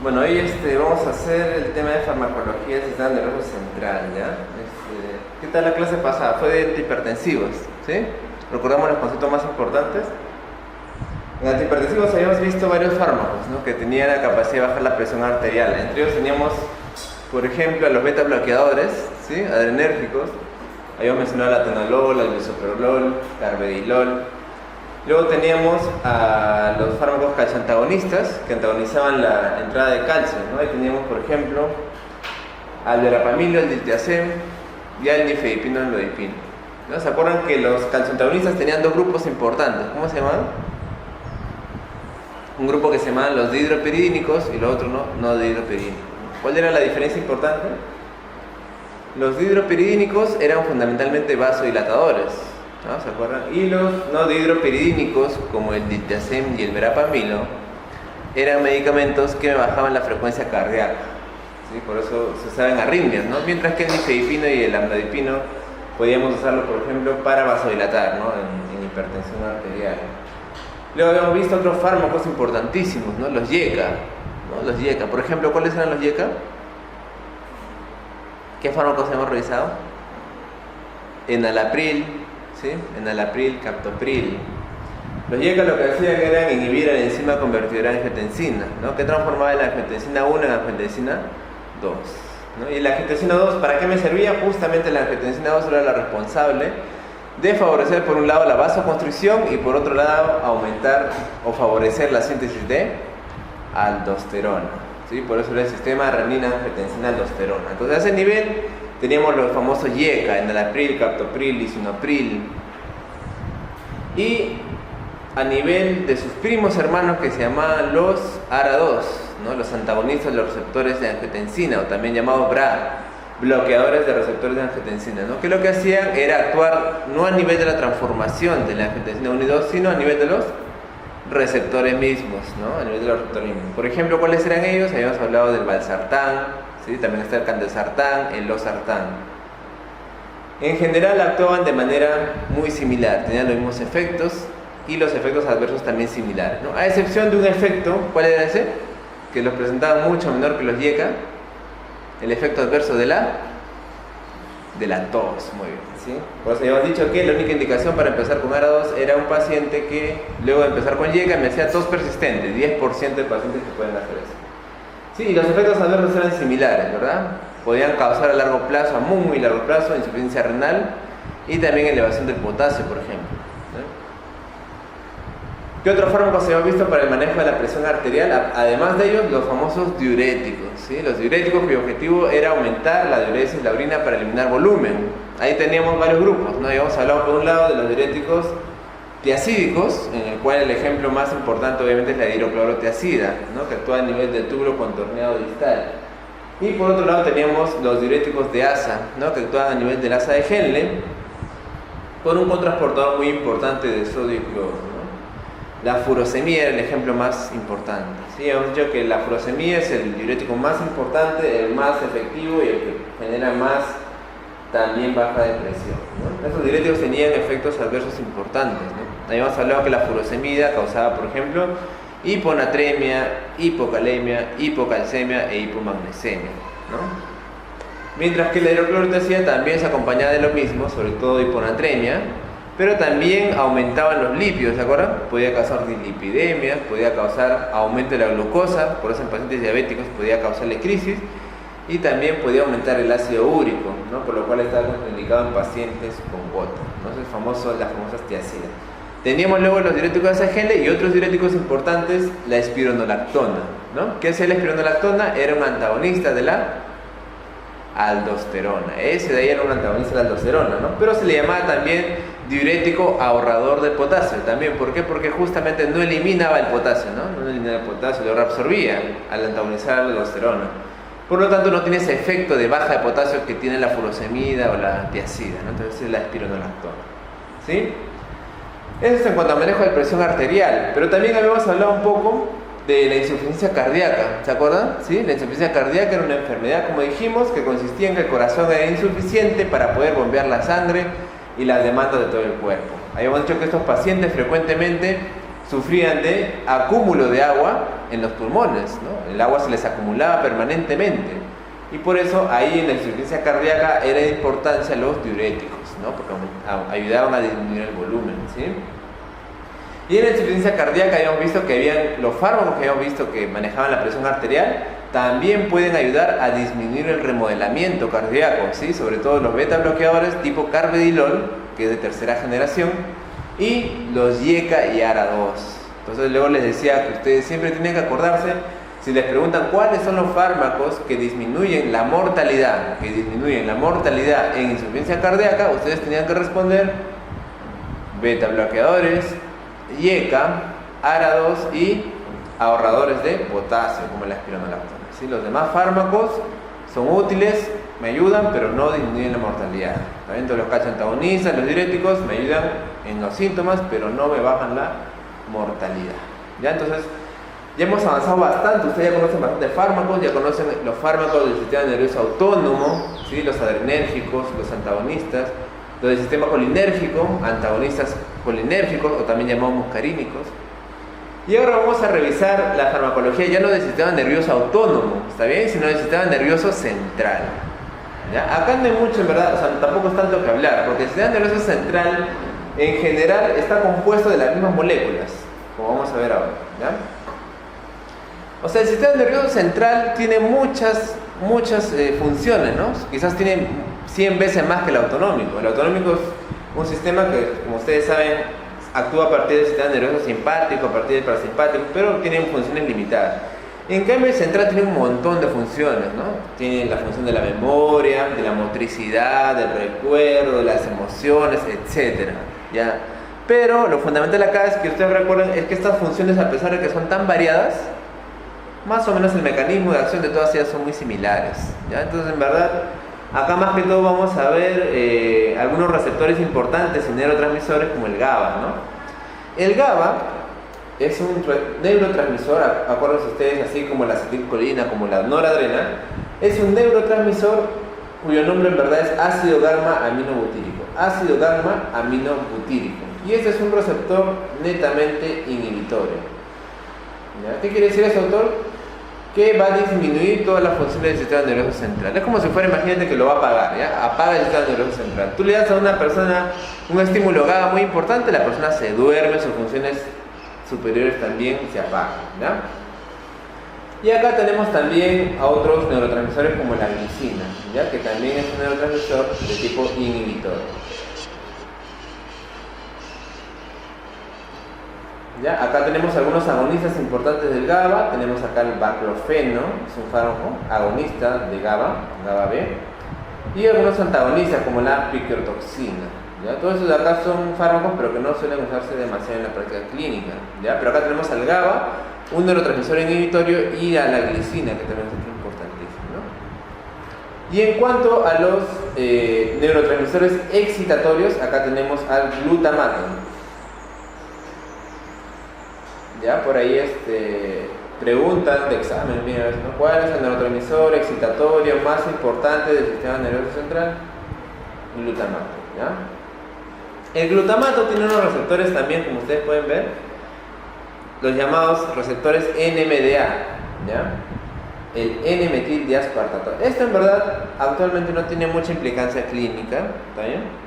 Bueno, hoy vamos a hacer el tema de farmacología del sistema nervioso central, ¿ya? ¿Qué tal la clase pasada? Fue de antihipertensivos, ¿sí? ¿Recordamos los conceptos más importantes? En antihipertensivos habíamos visto varios fármacos, ¿no?, que tenían la capacidad de bajar la presión arterial. Entre ellos teníamos, por ejemplo, a los beta bloqueadores, ¿sí?, adrenérgicos. Habíamos mencionado el atenolol, el bisoprolol, carvedilol. Luego teníamos a los fármacos calcioantagonistas que antagonizaban la entrada de calcio, ¿no? Ahí teníamos, por ejemplo, al verapamilo, el diltiazem y al nifedipino, el lodipino, ¿no? ¿Se acuerdan que los calcioantagonistas tenían dos grupos importantes? ¿Cómo se llamaban? Un grupo que se llamaban los dihidropiridínicos y los otros no dihidropiridínicos. ¿Cuál era la diferencia importante? Los dihidropiridínicos eran fundamentalmente vasodilatadores, ¿no? ¿Se acuerdan? Y los no dihidropiridínicos, como el diltiazem y el verapamilo, eran medicamentos que bajaban la frecuencia cardíaca, ¿sí? Por eso se usaban arritmias, ¿no? Mientras que el nifedipino y el amlodipino podíamos usarlo, por ejemplo, para vasodilatar, ¿no?, en hipertensión arterial. Luego habíamos visto otros fármacos importantísimos, ¿no? Los YECA, ¿no? Los YECA, por ejemplo, ¿cuáles eran los YECA? ¿Qué fármacos hemos revisado? Enalapril, ¿sí? Enalapril, captopril. Los YECA lo que hacían era inhibir la enzima convertidora de angiotensina, ¿no?, que transformaba la angiotensina 1 en angiotensina 2, ¿no? Y la angiotensina 2, ¿para qué me servía? Justamente la angiotensina 2 era la responsable de favorecer, por un lado, la vasoconstricción y por otro lado aumentar o favorecer la síntesis de aldosterona, ¿sí? Por eso era el sistema renina-angiotensina-aldosterona. Entonces, a ese nivel teníamos los famosos YECA, enalapril, captopril, lisinopril. Y a nivel de sus primos hermanos, que se llamaban los ARA2, ¿no?, los antagonistas de los receptores de angiotensina, o también llamados BRA, bloqueadores de receptores de angiotensina, ¿no?, que lo que hacían era actuar no a nivel de la transformación de la angiotensina 1 y 2, sino a nivel de los receptores mismos, ¿no?, a nivel de los receptores mismos. Por ejemplo, ¿cuáles eran ellos? Habíamos hablado del valsartán, ¿sí? También está el candesartán, el losartán. En general actuaban de manera muy similar, tenían los mismos efectos y los efectos adversos también similares, ¿no?, a excepción de un efecto. ¿Cuál era ese? Que los presentaban mucho menor que los YECA. El efecto adverso de la tos. Muy bien, ¿sí? Por eso habíamos dicho que la única indicación para empezar con ARA2 era un paciente que luego de empezar con YECA me hacía tos persistente. 10% de pacientes que pueden hacer eso. Sí, y los efectos adversos eran similares, ¿verdad? Podían causar a largo plazo, a muy largo plazo, insuficiencia renal y también elevación del potasio, por ejemplo, ¿no? ¿Qué otros fármacos se han visto para el manejo de la presión arterial? Además de ellos, los famosos diuréticos, ¿sí? Los diuréticos cuyo objetivo era aumentar la diuresis de la orina para eliminar volumen. Ahí teníamos varios grupos, ¿no? Habíamos hablado por un lado de los diuréticos tiacídicos, en el cual el ejemplo más importante obviamente es la hidroclorotiacida, ¿no?, que actúa a nivel del túbulo contorneado distal. Y por otro lado teníamos los diuréticos de asa, ¿no?, que actúan a nivel del asa de Henle con un cotransportador muy importante de sodio y cloro, ¿no? La furosemida era el ejemplo más importante, ¿sí? Hemos dicho que la furosemida es el diurético más importante, el más efectivo y el que genera más también baja de presión, ¿no? Estos diuréticos tenían efectos adversos importantes, ¿no? Habíamos hablado que la furosemida causaba, por ejemplo, hiponatremia, hipocalemia, hipocalcemia e hipomagnesemia, ¿no? Mientras que la hidroclorotiazida también se acompañaba de lo mismo, sobre todo hiponatremia, pero también aumentaban los lípidos, ¿se acuerdan? Podía causar dislipidemias, podía causar aumento de la glucosa, por eso en pacientes diabéticos podía causarle crisis, y también podía aumentar el ácido úrico, ¿no?, por lo cual estaba contraindicado en pacientes con gota, ¿no? Eso es las famosas tiacidas. Teníamos luego los diuréticos de Henle y otros diuréticos importantes, la espironolactona, ¿no? ¿Qué es la espironolactona? Era un antagonista de la aldosterona. Ese de ahí era un antagonista de la aldosterona, ¿no? Pero se le llamaba también diurético ahorrador de potasio también. ¿Por qué? Porque justamente no eliminaba el potasio, ¿no? No eliminaba el potasio, lo reabsorbía al antagonizar la aldosterona. Por lo tanto, no tiene ese efecto de baja de potasio que tiene la furosemida o la tiacida, ¿no? Entonces es la espironolactona, ¿sí? Eso es en cuanto a manejo de presión arterial. Pero también habíamos hablado un poco de la insuficiencia cardíaca, ¿se acuerdan? ¿Sí? La insuficiencia cardíaca era una enfermedad, como dijimos, que consistía en que el corazón era insuficiente para poder bombear la sangre y las demandas de todo el cuerpo. Habíamos dicho que estos pacientes frecuentemente sufrían de acúmulo de agua en los pulmones, ¿no? El agua se les acumulaba permanentemente. Y por eso ahí en la insuficiencia cardíaca era de importancia los diuréticos, ¿no? Porque ayudaban a disminuir el volumen, ¿sí? Y en la insuficiencia cardíaca habíamos visto que habían los fármacos que habíamos visto que manejaban la presión arterial, también pueden ayudar a disminuir el remodelamiento cardíaco, ¿sí? Sobre todo los beta bloqueadores tipo carvedilol, que es de tercera generación, y los YECA y ARA2. Entonces luego les decía que ustedes siempre tienen que acordarse, si les preguntan cuáles son los fármacos que disminuyen la mortalidad, en insuficiencia cardíaca, ustedes tenían que responder beta bloqueadores, YECA, ARA2 y ahorradores de potasio, como la espironolactona, ¿sí? Los demás fármacos son útiles, me ayudan, pero no disminuyen la mortalidad. También todos los CACH antagonistas, los diuréticos, me ayudan en los síntomas, pero no me bajan la mortalidad. ¿Ya? Entonces, ya hemos avanzado bastante, ustedes ya conocen bastante fármacos, ya conocen los fármacos del sistema nervioso autónomo, ¿sí? Los adrenérgicos, los antagonistas, los del sistema colinérgico, antagonistas colinérgicos o también llamados muscarínicos. Y ahora vamos a revisar la farmacología ya no del sistema nervioso autónomo, ¿está bien? Sino del sistema nervioso central. ¿Ya? Acá no hay mucho, en verdad, o sea, tampoco es tanto que hablar, porque el sistema nervioso central en general está compuesto de las mismas moléculas, como vamos a ver ahora. ¿Ya? O sea, el sistema nervioso central tiene muchas funciones, ¿no? Quizás tiene 100 veces más que el autonómico. El autonómico es un sistema que, como ustedes saben, actúa a partir del sistema nervioso simpático, a partir del parasimpático, pero tiene funciones limitadas. En cambio, el central tiene un montón de funciones, ¿no? Tiene la función de la memoria, de la motricidad, del recuerdo, de las emociones, etc. ¿Ya? Pero lo fundamental acá es que ustedes recuerden es que estas funciones, a pesar de que son tan variadas, más o menos el mecanismo de acción de todas ellas son muy similares. ¿Ya? Entonces, en verdad, acá más que todo vamos a ver algunos receptores importantes y neurotransmisores como el GABA, ¿no? El GABA es un neurotransmisor, acuérdense ustedes, así como la acetilcolina, como la noradrenal, es un neurotransmisor cuyo nombre en verdad es ácido gamma aminobutírico. Ácido gamma aminobutírico. Y este es un receptor netamente inhibitorio. ¿Ya? ¿Qué quiere decir eso, autor? Que va a disminuir todas las funciones del sistema nervioso central. Es como si fuera, imagínate que lo va a apagar, ¿ya? Apaga el sistema nervioso central. Tú le das a una persona un estímulo GABA muy importante, la persona se duerme, sus funciones superiores también se apagan, ¿ya? Y acá tenemos también a otros neurotransmisores como la glicina, ¿ya? Que también es un neurotransmisor de tipo inhibitorio. ¿Ya? Acá tenemos algunos agonistas importantes del GABA. Tenemos acá el baclofeno, es un fármaco agonista de GABA, GABA B, y algunos antagonistas como la piquerotoxina. ¿Ya? Todos estos de acá son fármacos, pero que no suelen usarse demasiado en la práctica clínica. ¿Ya? Pero acá tenemos al GABA, un neurotransmisor inhibitorio, y a la glicina, que también es importantísimo, ¿no? Y en cuanto a los neurotransmisores excitatorios, acá tenemos al glutamato. Ya por ahí preguntan de examen, mira, ¿no? ¿Cuál es el neurotransmisor excitatorio más importante del sistema nervioso central? El glutamato, ¿ya? El glutamato tiene unos receptores también, como ustedes pueden ver, los llamados receptores NMDA, ¿ya? El N-metildiaspartato. Esto en verdad actualmente no tiene mucha implicancia clínica, ¿está bien?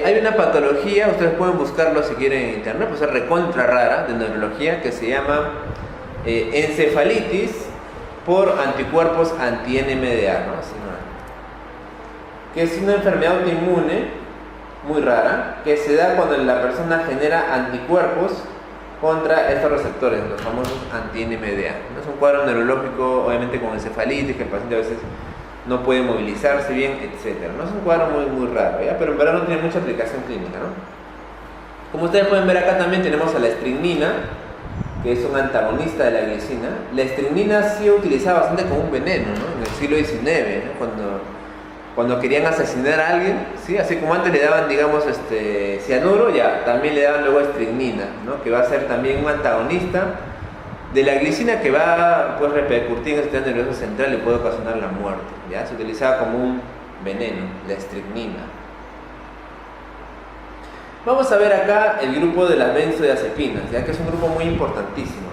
Hay una patología, ustedes pueden buscarlo si quieren en internet, pues es recontra rara de neurología, que se llama encefalitis por anticuerpos anti-NMDA, ¿no? Así, ¿no? Que es una enfermedad autoinmune muy rara, que se da cuando la persona genera anticuerpos contra estos receptores, los famosos anti-NMDA. ¿No? Es un cuadro neurológico, obviamente con encefalitis, que el paciente a veces no puede movilizarse bien, etc. ¿No? Es un cuadro muy raro, ¿ya? Pero en verdad no tiene mucha aplicación clínica, ¿no? Como ustedes pueden ver acá también tenemos a la estricnina, que es un antagonista de la glicina. La estricnina sí utilizaba bastante como un veneno, ¿no? En el siglo XIX, ¿no? Cuando querían asesinar a alguien, ¿sí? Así como antes le daban, digamos, cianuro, ya, también le daban luego estricnina, ¿no? Que va a ser también un antagonista de la glicina, que va pues repercutir en el sistema nervioso central y puede ocasionar la muerte. ¿Ya? Se utilizaba como un veneno, la estricnina. Vamos a ver acá el grupo de las benzodiazepinas, ya que es un grupo muy importantísimo.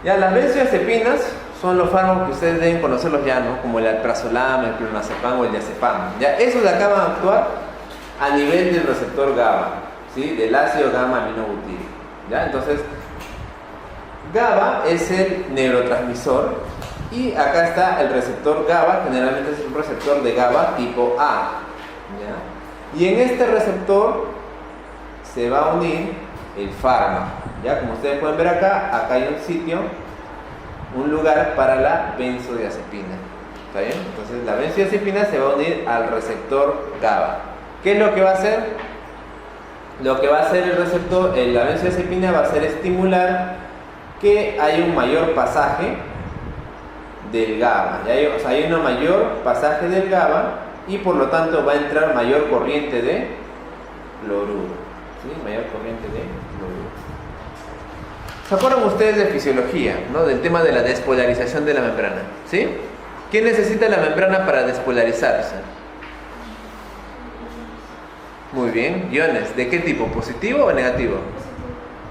Ya, las benzodiazepinas son los fármacos que ustedes deben conocerlos ya, ¿no? Como el alprazolam, el clonazepam o el diazepam. Ya, esos de acá van a actuar a nivel del receptor GABA, ¿sí? Del ácido gamma aminobutírico. ¿Ya? Entonces, GABA es el neurotransmisor y acá está el receptor GABA, generalmente es un receptor de GABA tipo A. ¿Ya? Y en este receptor se va a unir el fármaco. ¿Ya? Como ustedes pueden ver acá hay un sitio, un lugar para la benzodiazepina. ¿Está bien? Entonces la benzodiazepina se va a unir al receptor GABA. ¿Qué es lo que va a hacer? Lo que va a hacer el receptor, la benzodiazepina va a ser estimular que haya un mayor pasaje del GABA. O sea, hay un mayor pasaje del GABA y por lo tanto va a entrar mayor corriente de cloruro. ¿Sí? Mayor corriente de cloruro. ¿Se acuerdan ustedes de fisiología, ¿no? Del tema de la despolarización de la membrana? ¿Sí? ¿Qué necesita la membrana para despolarizarse? Muy bien, iones. ¿De qué tipo? ¿Positivo o negativo?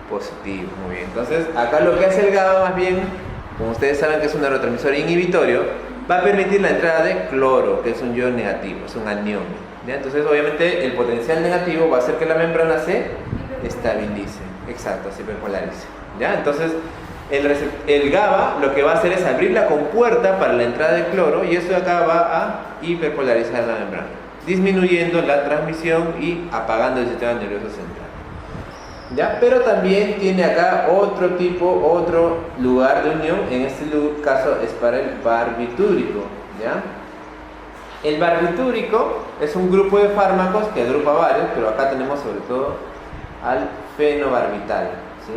Positivo, muy bien. Entonces, acá lo que hace el GABA más bien, como ustedes saben que es un neurotransmisor inhibitorio, va a permitir la entrada de cloro, que es un ion negativo, es un anión. ¿Ya? Entonces, obviamente, el potencial negativo va a hacer que la membrana se estabilice. Exacto, se hiperpolarice. ¿Ya? Entonces, el GABA lo que va a hacer es abrir la compuerta para la entrada de cloro y eso de acá va a hiperpolarizar la membrana, disminuyendo la transmisión y apagando el sistema nervioso central. ¿Ya? Pero también tiene acá otro lugar de unión. En este caso es para el barbitúrico. ¿Ya? El barbitúrico es un grupo de fármacos que agrupa varios, pero acá tenemos sobre todo al fenobarbital, ¿sí?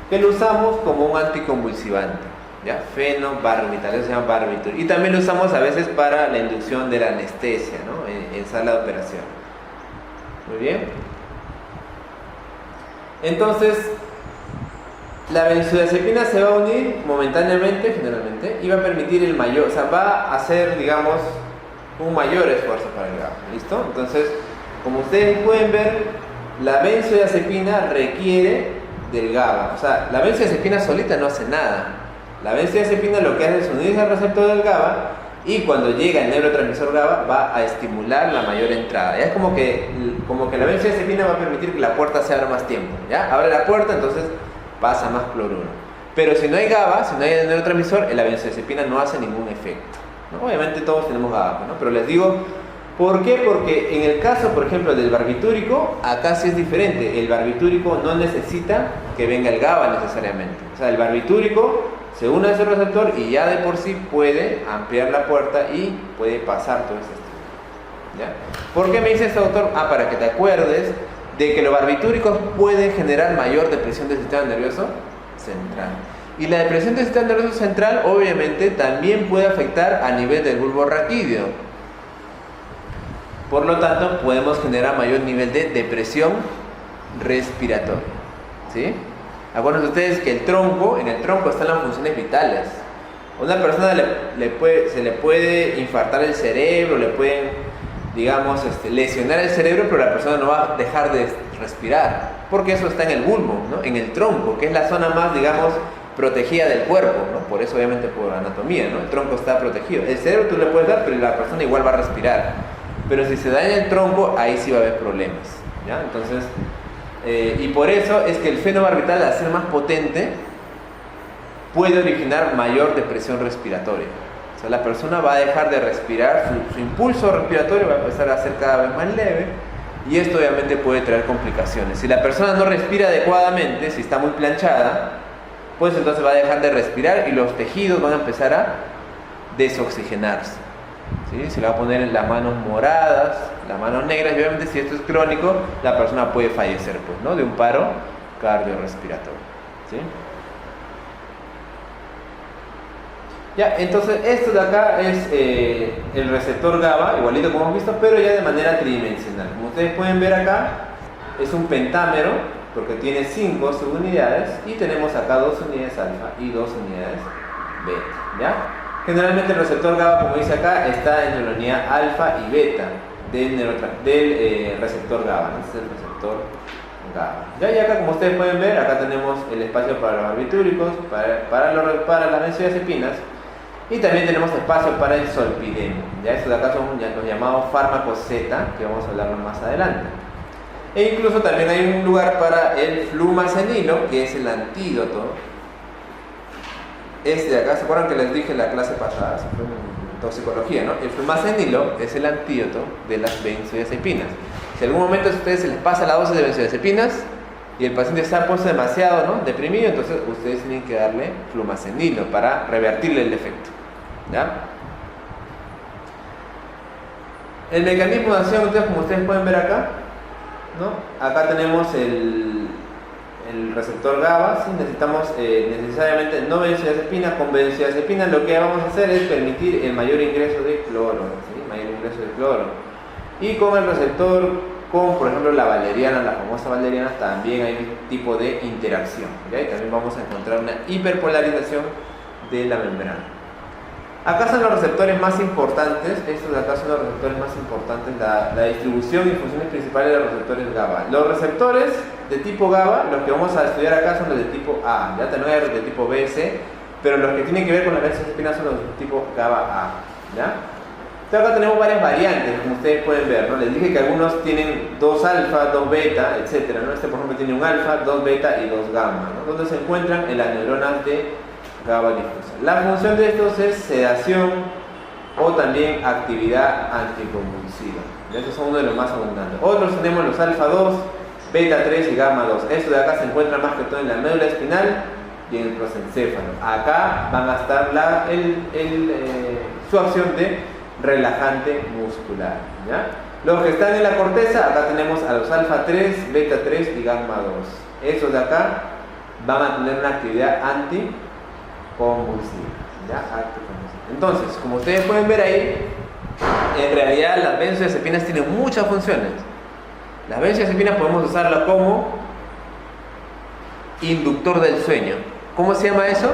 Que lo usamos como un anticonvulsivante. ¿Ya? Fenobarbital, eso se llama barbitúrico. Y también lo usamos a veces para la inducción de la anestesia, ¿no? en sala de operación. Muy bien. Entonces, la benzodiazepina se va a unir momentáneamente, generalmente, y va a permitir el mayor, o sea, va a hacer, digamos, un mayor esfuerzo para el GABA. ¿Listo? Entonces, como ustedes pueden ver, la benzodiazepina requiere del GABA. O sea, la benzodiazepina solita no hace nada. La benzodiazepina lo que hace es unirse al receptor del GABA y cuando llega el neurotransmisor GABA va a estimular la mayor entrada. ¿Ya? Es como que la benzodiazepina va a permitir que la puerta se abra más tiempo. ¿Ya? Abre la puerta, entonces pasa más cloruro. Pero si no hay GABA, si no hay el neurotransmisor, la benzodiazepina no hace ningún efecto, ¿no? Obviamente todos tenemos GABA, ¿no? Pero les digo, ¿por qué? Porque en el caso, por ejemplo, del barbitúrico, acá sí es diferente. El barbitúrico no necesita que venga el GABA necesariamente. O sea, el barbitúrico se une a ese receptor y ya de por sí puede ampliar la puerta y puede pasar todo ese estímulo. ¿Ya? ¿Por qué me dice este doctor? Para que te acuerdes de que los barbitúricos pueden generar mayor depresión del sistema nervioso central. Y la depresión del sistema nervioso central obviamente también puede afectar a nivel del bulbo raquídeo. Por lo tanto, podemos generar mayor nivel de depresión respiratoria. ¿Sí? Acuérdense ustedes que en el tronco están las funciones vitales. A una persona se le puede infartar el cerebro, le pueden, digamos, lesionar el cerebro, pero la persona no va a dejar de respirar, porque eso está en el bulbo, ¿no? En el tronco, que es la zona más, digamos, protegida del cuerpo, ¿no? Por eso obviamente por anatomía, ¿no? El tronco está protegido. El cerebro tú le puedes dar, pero la persona igual va a respirar. Pero si se daña el tronco, ahí sí va a haber problemas. ¿Ya? Entonces, y por eso es que el fenobarbital, al ser más potente, puede originar mayor depresión respiratoria. O sea, la persona va a dejar de respirar, su impulso respiratorio va a empezar a ser cada vez más leve y esto obviamente puede traer complicaciones. Si la persona no respira adecuadamente, si está muy planchada, pues entonces va a dejar de respirar y los tejidos van a empezar a desoxigenarse. ¿Sí? Se le va a poner las manos moradas, las manos negras, y obviamente si esto es crónico, la persona puede fallecer, pues, ¿no? De un paro cardiorrespiratorio. ¿Sí? Ya, entonces esto de acá es el receptor GABA, igualito como hemos visto, pero ya de manera tridimensional. Como ustedes pueden ver acá, es un pentámero, porque tiene 5 subunidades, y tenemos acá 2 unidades alfa y 2 unidades beta. ¿Ya? Generalmente el receptor GABA, como dice acá, está entre la unidad alfa y beta. del receptor GABA. Este es el receptor GABA. ¿Ya? Y acá, como ustedes pueden ver, acá tenemos el espacio para los barbitúricos, para las benzodiazepinas, y también tenemos espacio para el zolpidem. ¿Ya? Estos de acá son los llamados fármacos Z, que vamos a hablar más adelante. E incluso también hay un lugar para el flumazenilo, que es el antídoto. Este de acá, ¿se acuerdan que les dije en la clase pasada? En toxicología, ¿no? El flumazenilo es el antídoto de las benzodiazepinas. Si en algún momento a ustedes se les pasa la dosis de benzodiazepinas y el paciente está puesto demasiado, ¿no?, deprimido, entonces ustedes tienen que darle flumazenilo para revertirle el efecto. ¿Ya? El mecanismo de acción, entonces, como ustedes pueden ver acá, ¿no? Acá tenemos el receptor GABA. ¿Sí? Necesitamos necesariamente no benzodiazepina. Con benzodiazepina lo que vamos a hacer es permitir el mayor ingreso de cloro, ¿sí? Mayor ingreso de cloro. Y con el receptor, con por ejemplo la valeriana, la famosa valeriana, también hay un tipo de interacción. ¿Ya? Y también vamos a encontrar una hiperpolarización de la membrana. Acá son los receptores más importantes. Estos de acá son los receptores más importantes, la distribución y funciones principales de los receptores GABA. Los receptores de tipo GABA, los que vamos a estudiar acá son los de tipo A. Ya también hay de tipo B, C, pero los que tienen que ver con las benzodiazepinas son los de tipo GABA A. ¿Ya? Entonces acá tenemos varias variantes, como ustedes pueden ver, ¿no? Les dije que algunos tienen 2 alfa, 2 beta, etc., ¿no? Este por ejemplo tiene un alfa, 2 beta y 2 gamma, ¿no? Donde se encuentran en las neuronas de GABA difusa. La función de estos es sedación o también actividad anticonvulsiva. Estos son uno de los más abundantes. Otros tenemos los alfa 2, beta 3 y gamma 2. Estos de acá se encuentran más que todo en la médula espinal y en el prosencéfalo. Acá van a estar su acción de relajante muscular. ¿Ya? Los que están en la corteza, acá tenemos a los alfa 3, beta 3 y gamma 2. Estos de acá van a tener una actividad anticonvulsiva. ¿Ya? Entonces, como ustedes pueden ver ahí, en realidad las benzodiazepinas tienen muchas funciones. Las benzodiazepinas podemos usarlas como inductor del sueño. ¿Cómo se llama eso?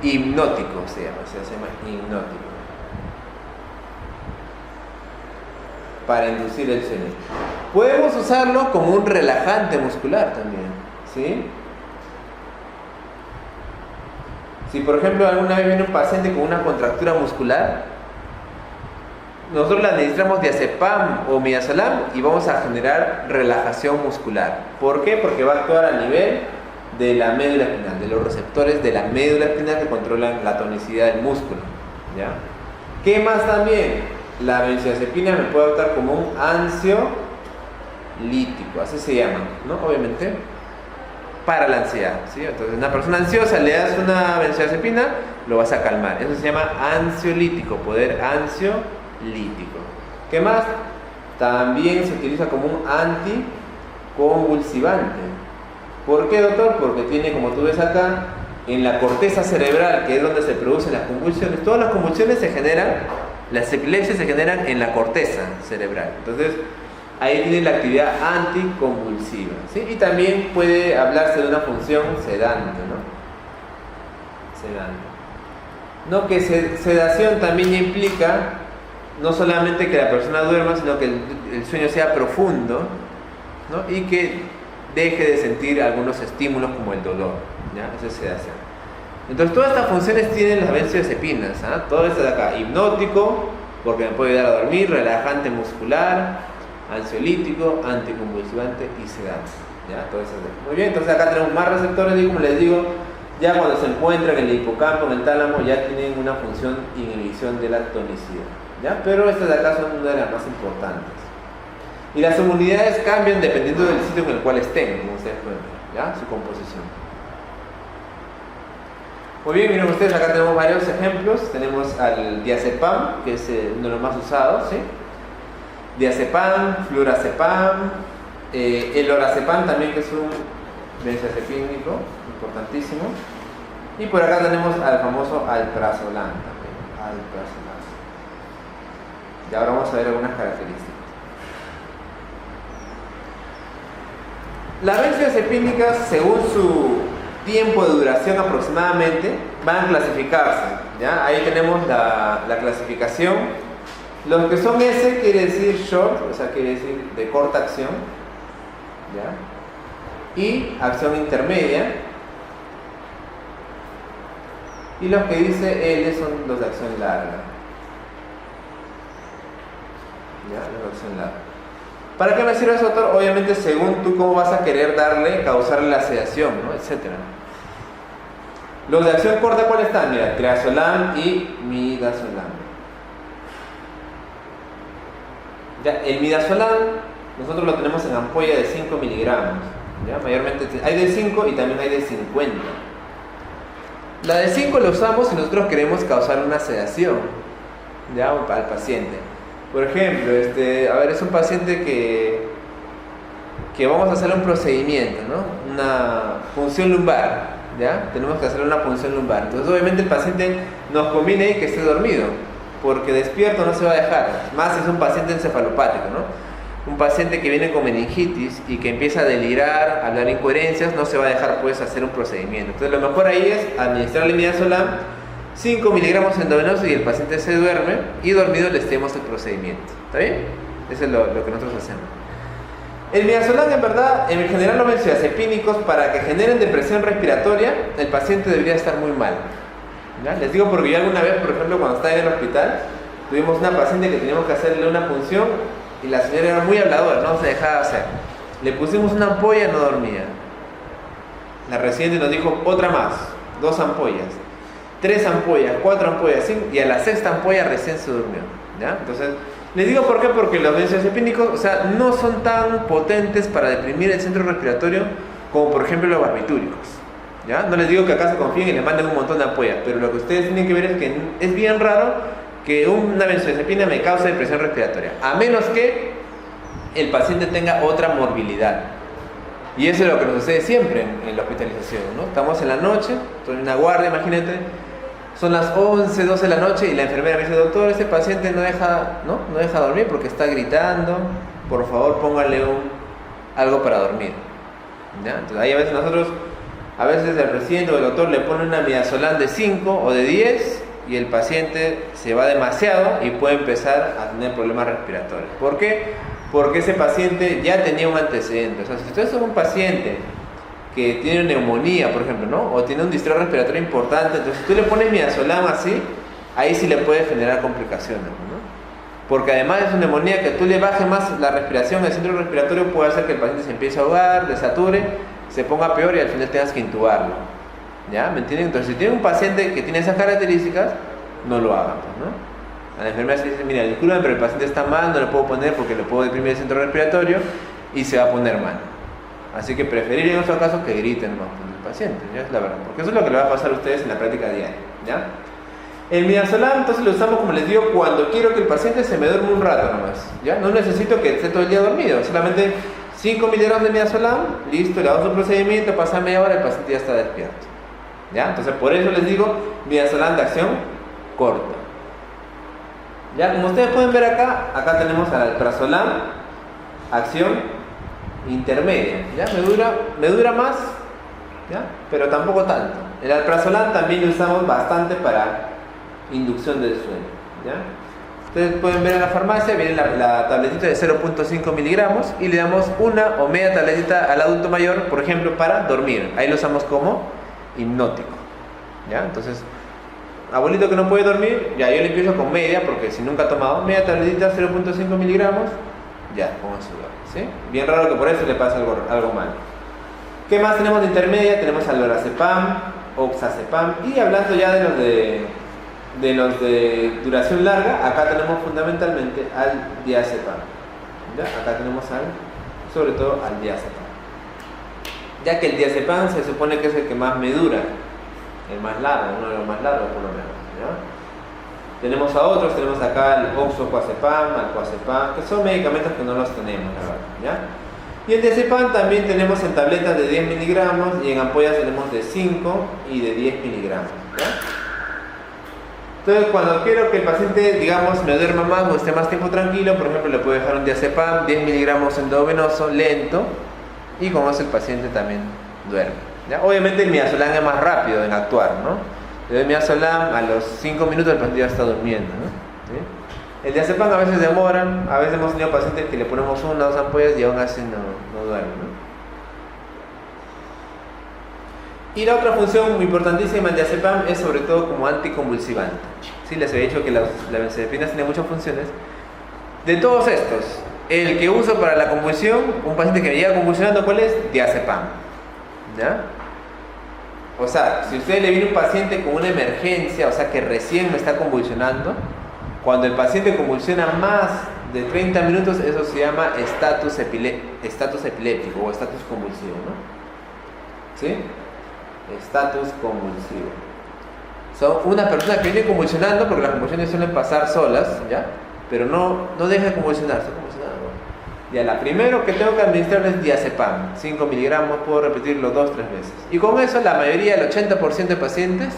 Hipnótico se llama hipnótico. Para inducir el sueño. Podemos usarlo como un relajante muscular también, ¿sí? Si por ejemplo alguna vez viene un paciente con una contractura muscular, nosotros le administramos diazepam o midazolam y vamos a generar relajación muscular. ¿Por qué? Porque va a actuar a nivel de la médula espinal, de los receptores de la médula espinal que controlan la tonicidad del músculo. ¿Ya? ¿Qué más también? La benzodiazepina me puede actuar como un ansiolítico, así se llama, ¿no? Obviamente, para la ansiedad, ¿sí? Entonces, una persona ansiosa le das una benzodiazepina, lo vas a calmar. Eso se llama ansiolítico, poder ansiolítico. ¿Qué más? También se utiliza como un anticonvulsivante. ¿Por qué, doctor? Porque tiene, como tú ves acá, en la corteza cerebral, que es donde se producen las convulsiones. Todas las convulsiones se generan, las epilepsias se generan en la corteza cerebral. Entonces, ahí tiene la actividad anticonvulsiva, ¿sí? Y también puede hablarse de una función sedante, ¿no? Sedante. No, que sedación también implica no solamente que la persona duerma, sino que el sueño sea profundo, ¿no? Y que deje de sentir algunos estímulos como el dolor, ¿ya? Eso es sedación. Entonces todas estas funciones tienen las benzodiazepinas, ¿ah? Todo esto de acá, hipnótico, porque me puede ayudar a dormir, relajante muscular, ansiolítico, anticonvulsivante y sedante. ¿Ya? Todo eso. Muy bien, entonces acá tenemos más receptores y como les digo, ya cuando se encuentran en el hipocampo, en el tálamo, ya tienen una función inhibición de la tonicidad. ¿Ya? Pero estas de acá son una de las más importantes. Y las unidades cambian dependiendo del sitio en el cual estén, como ustedes pueden ver, ¿ya? Su composición. Muy bien, miren ustedes, acá tenemos varios ejemplos. Tenemos al diazepam, que es uno de los más usados, ¿sí? Diazepam, flurazepam, el lorazepam también, que es un benzodiazepínico importantísimo. Y por acá tenemos al famoso alprazolam también. Alprazolam. Y ahora vamos a ver algunas características. Las benzodiazepínicas, según su tiempo de duración aproximadamente, van a clasificarse, ¿ya? Ahí tenemos la clasificación. Los que son S quiere decir short, o sea, quiere decir de corta acción, ¿ya? Y acción intermedia. Y los que dice L son los de acción larga. ¿Ya? Los de acción larga. ¿Para qué me sirve eso, doctor? Obviamente según tú cómo vas a querer darle, causarle la sedación, ¿no? Etcétera. Los de acción corta, ¿cuáles están? Mira, triazolam y midazolam. Ya, el midazolam nosotros lo tenemos en ampolla de 5 miligramos. ¿Ya? Mayormente hay de 5 y también hay de 50. La de 5 la usamos si nosotros queremos causar una sedación, ¿ya? Al paciente. Por ejemplo, a ver, es un paciente que vamos a hacer un procedimiento, ¿no? Una punción lumbar, ¿ya? Tenemos que hacer una punción lumbar. Entonces, obviamente, el paciente nos conviene que esté dormido, porque despierto no se va a dejar. Más si es un paciente encefalopático, ¿no? Un paciente que viene con meningitis y que empieza a delirar, a hablar incoherencias, no se va a dejar, pues, hacer un procedimiento. Entonces, lo mejor ahí es administrarle midazolam 5 miligramos endovenoso y el paciente se duerme y dormido le hacemos el procedimiento. ¿Está bien? Eso es lo que nosotros hacemos. El midazolam, en verdad, en general los benzodiazepínicos, para que generen depresión respiratoria, el paciente debería estar muy mal. ¿Ya? Les digo porque yo alguna vez, por ejemplo, cuando estaba en el hospital, tuvimos una paciente que teníamos que hacerle una punción y la señora era muy habladora, no se dejaba hacer. Le pusimos una ampolla y no dormía. La residente nos dijo otra más, 2 ampollas. 3 ampollas, 4 ampollas, 5, y a la 6ª ampolla recién se durmió, ¿ya? Entonces, les digo por qué, porque los benzodiazepínicos, o sea, no son tan potentes para deprimir el centro respiratorio como por ejemplo los barbitúricos, ¿ya? No les digo que acá se confíen y les manden un montón de ampollas, pero lo que ustedes tienen que ver es que es bien raro que una benzodiazepina me cause depresión respiratoria, a menos que el paciente tenga otra morbilidad. Y eso es lo que nos sucede siempre en la hospitalización, ¿no? Estamos en la noche, estoy en una guardia, imagínate, son las 11, 12 de la noche y la enfermera me dice: doctor, este paciente no deja dormir porque está gritando, por favor póngale algo para dormir, ¿ya? Entonces ahí a veces el presidente o el doctor le pone una midazolam de 5 o de 10 y el paciente se va demasiado y puede empezar a tener problemas respiratorios. ¿Por qué? Porque ese paciente ya tenía un antecedente. O sea, si usted es un paciente que tiene neumonía, por ejemplo, ¿no? O tiene un distrés respiratorio importante, entonces si tú le pones midazolam así, ahí sí le puede generar complicaciones, ¿no? Porque además de su neumonía, que tú le bajes más la respiración, el centro respiratorio puede hacer que el paciente se empiece a ahogar, desature, se ponga peor y al final tengas que intubarlo, ¿ya? ¿Me entienden? Entonces, si tiene un paciente que tiene esas características, no lo hagan, pues, ¿no? A la enfermera se dice: mira, disculpen, pero el paciente está mal, no lo puedo poner porque le puedo deprimir el centro respiratorio y se va a poner mal. Así que preferiría en esos casos que griten más con el paciente, ¿ya? Es la verdad, porque eso es lo que le va a pasar a ustedes en la práctica diaria, ¿ya? El midazolam, entonces lo usamos, como les digo, cuando quiero que el paciente se me duerma un rato nomás, ¿ya? No necesito que esté todo el día dormido, solamente 5 miligramos de midazolam, listo, le damos un procedimiento, pasa media hora, el paciente ya está despierto, ¿ya? Entonces por eso les digo midazolam de acción corta. Ya, como ustedes pueden ver acá tenemos al alprazolam, acción intermedia, ¿ya? Me dura más, ¿ya? Pero tampoco tanto. El alprazolam también lo usamos bastante para inducción del sueño, ¿ya? Ustedes pueden ver en la farmacia, viene la tabletita de 0.5 miligramos y le damos una o media tabletita al adulto mayor, por ejemplo, para dormir. Ahí lo usamos como hipnótico, ¿ya? Entonces, abuelito que no puede dormir, ya yo le empiezo con media, porque si nunca ha tomado, media tabletita 0.5 miligramos, ya, con eso duerme, ¿sí? Bien raro que por eso le pase algo mal. ¿Qué más tenemos de intermedia? Tenemos al lorazepam, oxazepam, y hablando ya de los de duración larga, acá tenemos fundamentalmente al diazepam, ¿ya? Acá tenemos sobre todo al diazepam, ya que el diazepam se supone que es el que más me dura, el más largo, uno de los más largos por lo menos, ¿ya? Tenemos a otros, tenemos acá el oxocoazepam, alcoazepam, que son medicamentos que no los tenemos, la verdad, ¿ya? Y el diazepam también tenemos en tabletas de 10 miligramos y en ampollas tenemos de 5 y de 10 miligramos, ¿ya? Entonces, cuando quiero que el paciente, digamos, me duerma más o esté más tiempo tranquilo, por ejemplo, le puedo dejar un diazepam, 10 miligramos endovenoso, lento, y con eso el paciente también duerme, ¿ya? Obviamente el midazolam es más rápido en actuar, ¿no? Le doy midazolam, a los 5 minutos el paciente ya está durmiendo, ¿no? ¿Sí? El diazepam a veces demoran, a veces hemos tenido pacientes que le ponemos 1 o 2 ampollas y aún así no duermen, ¿no? Y la otra función muy importantísima del diazepam es sobre todo como anticonvulsivante. Sí, les he dicho que las benzodiazepinas tienen muchas funciones. De todos estos, el que uso para la convulsión, un paciente que me llega convulsionando, ¿cuál es? Diazepam. ¿Ya? O sea, si usted le viene un paciente con una emergencia, o sea que recién me está convulsionando, cuando el paciente convulsiona más de 30 minutos, eso se llama estatus epiléptico o estatus convulsivo, ¿no? ¿Sí? Estatus convulsivo. Son una persona que viene convulsionando, porque las convulsiones suelen pasar solas, ¿ya? Pero no deja de convulsionar, está convulsionando. Ya, la primero que tengo que administrar es diazepam, 5 miligramos, puedo repetirlo 2-3 veces. Y con eso la mayoría, el 80% de pacientes,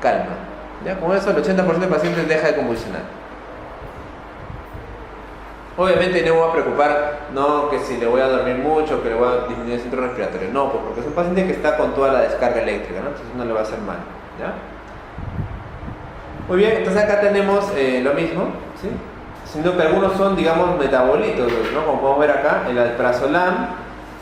calma. ¿Ya? Con eso el 80% de pacientes deja de convulsionar. Obviamente no me voy a preocupar, no que si le voy a dormir mucho, que le voy a disminuir el centro respiratorio, no, porque es un paciente que está con toda la descarga eléctrica, ¿no? Entonces no le va a hacer mal, ¿ya? Muy bien, entonces acá tenemos lo mismo, ¿sí? Sino que algunos son, digamos, metabolitos, ¿no? Como podemos ver acá, el alprazolam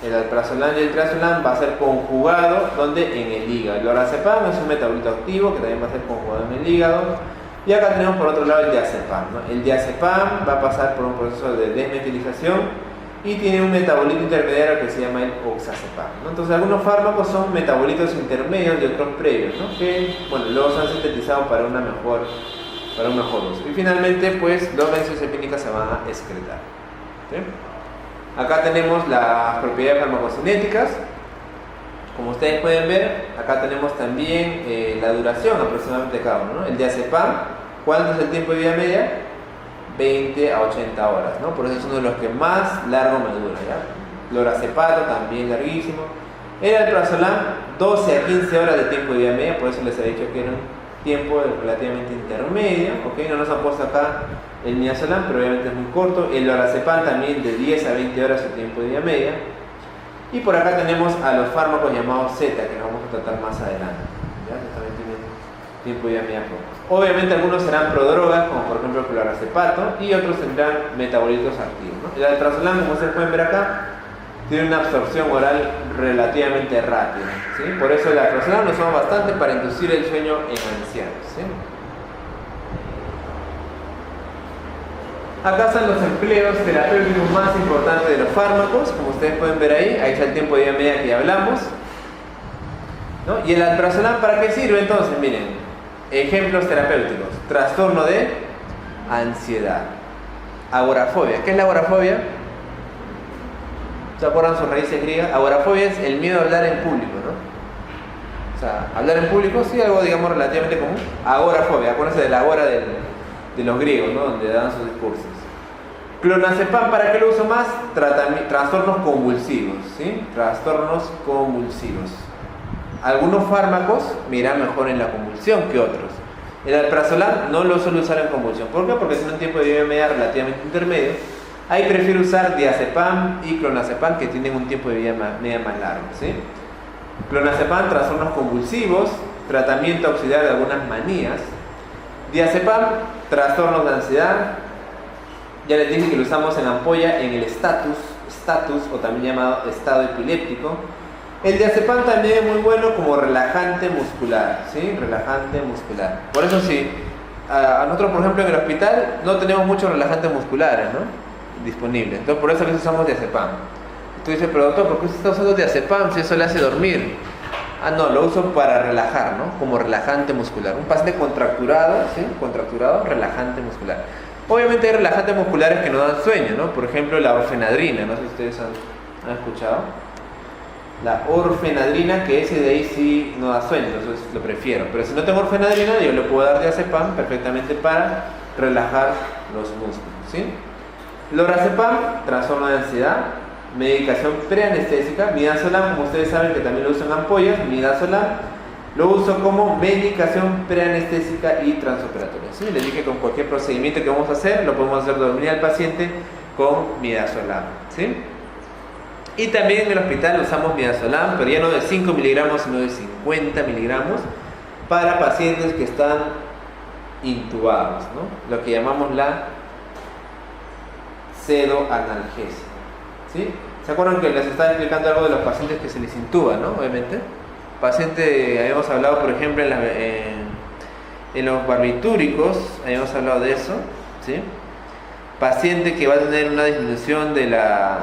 y el triazolam va a ser conjugado, ¿dónde? En el hígado. El lorazepam es un metabolito activo que también va a ser conjugado en el hígado. Y acá tenemos por otro lado el diazepam, ¿no? El diazepam va a pasar por un proceso de desmetilización y tiene un metabolito intermediario que se llama el oxazepam, ¿no? Entonces algunos fármacos son metabolitos intermedios y otros previos, ¿no? Que, bueno, luego se han sintetizado para un mejor uso. Y finalmente, pues, las benzodiazepínicas se van a excretar, ¿sí? Acá tenemos las propiedades farmacocinéticas. Como ustedes pueden ver, acá tenemos también la duración aproximadamente de cada uno, ¿no? El diazepam, ¿cuánto es el tiempo de vida media? 20 a 80 horas, ¿no? Por eso es uno de los que más largo me dura, ¿ya? Lorazepato también larguísimo. El alprazolam, 12 a 15 horas de tiempo de vida media, por eso les he dicho que era un tiempo relativamente intermedio, ¿ok? No nos han puesto acá el midazolam, pero obviamente es muy corto. El lorazepam también de 10 a 20 horas de tiempo de vida media. Y por acá tenemos a los fármacos llamados Z, que nos vamos a tratar más adelante. ¿Ya? También tienen tiempo de vida media pocos. Obviamente algunos serán prodrogas, como por ejemplo el clorazepato, y otros tendrán metabolitos activos, ¿no? El alprazolam, como ustedes pueden ver acá, tiene una absorción oral relativamente rápida, ¿sí? Por eso el alprazolam lo usamos bastante para inducir el sueño en ancianos, ¿sí? Acá están los empleos terapéuticos más importantes de los fármacos, como ustedes pueden ver ahí está el tiempo de vida media que ya hablamos, ¿no? Y el alprazolam, ¿para qué sirve entonces? Miren, ejemplos terapéuticos: trastorno de ansiedad, agorafobia. ¿Qué es la agorafobia? ¿Se acuerdan sus raíces griegas? Agorafobia es el miedo a hablar en público, ¿no? O sea, hablar en público, sí, algo digamos relativamente común. Agorafobia, acuérdense de la agora de los griegos, ¿no? Donde dan sus discursos. Clonazepam, ¿para qué lo uso más? Trastornos convulsivos, ¿sí? Trastornos convulsivos. Algunos fármacos me irán mejor en la convulsión que otros. El alprazolam no lo suelo usar en convulsión. ¿Por qué? Porque tiene un tiempo de vida media relativamente intermedio. Ahí prefiero usar diazepam y clonazepam, que tienen un tiempo de vida media más largo, ¿sí? Clonazepam, trastornos convulsivos, tratamiento auxiliar de algunas manías. Diazepam, trastornos de ansiedad. Ya les dije que lo usamos en ampolla en el status o también llamado estado epiléptico. El diazepam también es muy bueno como relajante muscular, ¿sí? Relajante muscular. Por eso sí, a nosotros por ejemplo en el hospital no tenemos muchos relajantes musculares, ¿no? Disponibles. Entonces por eso a veces usamos diazepam. Tú dices, pero doctor, ¿por qué usted está usando diazepam si eso le hace dormir? No, lo uso para relajar, ¿no? Como relajante muscular. Un paciente contracturado, ¿sí? Contracturado, relajante muscular. Obviamente hay relajantes musculares que no dan sueño, ¿no? Por ejemplo, la orfenadrina, no sé si ustedes han escuchado. La orfenadrina, que ese de ahí sí no da sueño, entonces lo prefiero. Pero si no tengo orfenadrina, yo le puedo dar diazepam perfectamente para relajar los músculos, ¿sí? Lorazepam, trastorno de ansiedad, medicación preanestésica. Midazolam, como ustedes saben que también lo uso en ampollas, midazolam lo uso como medicación preanestésica y transoperatoria, ¿sí? Les dije que con cualquier procedimiento que vamos a hacer, lo podemos hacer dormir al paciente con midazolam, ¿sí? Y también en el hospital usamos midazolam, pero ya no de 5 miligramos, sino de 50 miligramos para pacientes que están intubados, ¿no? Lo que llamamos la pseudoanalgesia, ¿sí? ¿Se acuerdan que les estaba explicando algo de los pacientes que se les intuba, ¿no? Obviamente. Paciente, habíamos hablado, por ejemplo, en los barbitúricos, habíamos hablado de eso, ¿sí? Paciente que va a tener una disminución de la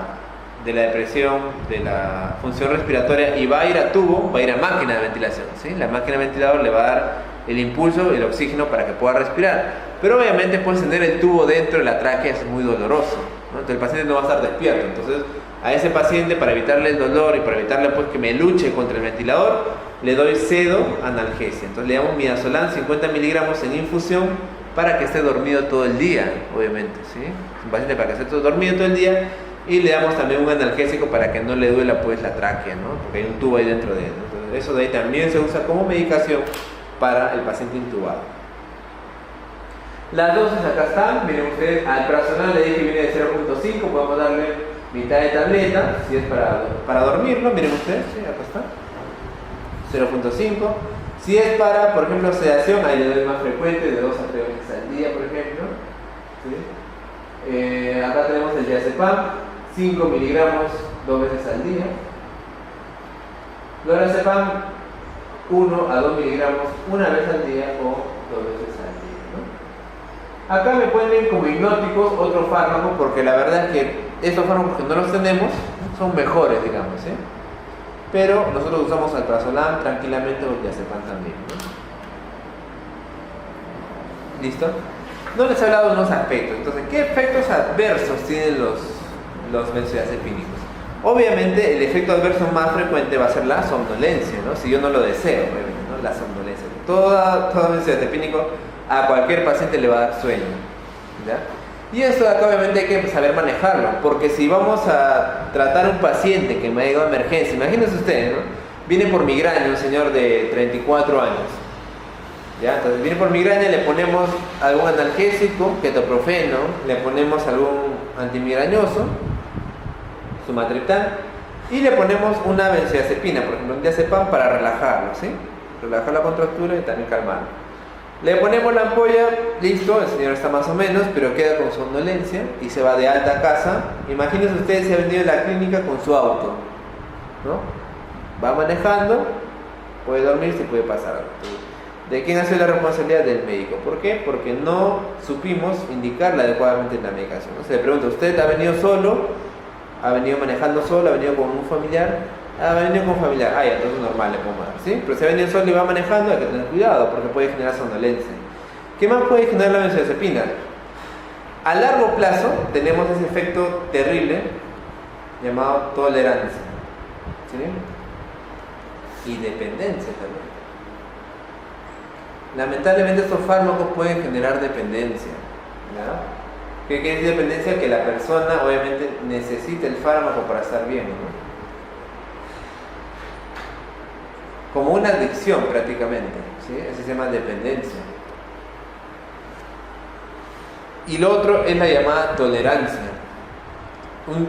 depresión, de la función respiratoria y va a ir a tubo, va a ir a máquina de ventilación, ¿sí? La máquina de ventilador le va a dar el impulso, el oxígeno para que pueda respirar. Pero obviamente puedes tener el tubo dentro de la tráquea, es muy doloroso, ¿no? Entonces el paciente no va a estar despierto. Entonces a ese paciente, para evitarle el dolor y para evitarle pues, que me luche contra el ventilador, le doy pseudoanalgesia. Entonces le damos midazolam 50 miligramos en infusión para que esté dormido todo el día, obviamente, ¿sí? Un paciente para que esté dormido todo el día, y le damos también un analgésico para que no le duela pues la tráquea, ¿no? Porque hay un tubo ahí dentro de él. Entonces eso de ahí también se usa como medicación para el paciente intubado. Las dosis acá están, miren ustedes, al alprazolam le dije que viene de 0.5, podemos darle mitad de tableta, si es para dormirlo, miren ustedes, ¿sí? Acá está, 0.5. Si es para, por ejemplo, sedación, ahí le doy más frecuente, de 2 a 3 veces al día, por ejemplo, ¿sí? Acá tenemos el diazepam, 5 miligramos 2 veces al día. Lorazepam, 1 a 2 miligramos una vez al día o 2 veces al día, ¿no? Acá me ponen como hipnóticos otros fármacos, porque la verdad es que estos fármacos que no los tenemos son mejores, digamos, ¿sí? Pero nosotros usamos alprazolam tranquilamente o diazepam también, ¿no? ¿Listo? No les he hablado de unos aspectos. Entonces, ¿qué efectos adversos tienen los benzodiazepínicos? Obviamente, el efecto adverso más frecuente va a ser la somnolencia, ¿no? Si yo no lo deseo, obviamente, ¿no? La somnolencia. Todo benzodiazepínico a cualquier paciente le va a dar sueño, ¿ya? Y esto de acá obviamente hay que saber manejarlo, porque si vamos a tratar a un paciente que me ha llegado a emergencia, imagínense ustedes, ¿no? Viene por migraña un señor de 34 años, ¿ya? Entonces viene por migraña, le ponemos algún analgésico, ketoprofeno, le ponemos algún antimigrañoso, sumatriptán, y le ponemos una benzodiazepina, por ejemplo un diazepam para relajarlo, ¿sí? Relajar la contractura y también calmarlo. Le ponemos la ampolla, listo, el señor está más o menos, pero queda con somnolencia y se va de alta a casa. Imagínense ustedes si ha venido de la clínica con su auto, ¿no? Va manejando, puede dormir, se puede pasar algo. ¿De quién hace la responsabilidad? Del médico. ¿Por qué? Porque no supimos indicarle adecuadamente la medicación, ¿no? Se le pregunta, ¿usted ha venido solo? ¿Ha venido manejando solo? ¿Ha venido con un familiar? Ha venido con familiar, ya, entonces normal le podemos dar, ¿sí? Pero si ha venido solo y va manejando, hay que tener cuidado porque puede generar somnolencia. ¿Qué más puede generar la benzodiazepina? A largo plazo tenemos ese efecto terrible llamado tolerancia, ¿sí? Y dependencia también. Lamentablemente estos fármacos pueden generar dependencia, ¿ya? ¿Qué quiere decir dependencia? Que la persona obviamente necesita el fármaco para estar bien, ¿no? Como una adicción prácticamente, ¿sí? Eso se llama dependencia. Y lo otro es la llamada tolerancia.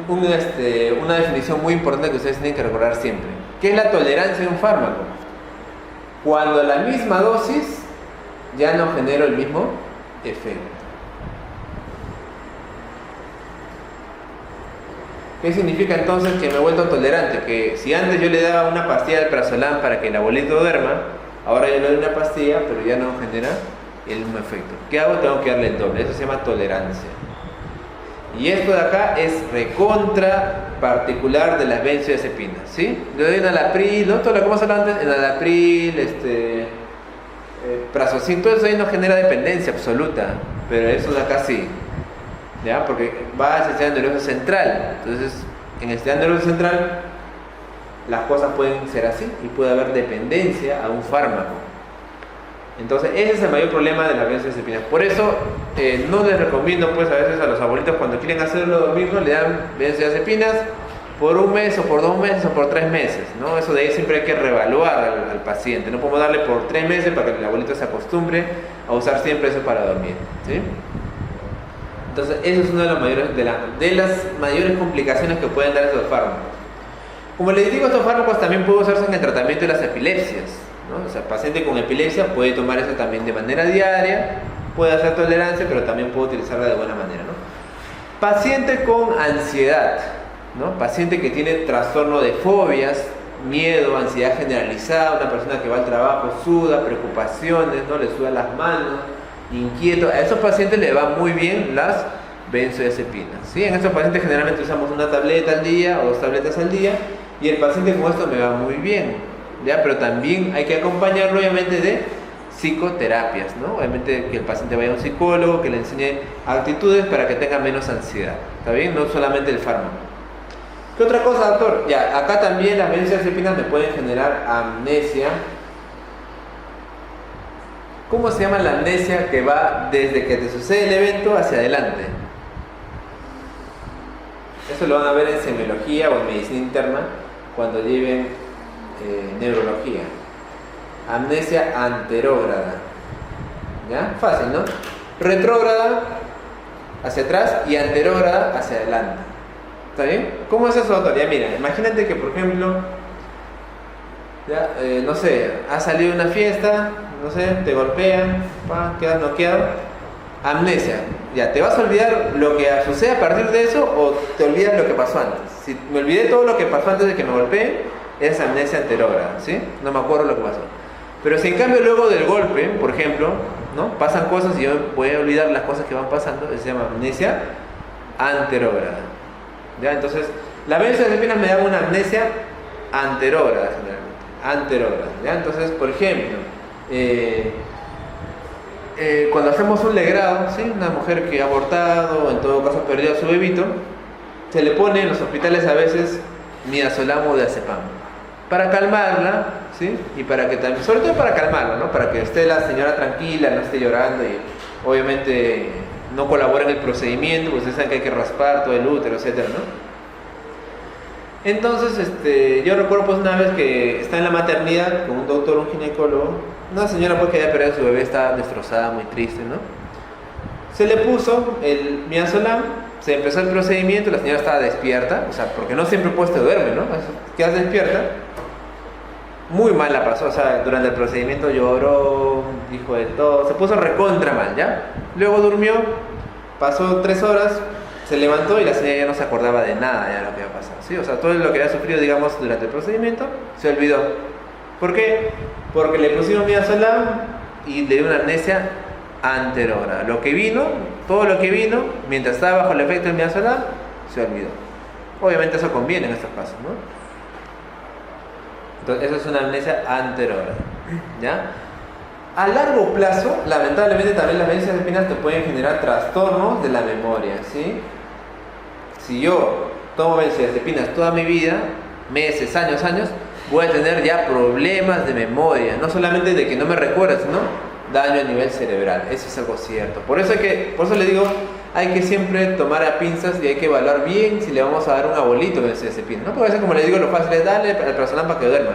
Una definición muy importante que ustedes tienen que recordar siempre. ¿Qué es la tolerancia de un fármaco? Cuando la misma dosis ya no genera el mismo efecto. ¿Qué significa entonces que me he vuelto tolerante? Que si antes yo le daba una pastilla de alprazolam para que el abuelito duerma, ahora yo le doy una pastilla, pero ya no genera el mismo efecto. ¿Qué hago? Tengo que darle el doble. Eso se llama tolerancia. Y esto de acá es recontra particular de las benzodiazepinas, ¿sí? Le doy enalapril, ¿no? Todo lo que hemos hablado antes, enalapril, prazosin, todo eso ahí no genera dependencia absoluta, pero eso de acá sí. ¿Ya? Porque va al sistema nervioso central. Entonces, en el sistema nervioso central las cosas pueden ser así y puede haber dependencia a un fármaco. Entonces, ese es el mayor problema de las benzodiazepinas. Por eso, no les recomiendo pues a veces a los abuelitos cuando quieren hacerlo dormir, ¿no? Le dan benzodiazepinas por un mes o por 2 meses o por 3 meses, ¿no? Eso de ahí siempre hay que reevaluar al paciente. No podemos darle por 3 meses para que el abuelito se acostumbre a usar siempre eso para dormir, ¿sí? Entonces, eso es una de las mayores complicaciones que pueden dar estos fármacos. Como les digo, estos fármacos también pueden usarse en el tratamiento de las epilepsias, ¿no? O sea, el paciente con epilepsia puede tomar eso también de manera diaria Puede hacer tolerancia, pero también puede utilizarla de buena manera, ¿no? Paciente con ansiedad, ¿no? Paciente que tiene trastorno de fobias, miedo, ansiedad generalizada, una persona que va al trabajo, suda, preocupaciones, ¿no? Le sudan las manos, inquieto. A esos pacientes le va muy bien las benzodiazepinas, ¿sí? En estos pacientes generalmente usamos una tableta al día o 2 tabletas al día, y el paciente con esto me va muy bien, ¿ya? Pero también hay que acompañarlo obviamente de psicoterapias, ¿no? Obviamente que el paciente vaya a un psicólogo que le enseñe actitudes para que tenga menos ansiedad, ¿está bien? No solamente el fármaco. ¿Qué otra cosa, doctor? Ya, acá también las benzodiazepinas me pueden generar amnesia. ¿Cómo se llama la amnesia que va desde que te sucede el evento hacia adelante? Eso lo van a ver en semiología o en medicina interna cuando lleven neurología. Amnesia anterógrada. ¿Ya? Fácil, ¿no? Retrógrada hacia atrás y anterógrada hacia adelante. ¿Está bien? ¿Cómo es eso, doctor? Ya mira, imagínate que por ejemplo, ya, no sé, has salido de una fiesta, no sé, te golpean, quedas noqueado. Amnesia. Ya, ¿te vas a olvidar lo que sucede a partir de eso o te olvidas lo que pasó antes? Si me olvidé todo lo que pasó antes de que me golpeen, es amnesia anterógrada, ¿sí? No me acuerdo lo que pasó. Pero si en cambio luego del golpe, por ejemplo, ¿no? Pasan cosas y yo voy a olvidar las cosas que van pasando, se llama amnesia anterógrada. ¿Ya? Entonces, la benzodiazepina me da una amnesia anterógrada generalmente. Anterógrada. ¿Ya? Entonces, por ejemplo, cuando hacemos un legrado, ¿sí? Una mujer que ha abortado o en todo caso perdió a su bebito, se le pone en los hospitales a veces midazolam o diazepam para calmarla, ¿sí? Y para que también, sobre todo para calmarla, ¿no? Para que esté la señora tranquila, no esté llorando y obviamente no colabore en el procedimiento, pues ustedes saben que hay que raspar todo el útero, etcétera, ¿no? Entonces, yo recuerdo pues una vez que estaba en la maternidad con un doctor, un ginecólogo, una señora pues que había perdido a su bebé, estaba destrozada, muy triste, ¿no? Se le puso el midazolam, se empezó el procedimiento, la señora estaba despierta, o sea, porque no siempre pues te duerme, ¿no? Quedas despierta. Muy mal la pasó, o sea, durante el procedimiento lloró, dijo de todo, se puso recontra mal, ¿ya? Luego durmió, pasó 3 horas, se levantó y la señora ya no se acordaba de nada ya de lo que había pasado, ¿sí? O sea, todo lo que había sufrido, digamos, durante el procedimiento, se olvidó. ¿Por qué? Porque le pusieron midazolam y le dio una amnesia anterógrada. Lo que vino, todo lo que vino, mientras estaba bajo el efecto del midazolam, se olvidó. Obviamente eso conviene en estos casos, ¿no? Entonces, eso es una amnesia anterógrada, ¿ya? A largo plazo, lamentablemente también las benzodiazepinas te pueden generar trastornos de la memoria, ¿sí? Si yo tomo benzodiazepinas toda mi vida, meses, años, voy a tener ya problemas de memoria, no solamente de que no me recuerda, sino daño a nivel cerebral. Eso es algo cierto. Por eso le digo, hay que siempre tomar a pinzas y hay que evaluar bien si le vamos a dar un abolito de benzodiazepina. No, porque a veces, como le digo, lo fácil es darle al personal para que duerma,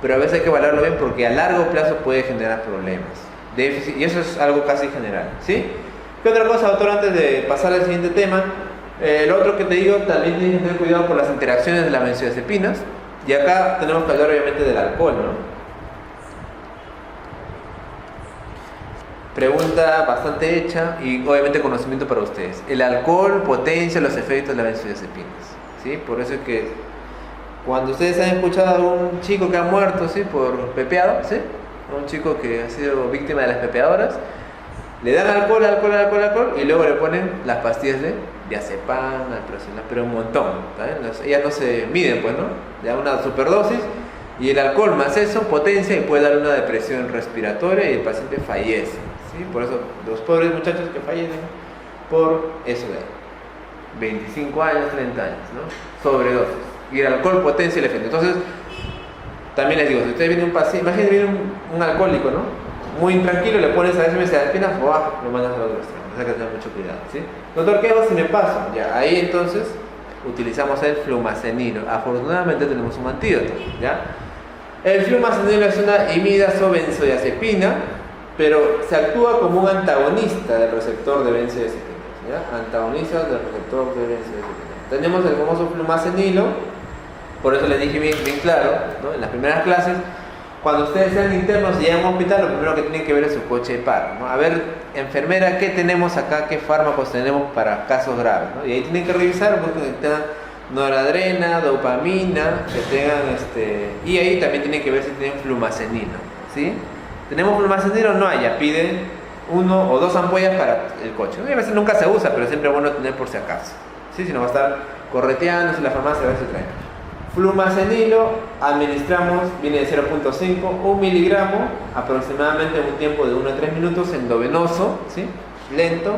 pero a veces hay que evaluarlo bien porque a largo plazo puede generar problemas, déficit, y eso es algo casi general, ¿sí? ¿Qué otra cosa, doctor, antes de pasar al siguiente tema? Lo otro que te digo, también tienes que tener cuidado por las interacciones de las benzodiazepinas, y acá tenemos que hablar obviamente del alcohol, ¿no? Pregunta bastante hecha y obviamente conocimiento para ustedes. El alcohol potencia los efectos de las benzodiazepinas, ¿sí? Por eso es que cuando ustedes han escuchado a un chico que ha muerto, ¿sí? Por pepeado, ¿sí? Un chico que ha sido víctima de las pepeadoras, le dan alcohol y luego le ponen las pastillas de diazepam, alprazolam, pero un montón, ¿sabes? Ellas no se miden, pues, ¿no? Le dan una superdosis y el alcohol más eso potencia y puede dar una depresión respiratoria y el paciente fallece, ¿sí? Por eso los pobres muchachos que fallecen por eso de 25 años, 30 años, ¿no? Sobredosis. Y el alcohol potencia el efecto. Entonces, también les digo, si ustedes viene un paciente, imagínense viene un alcohólico, ¿no? Muy intranquilo, le pones a veces benzodiazepinas, lo mandas al otro extremo. O sea que tener mucho cuidado, ¿sí? Doctor, ¿qué hago si me paso? Ya, ahí entonces utilizamos el flumazenilo. Afortunadamente tenemos un antídoto, ¿ya? El flumazenilo es una imidazobenzodiazepina, pero se actúa como un antagonista del receptor de benzodiazepinas, ¿ya? Antagonista del receptor de benzodiazepinas. Tenemos el famoso flumazenilo, por eso les dije bien claro, ¿no? En las primeras clases, Cuando ustedes sean internos y llegan a un hospital, lo primero que tienen que ver es su coche de paro, ¿no? A ver, enfermera, ¿qué tenemos acá? ¿Qué fármacos tenemos para casos graves, ¿no? Y ahí tienen que revisar, busquen que tengan noradrena, dopamina, que tengan y ahí también tienen que ver si tienen flumacenilo, ¿sí? ¿Tenemos flumacenilo? No hay, ya piden 1 o 2 ampollas para el coche, ¿no? Y a veces nunca se usa, pero siempre es bueno tener por si acaso, ¿sí? Si no va a estar correteándose en la farmacia, a ver si traen. Flumacenilo administramos, viene de 0.5, 1 miligramo, aproximadamente en un tiempo de 1 a 3 minutos, endovenoso, ¿sí? Lento.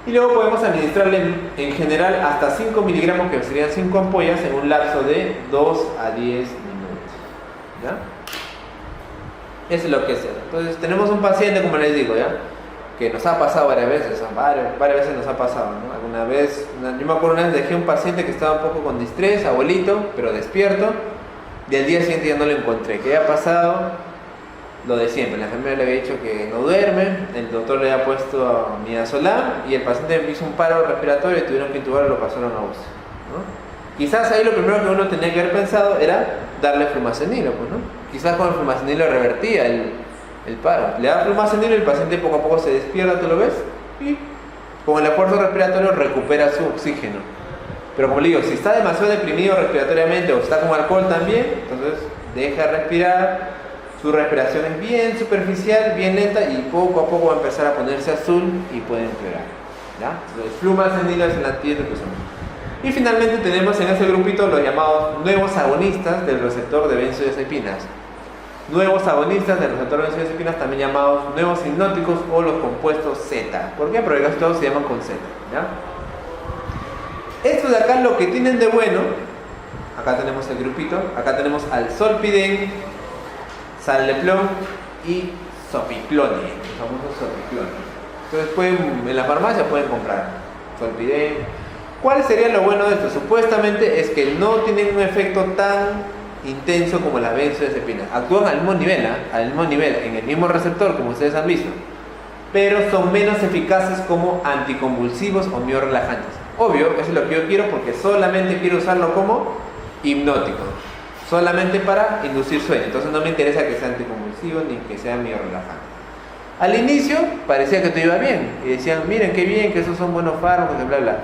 Y luego podemos administrarle en general hasta 5 miligramos, que serían 5 ampollas, en un lapso de 2 a 10 minutos. ¿Ya? Eso es lo que es. Entonces tenemos un paciente, como les digo, ¿ya? Que nos ha pasado varias veces, varias veces nos ha pasado, ¿no? Alguna vez, yo me acuerdo una vez dejé un paciente que estaba un poco con distrés, abuelito, pero despierto, y al día siguiente ya no lo encontré. ¿Qué había pasado? Lo de siempre, la enfermera le había dicho que no duerme, el doctor le había puesto midazolam y el paciente hizo un paro respiratorio y tuvieron que intubarlo y lo pasaron a UCI, ¿no? Quizás ahí lo primero que uno tenía que haber pensado era darle flumacenilo, pues, ¿no? Quizás con el flumacenilo revertía el paro. Le da flumacenilo y el paciente poco a poco se despierta, ¿tú lo ves? Y con el esfuerzo respiratorio recupera su oxígeno. Pero como le digo, si está demasiado deprimido respiratoriamente o está con alcohol también, entonces deja de respirar, su respiración es bien superficial, bien lenta y poco a poco va a empezar a ponerse azul y puede empeorar, ¿ya? Entonces flumacenilo es el antídoto que usamos. Y finalmente tenemos en ese grupito los llamados nuevos agonistas del receptor de benzodiazepinas. Nuevos agonistas del receptor de benzodiazepinas, también llamados nuevos hipnóticos o los compuestos Z. ¿Por qué? Porque casi todos se llaman con Z, ¿ya? Estos de acá lo que tienen de bueno, acá tenemos el grupito, acá tenemos al Zolpidem, Saleplon y Zopiclone, el famoso Zopiclone. Entonces en la farmacia pueden comprar Zolpidem. ¿Cuál sería lo bueno de esto? Supuestamente es que no tienen un efecto tan intenso como las benzodiazepinas. Actúan al mismo nivel, en el mismo receptor, como ustedes han visto, pero son menos eficaces como anticonvulsivos o miorrelajantes. Obvio, eso es lo que yo quiero porque solamente quiero usarlo como hipnótico, solamente para inducir sueño. Entonces no me interesa que sea anticonvulsivo ni que sea miorrelajante. Al inicio parecía que todo iba bien y decían, miren qué bien, que esos son buenos fármacos, bla bla.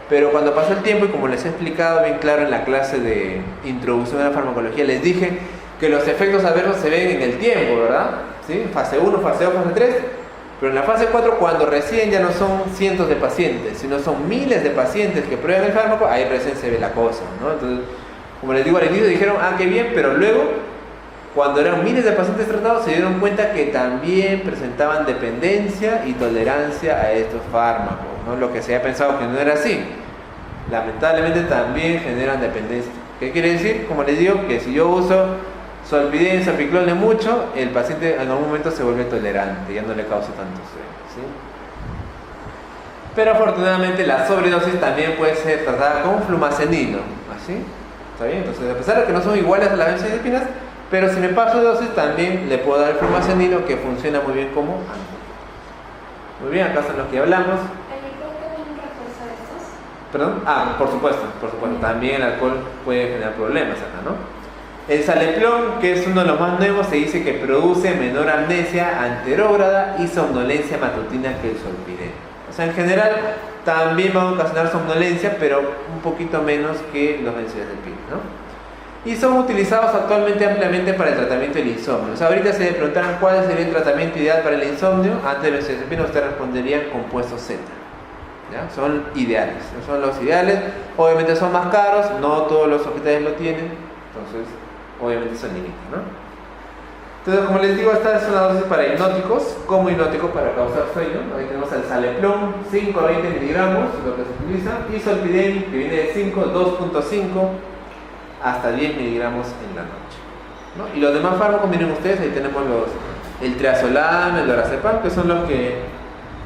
Pero cuando pasó el tiempo y como les he explicado bien claro en la clase de introducción a la farmacología, les dije que los efectos adversos se ven en el tiempo, ¿verdad? ¿Sí? Fase 1, fase 2, fase 3. Pero en la fase 4, cuando recién ya no son cientos de pacientes, sino son miles de pacientes que prueban el fármaco, ahí recién se ve la cosa, ¿no? Entonces, como les digo al inicio, dijeron, qué bien, pero luego, cuando eran miles de pacientes tratados, se dieron cuenta que también presentaban dependencia y tolerancia a estos fármacos, ¿no? Lo que se había pensado que no era así. Lamentablemente también generan dependencia. ¿Qué quiere decir? Como les digo, que si yo uso Zolpidem, Zopiclone mucho, el paciente en algún momento se vuelve tolerante, ya no le causa tanto sueño, ¿sí? Pero afortunadamente la sobredosis también puede ser tratada con flumacenilo, ¿así? ¿Está bien? Entonces, a pesar de que no son iguales a las benzodiazepinas, pero si me paso de dosis también le puedo dar el flumacenilo, que funciona muy bien como antídoto. Muy bien, acá son los que hablamos. ¿El alcohol también refuerza estos? ¿Perdón? Por supuesto, también el alcohol puede generar problemas acá, ¿no? El Saleplon, que es uno de los más nuevos, se dice que produce menor amnesia anterógrada y somnolencia matutina que el Zolpidem. O sea, en general también va a ocasionar somnolencia, pero un poquito menos que los benzodiazepinas, ¿no? Y son utilizados actualmente ampliamente para el tratamiento del insomnio. O sea, ahorita se le preguntaran cuál sería el tratamiento ideal para el insomnio, antes de benzodiazepinas ustedes responderían compuestos Z. ¿Ya? Son ideales, son los ideales. Obviamente son más caros, no todos los hospitales lo tienen, entonces obviamente son límites, ¿no? Entonces, como les digo, esta es una dosis para hipnóticos, como hipnótico para causar sueño. Ahí tenemos el Saleplon, 5 a 20 miligramos, lo que se utiliza, y Zolpidem, que viene de 2.5 hasta 10 miligramos en la noche, ¿no? Y los demás fármacos, miren ustedes, ahí tenemos el triazolam, el lorazepam, que son los que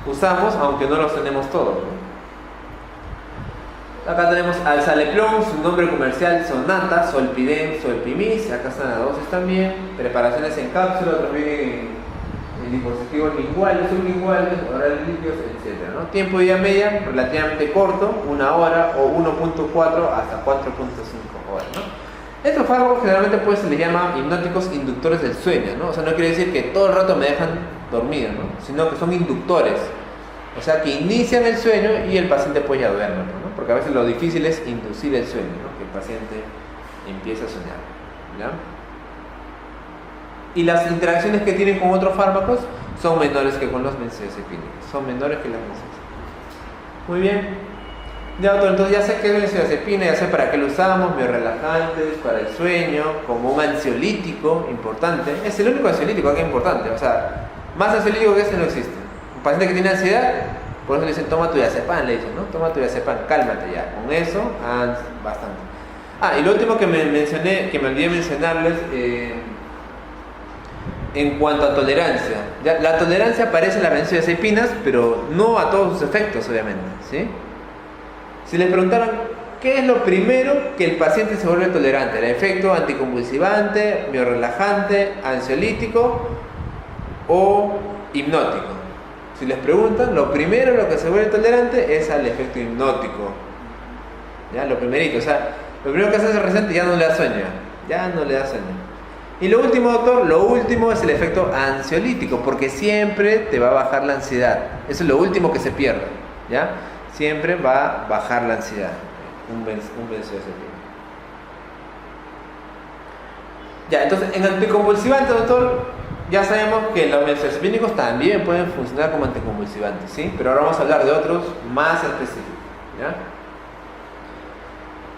usamos, aunque no los tenemos todos, ¿no? Acá tenemos al Saleplon, su nombre comercial Sonata, Zolpidem, Zolpimis, acá están las dosis también, preparaciones en cápsula, otros vienen en dispositivos linguales, sublinguales, orales líquidos, etc., ¿no? Tiempo de vida media relativamente corto, 1 hora o 1.4 hasta 4.5 horas, ¿no? Estos fármacos generalmente pues se les llama hipnóticos inductores del sueño, ¿no? O sea, no quiere decir que todo el rato me dejan dormido, ¿no? Sino que son inductores. O sea, que inician el sueño y el paciente pues ya duerme, ¿no? Porque a veces lo difícil es inducir el sueño, ¿no? Que el paciente empiece a soñar, ¿ya? Y las interacciones que tienen con otros fármacos son menores que con los benzodiazepínicos. Son menores que las benzodiazepinas. Muy bien. Ya, doctor, entonces ya sé qué es benzodiazepina, ya sé para qué lo usamos, biorelajantes, para el sueño, como un ansiolítico importante. Es el único ansiolítico que es importante. O sea, más ansiolítico que ese no existe. Un paciente que tiene ansiedad, por eso le dicen, toma tu diazepam, le dicen, ¿no? Toma tu diazepam, cálmate ya. Con eso, bastante. Ah, y lo último que me olvidé mencionarles, en cuanto a tolerancia. ¿Ya? La tolerancia aparece en las benzodiazepinas, pero no a todos sus efectos, obviamente, ¿sí? Si les preguntaran, ¿qué es lo primero que el paciente se vuelve tolerante? ¿El efecto anticonvulsivante, biorelajante, ansiolítico o hipnótico? Si les preguntan, lo primero lo que se vuelve tolerante es al efecto hipnótico. ¿Ya? Lo primerito, o sea, lo primero que hace ese paciente ya no le da sueño. Ya no le da sueño. Y lo último, doctor, lo último es el efecto ansiolítico, porque siempre te va a bajar la ansiedad. Eso es lo último que se pierde, ¿ya? Siempre va a bajar la ansiedad. Un benzodiazepina. Ya, entonces, en anticonvulsivantes, doctor, ya sabemos que los benzodiazepínicos también pueden funcionar como anticonvulsivantes, ¿sí? Pero ahora vamos a hablar de otros más específicos, ¿ya?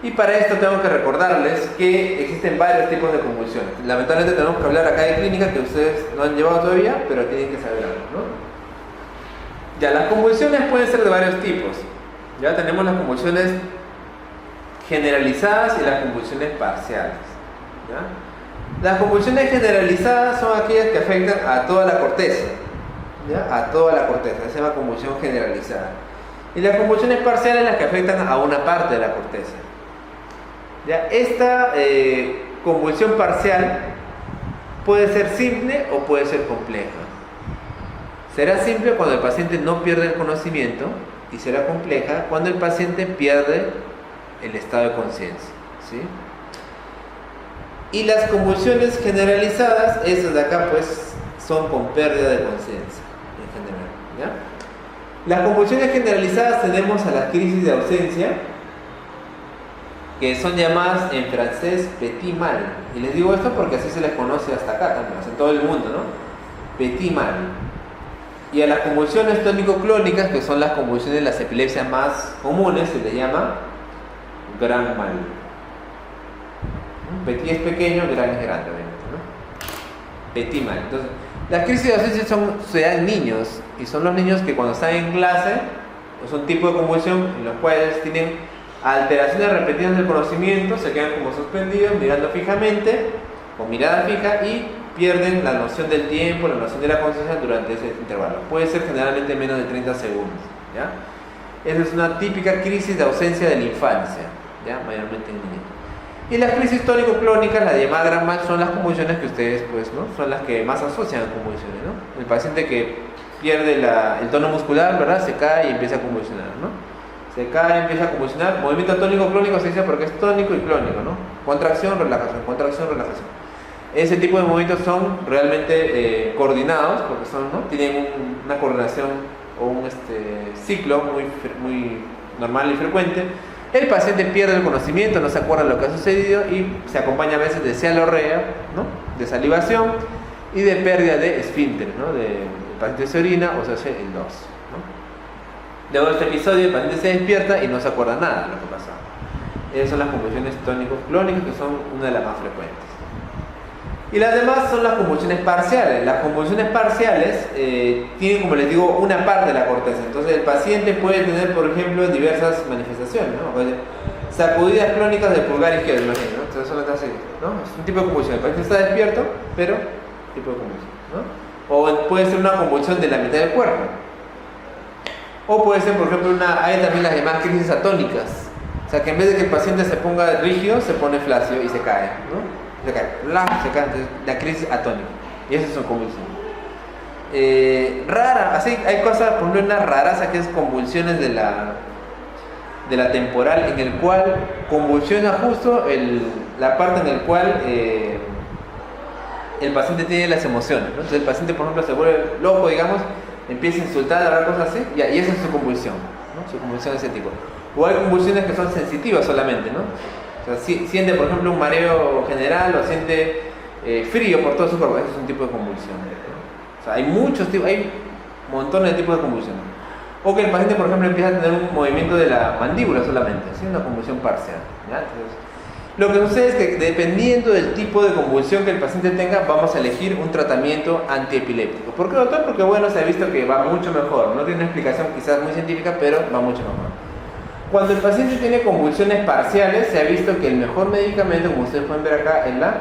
Y para esto tengo que recordarles que existen varios tipos de convulsiones. Lamentablemente tenemos que hablar acá de clínica que ustedes no han llevado todavía, pero tienen que saber algo, ¿no? Ya, las convulsiones pueden ser de varios tipos. Ya tenemos las convulsiones generalizadas y las convulsiones parciales, ¿ya? Las convulsiones generalizadas son aquellas que afectan a toda la corteza, ¿ya? A toda la corteza, se llama convulsión generalizada. Y las convulsiones parciales las que afectan a una parte de la corteza. ¿Ya? Esta convulsión parcial puede ser simple o puede ser compleja. Será simple cuando el paciente no pierde el conocimiento y será compleja cuando el paciente pierde el estado de conciencia, ¿sí? Y las convulsiones generalizadas, esas de acá pues son con pérdida de conciencia en general, ¿ya? Las convulsiones generalizadas tenemos a las crisis de ausencia, que son llamadas en francés petit mal. Y les digo esto porque así se les conoce hasta acá también, en todo el mundo, ¿no? Petit mal. Y a las convulsiones tónico-clónicas, que son las convulsiones de las epilepsias más comunes, se les llama gran mal. Petit es pequeño, gran es grande, obviamente, ¿no? Petit mal. Entonces, las crisis de ausencia se dan en niños, y son los niños que cuando están en clase, es un tipo de convulsión en los cuales tienen alteraciones repetidas del conocimiento, se quedan como suspendidos, mirando fijamente, con mirada fija, y pierden la noción del tiempo, la noción de la conciencia durante ese intervalo. Puede ser generalmente menos de 30 segundos, ¿ya? Esa es una típica crisis de ausencia de la infancia, ¿ya? Mayormente en niños. Y las crisis tónico-clónicas, la llamada gran mal, son las convulsiones que ustedes, pues, ¿no? Son las que más asocian a convulsiones, ¿no? El paciente que pierde el tono muscular, ¿verdad? Se cae y empieza a convulsionar, ¿no? Se cae, empieza a convulsionar. Movimiento tónico-clónico se dice porque es tónico y clónico, ¿no? Contracción, relajación, contracción, relajación. Ese tipo de movimientos son realmente coordinados, porque son, ¿no? Tienen una coordinación o un ciclo muy normal y frecuente. El paciente pierde el conocimiento, no se acuerda de lo que ha sucedido y se acompaña a veces de cialorrea, ¿no? De salivación y de pérdida de esfínter, ¿no? El paciente se orina o se hace el dos, ¿no? Luego de este episodio el paciente se despierta y no se acuerda nada de lo que pasó. Esas son las convulsiones tónico-clónicas, que son una de las más frecuentes. Y las demás son las convulsiones parciales. Las convulsiones parciales tienen, como les digo, una parte de la corteza. Entonces el paciente puede tener, por ejemplo, diversas manifestaciones, ¿no? Sacudidas clónicas del pulgar izquierdo, imagínense, ¿no? Entonces eso así, ¿no? Es un tipo de convulsión. El paciente está despierto, pero tipo de convulsión, ¿no? O puede ser una convulsión de la mitad del cuerpo. O puede ser, por ejemplo, hay también las llamadas crisis atónicas. O sea, que en vez de que el paciente se ponga rígido, se pone flácido y se cae, ¿no? Se cae, entonces, la crisis atónica. Y esas son convulsiones. Rara, así hay cosas, por ejemplo, unas raras, aquellas convulsiones de de la temporal en el cual convulsiona justo la parte en el cual el paciente tiene las emociones, ¿no? Entonces el paciente, por ejemplo, se vuelve loco, digamos, empieza a insultar, a hablar cosas así, y esa es su convulsión, ¿no? Su convulsión de ese tipo. O hay convulsiones que son sensitivas solamente, ¿no? O sea, siente, por ejemplo, un mareo general o siente frío por todo su cuerpo. Ese es un tipo de convulsión, ¿no? O sea, hay muchos tipos, hay montones de tipos de convulsiones. O que el paciente, por ejemplo, empieza a tener un movimiento de la mandíbula solamente, ¿sí? Una convulsión parcial, ¿ya? Entonces, lo que sucede es que dependiendo del tipo de convulsión que el paciente tenga, vamos a elegir un tratamiento antiepiléptico. ¿Por qué, doctor? Porque bueno, se ha visto que va mucho mejor. No tiene una explicación quizás muy científica, pero va mucho mejor. Cuando el paciente tiene convulsiones parciales, se ha visto que el mejor medicamento, como ustedes pueden ver acá, es la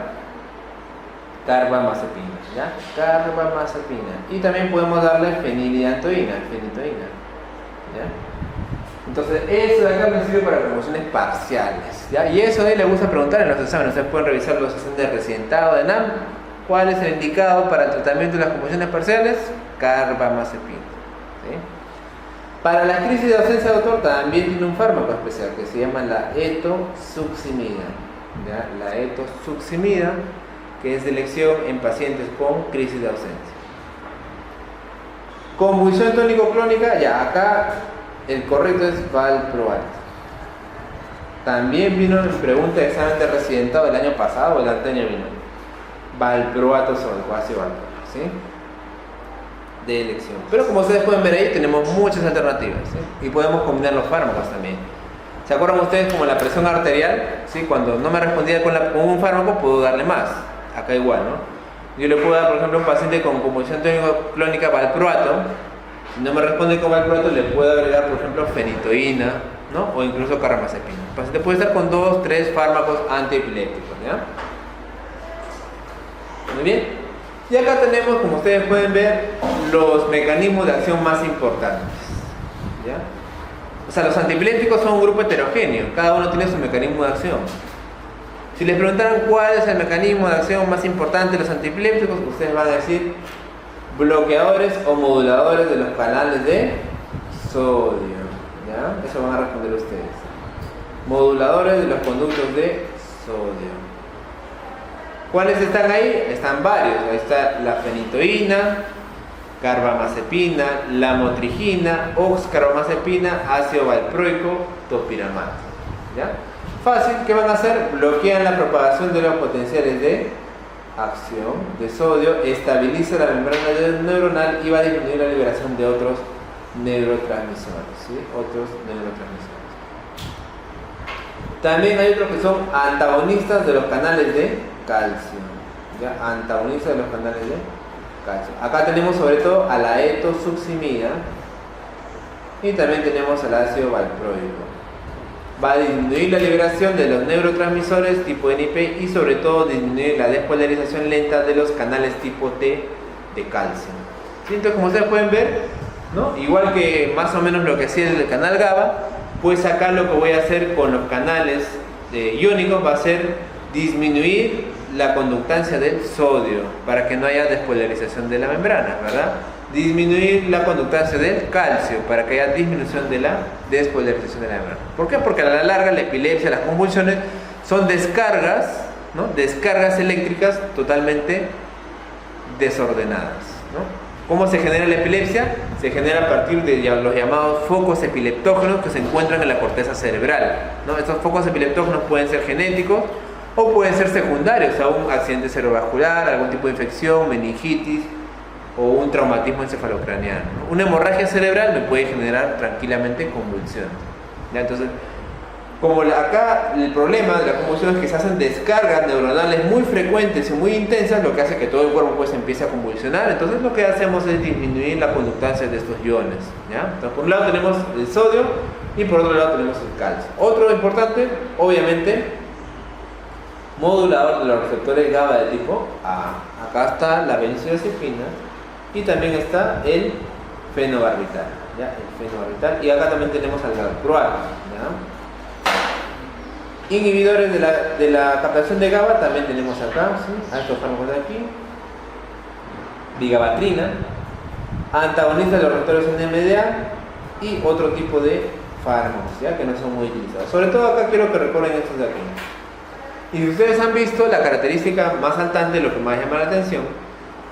carbamazepina, ¿ya? Carbamazepina. Y también podemos darle fenilidantoína, ¿ya? Entonces, eso de acá me sirve para convulsiones parciales, ¿ya? Y eso le gusta preguntar en los exámenes. Ustedes pueden revisar los exámenes de residentado de NAM. ¿Cuál es el indicado para el tratamiento de las convulsiones parciales? Carbamazepina, ¿sí? Para la crisis de ausencia, doctor, también tiene un fármaco especial que se llama la etosuximida, ¿ya? La etosuximida, que es de elección en pacientes con crisis de ausencia. Convulsión tónico-clónica, ya acá el correcto es valproato. También vino en pregunta de examen de residentado el año pasado o el anterior vino. Valproato sódico, ácido valproato, ¿sí? De elección. Pero como ustedes pueden ver ahí, tenemos muchas alternativas, ¿sí? Y podemos combinar los fármacos también. ¿Se acuerdan ustedes como la presión arterial? ¿Sí? Cuando no me respondía con un fármaco, puedo darle más. Acá igual, ¿no? Yo le puedo dar, por ejemplo, a un paciente con convulsión tónico-clónica valproato. Si no me responde con valproato, le puedo agregar, por ejemplo, fenitoína, ¿no? O incluso carbamazepina. El paciente puede estar con 2, 3 fármacos antiepilépticos, ¿ya? Muy bien. Y acá tenemos, como ustedes pueden ver, los mecanismos de acción más importantes, ¿ya? O sea, los antiepilépticos son un grupo heterogéneo, cada uno tiene su mecanismo de acción. Si les preguntaran cuál es el mecanismo de acción más importante de los antiepilépticos, ustedes van a decir bloqueadores o moduladores de los canales de sodio, ¿ya? Eso van a responder ustedes. Moduladores de los conductos de sodio. ¿Cuáles están ahí? Están varios. Ahí está la fenitoína, carbamazepina, lamotrigina, oxcarbamazepina, ácido valproico, topiramato, ¿ya? Fácil, ¿qué van a hacer? Bloquean la propagación de los potenciales de acción de sodio, estabiliza la membrana neuronal y va a disminuir la liberación de otros neurotransmisores, ¿sí? Otros neurotransmisores. También hay otros que son antagonistas de los canales de calcio, ¿ya? Antagonistas de los canales de calcio. Acá tenemos sobre todo a la etosuximida y también tenemos al ácido valproico. Va a disminuir la liberación de los neurotransmisores tipo NP y sobre todo disminuir la despolarización lenta de los canales tipo T de calcio. ¿Sí? Entonces, como ustedes pueden ver, ¿no? Igual que más o menos lo que hacía el canal GABA, pues acá lo que voy a hacer con los canales iónicos va a ser disminuir la conductancia del sodio para que no haya despolarización de la membrana, ¿verdad? Disminuir la conductancia del calcio para que haya disminución de la despolarización de la membrana. ¿Por qué? Porque a la larga la epilepsia, las convulsiones son descargas, ¿no? Descargas eléctricas totalmente desordenadas, ¿no? ¿Cómo se genera la epilepsia? Se genera a partir de los llamados focos epileptógenos que se encuentran en la corteza cerebral, ¿no? Estos focos epileptógenos pueden ser genéticos o pueden ser secundarios a un accidente cerebrovascular, algún tipo de infección, meningitis o un traumatismo encefalocraneano, ¿no? Una hemorragia cerebral me puede generar tranquilamente convulsiones, ¿ya? Entonces, como acá el problema de la convulsión es que se hacen descargas neuronales muy frecuentes y muy intensas, lo que hace que todo el cuerpo pues empiece a convulsionar. Entonces lo que hacemos es disminuir la conductancia de estos iones, ¿ya? Entonces, por un lado tenemos el sodio y por otro lado tenemos el calcio. Otro importante, obviamente, modulador de los receptores GABA de tipo A. Acá está la benzodiazepina y también está el fenobarbital, ¿ya? El fenobarbital, y acá también tenemos al valproato, ¿ya? Inhibidores de la captación de GABA también tenemos acá, ¿sí? A estos fármacos de aquí. Vigabatrina, antagonistas de los receptores NMDA y otro tipo de fármacos, ¿ya? Que no son muy utilizados. Sobre todo acá quiero que recuerden estos de aquí. Y si ustedes han visto, la característica más saltante, lo que más llama la atención,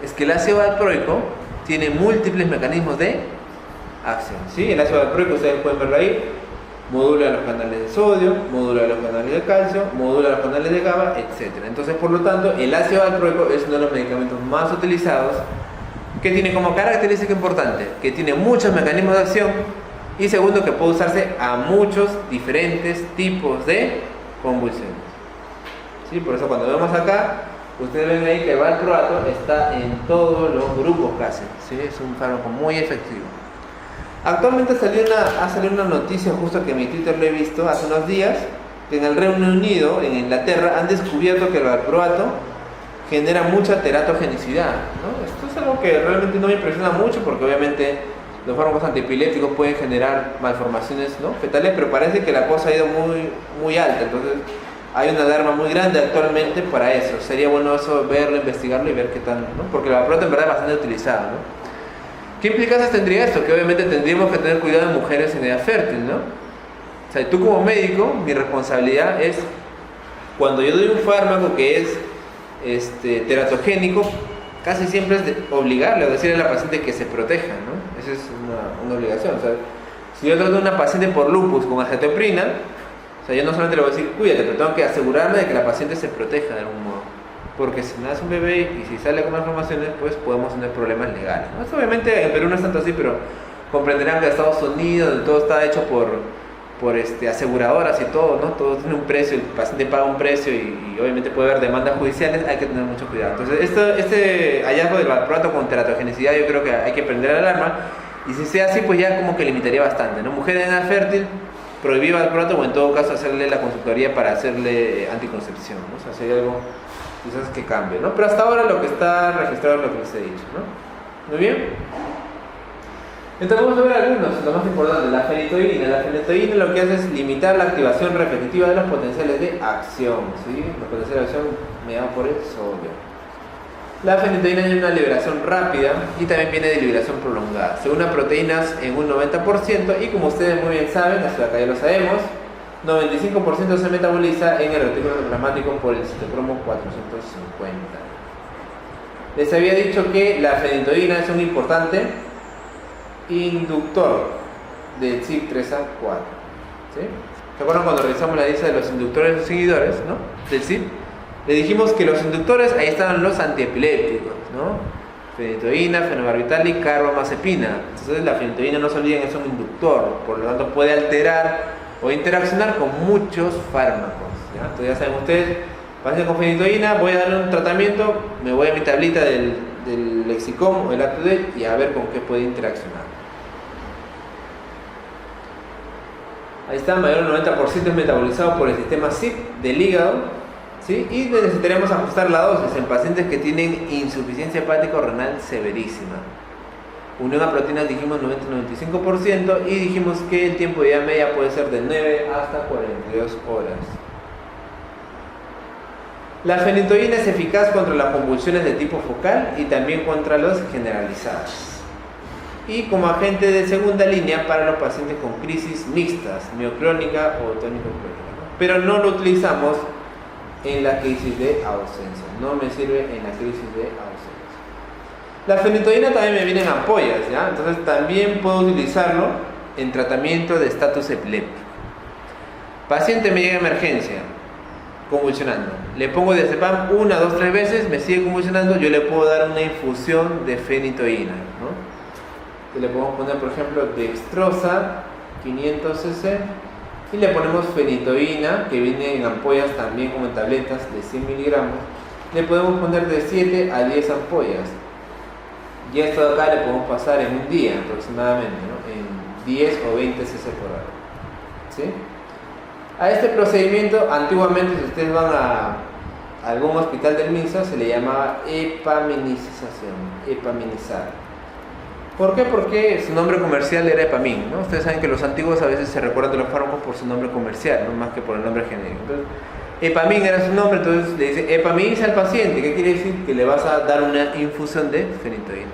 es que el ácido valproico tiene múltiples mecanismos de acción, ¿sí? El ácido valproico, ustedes pueden verlo ahí, modula los canales de sodio, modula los canales de calcio, modula los canales de GABA, etc. Entonces, por lo tanto, el ácido valproico es uno de los medicamentos más utilizados, que tiene como característica importante que tiene muchos mecanismos de acción, y segundo, que puede usarse a muchos diferentes tipos de convulsiones, ¿sí? Por eso cuando vemos acá, ustedes ven ahí que el valproato está en todos los grupos casi, ¿sí? Es un fármaco muy efectivo. Actualmente ha salido una noticia justo que en mi Twitter lo he visto hace unos días, que en el Reino Unido, en Inglaterra, han descubierto que el valproato genera mucha teratogenicidad, ¿no? Esto es algo que realmente no me impresiona mucho, porque obviamente los fármacos antiepilépticos pueden generar malformaciones, ¿no?, fetales, pero parece que la cosa ha ido muy, muy alta. Entonces hay una alarma muy grande actualmente para eso. Sería bueno eso, verlo, investigarlo y ver qué tal, ¿no? Porque el valproato en verdad es bastante utilizado, ¿no? ¿Qué implicancias tendría esto? Que obviamente tendríamos que tener cuidado en mujeres en edad fértil, ¿no? O sea, tú como médico, mi responsabilidad es, cuando yo doy un fármaco que es teratogénico, casi siempre es obligarle o decirle a la paciente que se proteja, ¿no? Esa es una obligación. O sea, si yo trato a una paciente por lupus con azatioprina, o sea, yo no solamente le voy a decir cuídate, pero tengo que asegurarme de que la paciente se proteja de algún modo. Porque si nace un bebé y si sale con malformaciones, pues podemos tener problemas legales, ¿no? Esto obviamente en Perú no es tanto así, pero comprenderán que en Estados Unidos, donde todo está hecho por aseguradoras y todo, ¿no? Todo tiene un precio, el paciente paga un precio y obviamente puede haber demandas judiciales, hay que tener mucho cuidado. Entonces, este hallazgo del valproato con teratogenicidad, yo creo que hay que prender la alarma, y si sea así, pues ya como que limitaría bastante, ¿no? Mujeres en edad fértil, prohibir valproato, o en todo caso hacerle la consultoría para hacerle anticoncepción, ¿no? O sea, si hay algo quizás que cambie, ¿no? Pero hasta ahora lo que está registrado es lo que les he dicho, ¿no? Muy bien. Entonces vamos a ver algunos, lo más importante, la fenitoína. La fenitoína lo que hace es limitar la activación repetitiva de los potenciales de acción, ¿sí? Los potenciales de acción mediados por el sodio. La fenitoína tiene una liberación rápida y también viene de liberación prolongada. Se une a proteínas en un 90% y, como ustedes muy bien saben, hasta acá ya lo sabemos, 95% se metaboliza en el retículo endoplasmático por el citocromo 450. Les había dicho que la fenitoína es un importante inductor del CYP3A4, ¿sí? ¿Se acuerdan cuando revisamos la lista de los inductores o inhibidores, ¿no?, del CYP? Le dijimos que los inductores, ahí estaban los antiepilépticos, ¿no? Fenitoína, fenobarbital y carbamazepina. Entonces la fenitoína, no se olviden, es un inductor, por lo tanto puede alterar o interaccionar con muchos fármacos, ¿ya? Entonces ya saben ustedes, paciente con fenitoína, voy a darle un tratamiento, me voy a mi tablita del Lexicom o el UpToDate y a ver con qué puede interaccionar. Ahí está, mayor del 90% es metabolizado por el sistema CYP del hígado, ¿sí? Y necesitaremos ajustar la dosis en pacientes que tienen insuficiencia hepática renal severísima. Unión a proteínas dijimos 90-95% y dijimos que el tiempo de vida media puede ser de 9 hasta 42 horas. La fenitoína es eficaz contra las convulsiones de tipo focal y también contra los generalizados. Y como agente de segunda línea para los pacientes con crisis mixtas, mioclónica o tónico-clónica, ¿no? Pero no lo utilizamos en la crisis de ausencia, no me sirve en la crisis de ausencia. La fenitoína también me viene en ampollas, ¿ya? Entonces también puedo utilizarlo en tratamiento de estatus epiléptico. Paciente me llega a emergencia, convulsionando. Le pongo diazepam 1, 2, 3 veces, me sigue convulsionando, yo le puedo dar una infusión de fenitoína, ¿no? Le podemos poner, por ejemplo, dextrosa, 500 cc, y le ponemos fenitoína, que viene en ampollas también como en tabletas de 100 miligramos. Le podemos poner de 7 a 10 ampollas. Y esto de acá le podemos pasar en un día aproximadamente, ¿no?, en 10 o 20 cc por hora, ¿sí? A este procedimiento, antiguamente, si ustedes van a algún hospital del MINSA, se le llamaba epaminización, epaminizar. ¿Por qué? Porque su nombre comercial era Epamin, ¿no? Ustedes saben que los antiguos a veces se recuerdan de los fármacos por su nombre comercial, no más que por el nombre genérico. Entonces, Epamin era su nombre, entonces le dice epaminiza al paciente. ¿Qué quiere decir? Que le vas a dar una infusión de fenitoína.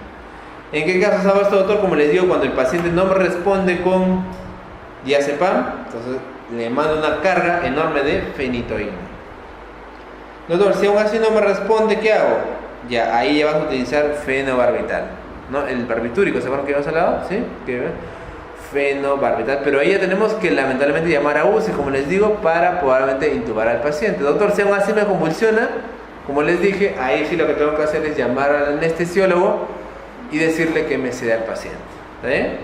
¿En qué caso sabe esto, doctor? Como les digo, cuando el paciente no me responde con diazepam, entonces le mando una carga enorme de fenitoína. Doctor, si aún así no me responde, ¿qué hago? Ya, ahí ya vas a utilizar fenobarbital, ¿no? El barbitúrico, ¿se acuerdan que habíamos hablado? ¿Sí? Fenobarbital, pero ahí ya tenemos que lamentablemente llamar a UCI, como les digo, para probablemente intubar al paciente. Doctor, si aún así me convulsiona, como les dije, ahí sí lo que tengo que hacer es llamar al anestesiólogo y decirle que me cede al paciente. ¿Está bien?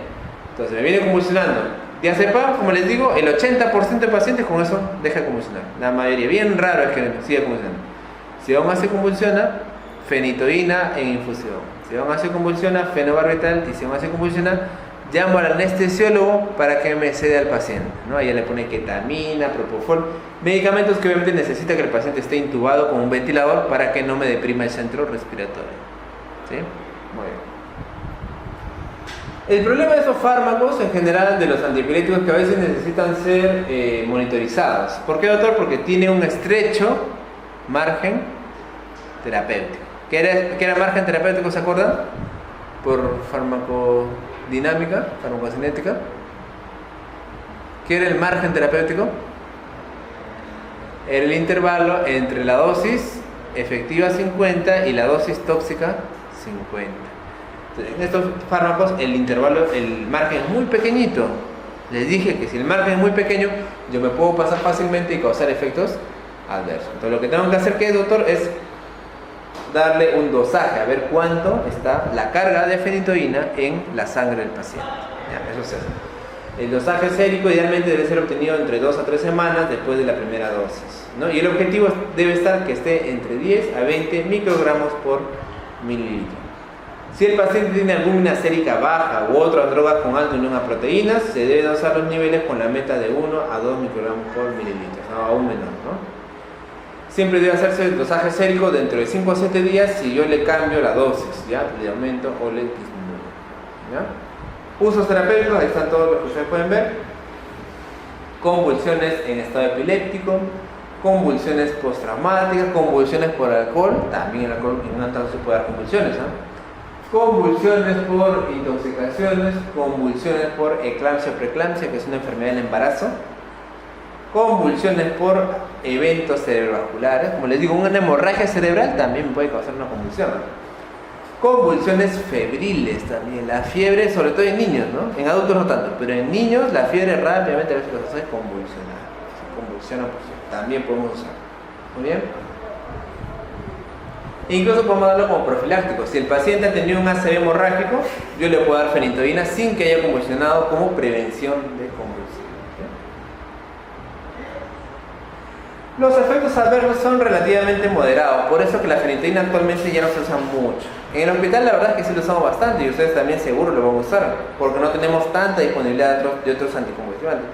Entonces me viene convulsionando. Diazepam, como les digo, el 80% de pacientes con eso deja de convulsionar. La mayoría, bien raro es que siga convulsionando. Si aún así convulsiona, fenitoína en infusión. Si aún así convulsiona, fenobarbital. Y si aún así convulsiona, llamo al anestesiólogo para que me cede al paciente, ¿no? Ahí le pone ketamina, propofol, medicamentos que obviamente necesita que el paciente esté intubado con un ventilador para que no me deprima el centro respiratorio. ¿Sí? Muy bien. El problema de esos fármacos en general, de los antiepilépticos, que a veces necesitan ser monitorizados. ¿Por qué, doctor? Porque tiene un estrecho margen terapéutico. ¿Qué era margen terapéutico, se acuerdan? Por farmacodinámica, farmacocinética. ¿Qué era el margen terapéutico? Era el intervalo entre la dosis efectiva 50 y la dosis tóxica 50. En estos fármacos el intervalo, el margen es muy pequeñito. Les dije que si el margen es muy pequeño, yo me puedo pasar fácilmente y causar efectos adversos. Entonces lo que tengo que hacer, ¿qué es, doctor? Es darle un dosaje, a ver cuánto está la carga de fenitoína en la sangre del paciente. Ya, eso se hace. El dosaje sérico idealmente debe ser obtenido entre 2 a 3 semanas después de la primera dosis, ¿no? Y el objetivo debe estar que esté entre 10 a 20 microgramos por mililitro. Si el paciente tiene albúmina sérica baja u otras drogas con alta unión a proteínas, se deben dosar los niveles con la meta de 1 a 2 microgramos por mililitro, o aún menor, ¿no? Siempre debe hacerse el dosaje sérico dentro de 5 a 7 días si yo le cambio la dosis, ¿ya? Le aumento o le disminuyo, ¿ya? Usos terapéuticos, ahí están todos los que ustedes pueden ver. Convulsiones en estado epiléptico, convulsiones postraumáticas, convulsiones por alcohol, también el alcohol en un alta dosis puede dar convulsiones, ¿no? Convulsiones por intoxicaciones, convulsiones por eclampsia o preeclampsia, que es una enfermedad del embarazo, convulsiones por eventos cerebrovasculares, como les digo, una hemorragia cerebral también puede causar una convulsión. Convulsiones febriles también, la fiebre, sobre todo en niños, ¿no? En adultos no tanto, pero en niños la fiebre rápidamente a veces los hace convulsionar, se convulsionan por sí, también podemos usar. Muy bien. Incluso podemos darlo como profiláctico. Si el paciente ha tenido un ACV hemorrágico, yo le puedo dar fenitoína sin que haya convulsionado como prevención de convulsión. ¿Sí? Los efectos adversos son relativamente moderados, por eso que la fenitoína actualmente ya no se usa mucho. En el hospital la verdad es que sí lo usamos bastante y ustedes también seguro lo van a usar, porque no tenemos tanta disponibilidad de otros anticonvulsivantes.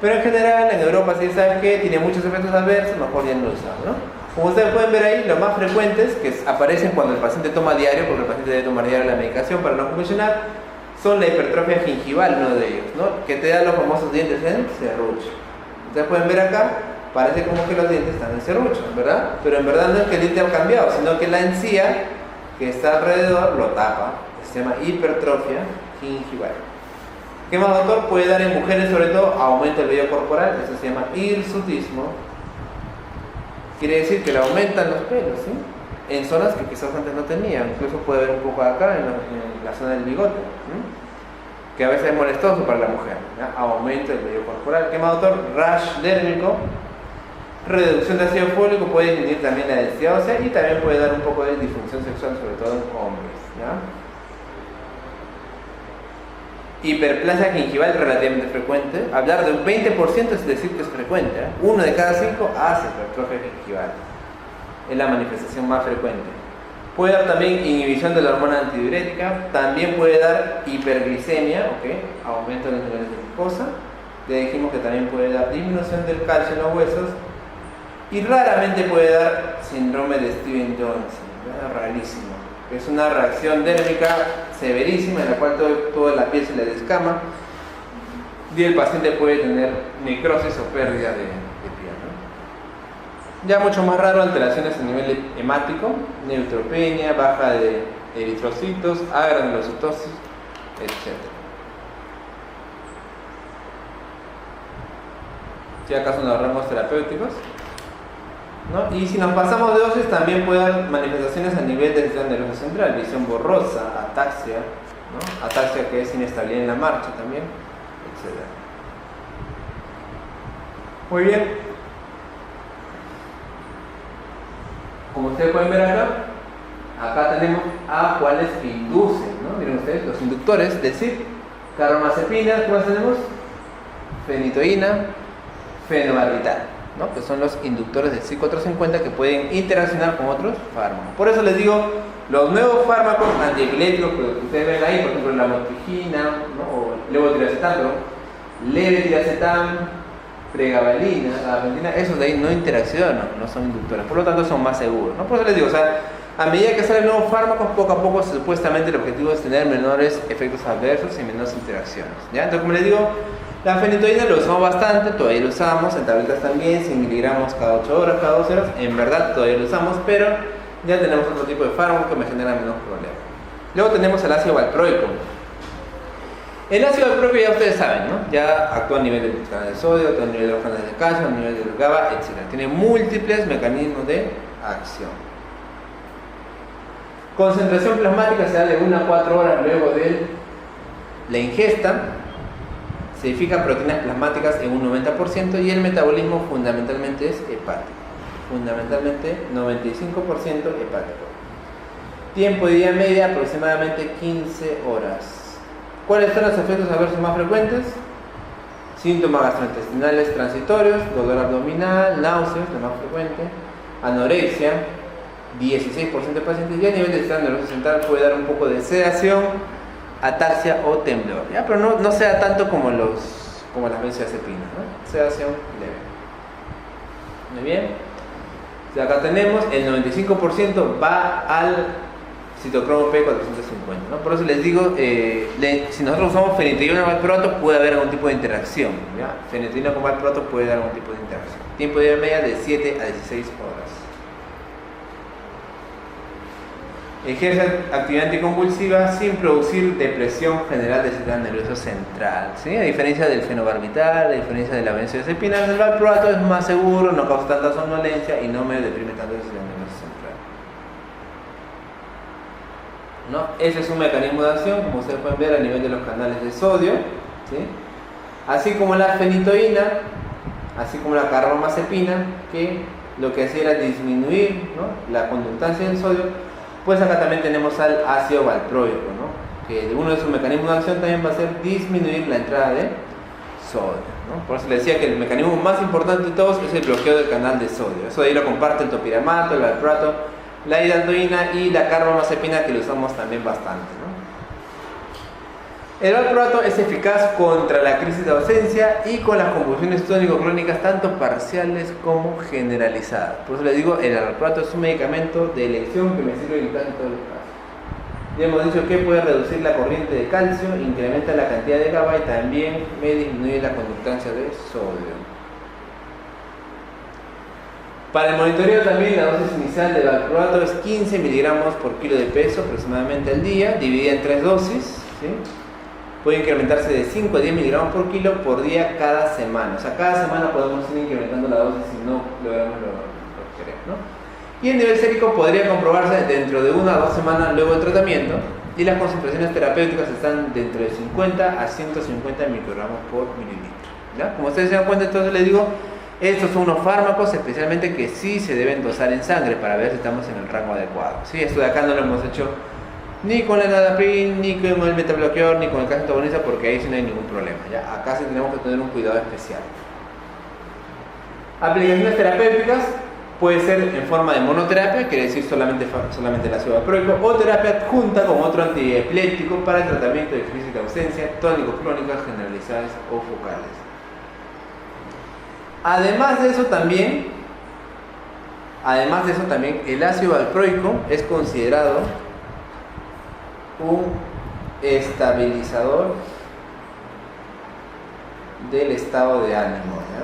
Pero en general en Europa, si saben que tiene muchos efectos adversos, mejor ya no lo usamos, ¿no? Como ustedes pueden ver ahí, los más frecuentes que aparecen cuando el paciente toma diario, porque el paciente debe tomar diario la medicación para no convulsionar, son la hipertrofia gingival, uno de ellos, ¿no? Que te da los famosos dientes en serrucho. Ustedes pueden ver acá, parece como que los dientes están en serrucho, ¿verdad? Pero en verdad no es que el diente ha cambiado, sino que la encía que está alrededor lo tapa. Se llama hipertrofia gingival. ¿Qué más, doctor? Puede dar en mujeres, sobre todo, aumento del vello corporal, eso se llama hirsutismo. Quiere decir que le aumentan los pelos, ¿sí? En zonas que quizás antes no tenían. Incluso puede haber un poco acá, en la zona del bigote, ¿sí? Que a veces es molestoso para la mujer, ¿ya? Aumento del vello corporal. ¿Qué más, doctor? Rash dérmico, reducción de ácido fólico, puede disminuir también la densidad ósea y también puede dar un poco de disfunción sexual, sobre todo en hombres, ¿ya? Hiperplasia gingival relativamente frecuente. Hablar de un 20% es decir que es frecuente, ¿eh? 1 de cada 5 hace hipertrofia gingival. Es la manifestación más frecuente. Puede dar también inhibición de la hormona antidiurética. También puede dar hiperglicemia, ¿ok? Aumento de los niveles de glucosa. Ya dijimos que también puede dar disminución del calcio en los huesos. Y raramente puede dar síndrome de Stevens-Johnson. Rarísimo. Es una reacción dérmica severísima en la cual toda la piel se le descama y el paciente puede tener necrosis o pérdida de piel, ¿no? Ya mucho más raro, alteraciones a nivel hemático, neutropenia, baja de eritrocitos, agranulocitosis, etc. ¿Sí? Acá son los rangos terapéuticos, ¿no? Y si nos pasamos de dosis también puede haber manifestaciones a nivel del sistema nervioso central, visión borrosa, ataxia, ¿no? Ataxia que es inestabilidad en la marcha también, etc. Muy bien. Como ustedes pueden ver acá tenemos a cuáles que inducen, ¿no? Miren ustedes, los inductores, es decir, carbamazepina, ¿qué más tenemos? Fenitoína, fenobarbital, ¿no? Que son los inductores del CYP450 que pueden interaccionar con otros fármacos. Por eso les digo, los nuevos fármacos antiepilépticos que ustedes ven ahí, por ejemplo la motrigina, ¿no? O levotiracetam, levetiracetam, pregabalina, la gabapentina, esos de ahí no interaccionan, no son inductores, por lo tanto son más seguros, ¿no? Por eso les digo, o sea, a medida que salen nuevos fármacos, poco a poco supuestamente el objetivo es tener menores efectos adversos y menos interacciones, ¿ya? Entonces, como les digo, la fenitoína lo usamos bastante, todavía lo usamos, en tabletas también, 100 miligramos cada 8 horas, cada 12 horas, en verdad todavía lo usamos, pero ya tenemos otro tipo de fármaco que me genera menos problemas. Luego tenemos el ácido valproico. El ácido valproico ya ustedes saben, ¿no? Ya actúa a nivel del canal de sodio, actúa a nivel de los canales de calcio, a nivel del GABA, etc. Tiene múltiples mecanismos de acción. Concentración plasmática se da de 1 a 4 horas luego de la ingesta. Se edifican proteínas plasmáticas en un 90% y el metabolismo fundamentalmente es hepático. Fundamentalmente 95% hepático. Tiempo de vida media aproximadamente 15 horas. ¿Cuáles son los efectos adversos más frecuentes? Síntomas gastrointestinales transitorios, dolor abdominal, náuseas, lo más frecuente, anorexia, 16% de pacientes, y a nivel del sistema nervioso central puede dar un poco de sedación, ataxia o temblor, ¿ya? Pero no sea tanto como las benzodiazepinas, ¿no? Sedación leve. Muy bien. O sea, acá tenemos el 95% va al citocromo P450, ¿no? Por eso les digo, si nosotros usamos fenitoína con valproato puede haber algún tipo de interacción, ¿ya? Fenitoína con valproato puede dar algún tipo de interacción. Tiempo de vida media de 7 a 16 horas. Ejerce actividad anticonvulsiva sin producir depresión general del sistema nervioso central, ¿sí? A diferencia del fenobarbital, a diferencia de la benzodiazepina, el valproato es más seguro, no causa tanta somnolencia y no me deprime tanto el sistema nervioso central, ¿no? Ese es un mecanismo de acción, como ustedes pueden ver, a nivel de los canales de sodio, ¿sí? Así como la fenitoína, así como la carbamazepina, que lo que hacía era disminuir, ¿no?, la conductancia del sodio. Pues acá también tenemos al ácido valproico, ¿no?, que uno de sus mecanismos de acción también va a ser disminuir la entrada de sodio, ¿no? Por eso les decía que el mecanismo más importante de todos es el bloqueo del canal de sodio. Eso de ahí lo comparte el topiramato, el valproato, la hidaldoína y la carbamazepina, que lo usamos también bastante, ¿no? El valproato es eficaz contra la crisis de ausencia y con las convulsiones tónico-clónicas tanto parciales como generalizadas. Por eso les digo, el valproato es un medicamento de elección que me sirve en casi todos los casos. Ya hemos dicho que puede reducir la corriente de calcio, incrementa la cantidad de GABA y también me disminuye la conductancia de sodio. Para el monitoreo también la dosis inicial de valproato es 15 miligramos por kilo de peso aproximadamente al día, dividida en 3 dosis, ¿sí? Puede incrementarse de 5 a 10 miligramos por kilo por día cada semana. O sea, cada semana podemos ir incrementando la dosis si no logramos lo que queremos, ¿no? Y el nivel sérico podría comprobarse dentro de 1 a 2 semanas luego del tratamiento, y las concentraciones terapéuticas están dentro de 50 a 150 microgramos por mililitro, ¿ya? Como ustedes se dan cuenta, entonces les digo, estos son unos fármacos especialmente que sí se deben dosar en sangre para ver si estamos en el rango adecuado, ¿sí? Esto de acá no lo hemos hecho ni con la enalapril, ni con el metabloqueador, ni con el calcio antagonista, porque ahí sí no hay ningún problema, ¿ya? Acá sí tenemos que tener un cuidado especial. Aplicaciones terapéuticas puede ser en forma de monoterapia, quiere decir solamente el ácido valproico, o terapia adjunta con otro antiepiléptico para el tratamiento de crisis de ausencia, tónico-clónicas generalizadas o focales. Además de eso también, el ácido valproico es considerado un estabilizador del estado de ánimo, ¿ya?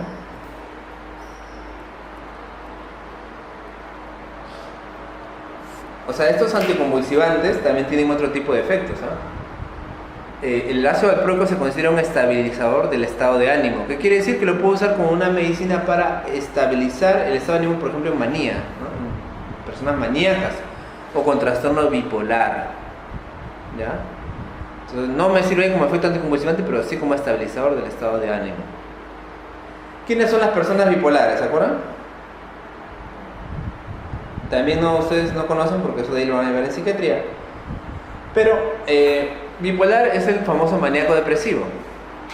O sea, estos anticonvulsivantes también tienen otro tipo de efectos, ¿ah? el ácido valproico se considera un estabilizador del estado de ánimo. ¿Qué quiere decir? Que lo puedo usar como una medicina para estabilizar el estado de ánimo, por ejemplo, en manía, ¿no? En personas maníacas o con trastorno bipolar. ¿Ya? Entonces, no me sirve como efecto anticonvulsivante, pero sí como estabilizador del estado de ánimo. ¿Quiénes son las personas bipolares? ¿Se acuerdan? También ustedes no conocen porque eso de ahí lo van a ver en psiquiatría. Pero bipolar es el famoso maníaco depresivo,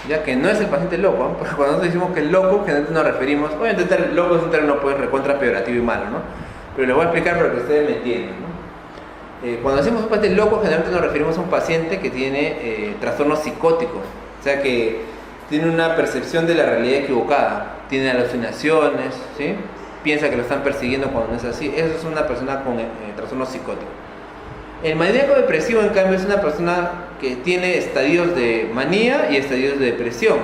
ya que no es el paciente loco, ¿eh? Porque cuando nosotros decimos que es loco, generalmente nos referimos, obviamente loco es un término pues recontra peyorativo y malo, ¿no? Pero les voy a explicar para que ustedes me entiendan, ¿no? Cuando decimos un paciente loco, generalmente nos referimos a un paciente que tiene trastorno psicótico, o sea que tiene una percepción de la realidad equivocada, tiene alucinaciones, ¿sí? Piensa que lo están persiguiendo cuando no es así. Eso es una persona con trastorno psicótico. El maníaco depresivo, en cambio, es una persona que tiene estadios de manía y estadios de depresión.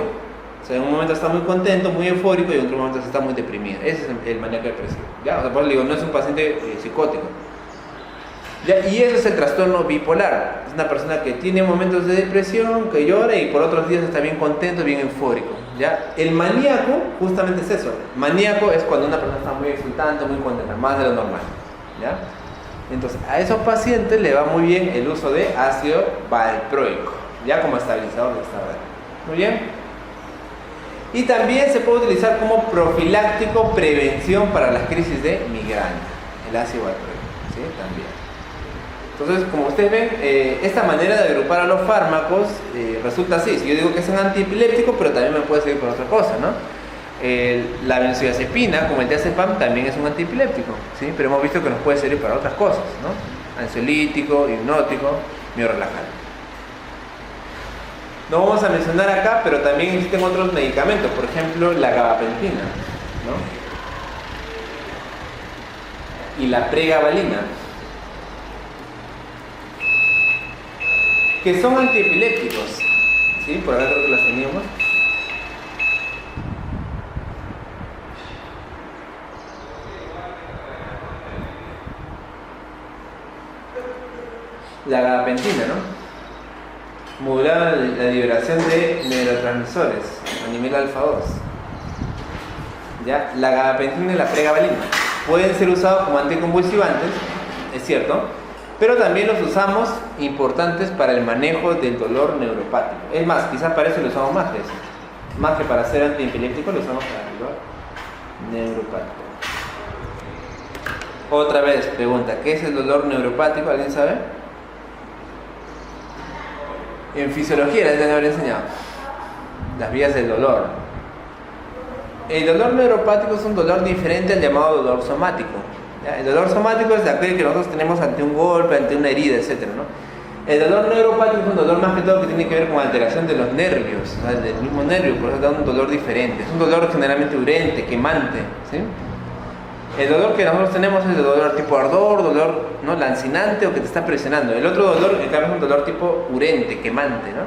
O sea, en un momento está muy contento, muy eufórico, y en otro momento está muy deprimido. Ese es el maníaco depresivo. ¿Ya? O sea, por eso digo, no es un paciente psicótico. ¿Ya? Y eso es el trastorno bipolar. Es una persona que tiene momentos de depresión, que llora y por otros días está bien contento, bien eufórico. ¿Ya? El maníaco justamente es eso. Maníaco es cuando una persona está muy exultante, muy contenta, más de lo normal. ¿Ya? Entonces, a esos pacientes le va muy bien el uso de ácido valproico, ya como estabilizador de estado de ánimo. Muy bien. Y también se puede utilizar como profiláctico, prevención para las crisis de migraña, el ácido valproico, ¿sí? También. Entonces, como ustedes ven, esta manera de agrupar a los fármacos resulta así. Si yo digo que es un antiepiléptico, pero también me puede servir por otra cosa, ¿no? La benzodiazepina, como el diazepam, también es un antiepiléptico, ¿sí? Pero hemos visto que nos puede servir para otras cosas, ¿no? Ansiolítico, hipnótico, miorrelajante. No vamos a mencionar acá, pero también existen otros medicamentos, por ejemplo, la gabapentina, ¿no? Y la pregabalina, que son antiepilépticos, ¿sí? Por acá creo que las teníamos. La gabapentina, ¿no? Modula la liberación de neurotransmisores a nivel alfa 2. ¿Ya? La gabapentina y la pregabalina pueden ser usados como anticonvulsivantes, es cierto, pero también los usamos importantes para el manejo del dolor neuropático. Es más, quizás para eso lo usamos más que eso. Más que para ser antiepiléptico, lo usamos para el dolor neuropático. Otra vez, pregunta, ¿qué es el dolor neuropático? ¿Alguien sabe? En fisiología les deben haber enseñado las vías del dolor. El dolor neuropático es un dolor diferente al llamado dolor somático. ¿Ya? El dolor somático es aquel que nosotros tenemos ante un golpe, ante una herida, etc., ¿no? El dolor neuropático es un dolor más que todo que tiene que ver con alteración de los nervios, ¿no? Del mismo nervio, por eso da un dolor diferente. Es un dolor generalmente urente, quemante, ¿sí? El dolor que nosotros tenemos es el dolor tipo ardor, dolor, ¿no?, lancinante o que te está presionando. El otro dolor, en cambio, es un dolor tipo urente, quemante, ¿no?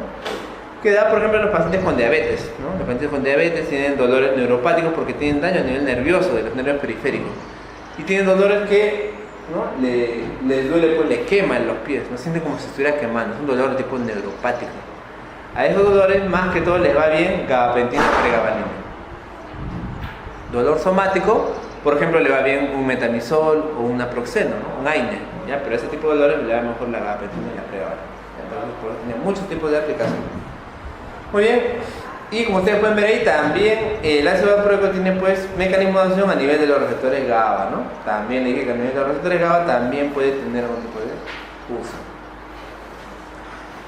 Que da, por ejemplo, a los pacientes con diabetes, ¿no? Los pacientes con diabetes tienen dolores neuropáticos porque tienen daño a nivel nervioso de los nervios periféricos. Y tienen dolores que, ¿no?, les duele, pues le queman los pies, no sienten como si estuviera quemando. Es un dolor de tipo neuropático. A esos dolores, más que todo, les va bien gabapentina y pregabalina. Dolor somático, por ejemplo, le va bien un metamizol o un naproxeno, ¿no?, un AINE, ¿ya? Pero a ese tipo de dolores le va mejor la gabapentina y la pregabalina. Entonces, tiene muchos tipos de aplicación. Muy bien, y como ustedes pueden ver ahí, también el ácido valproico tiene pues mecanismo de acción a nivel de los receptores GABA, ¿no? También dije que a nivel de los receptores GABA también puede tener algún tipo de uso.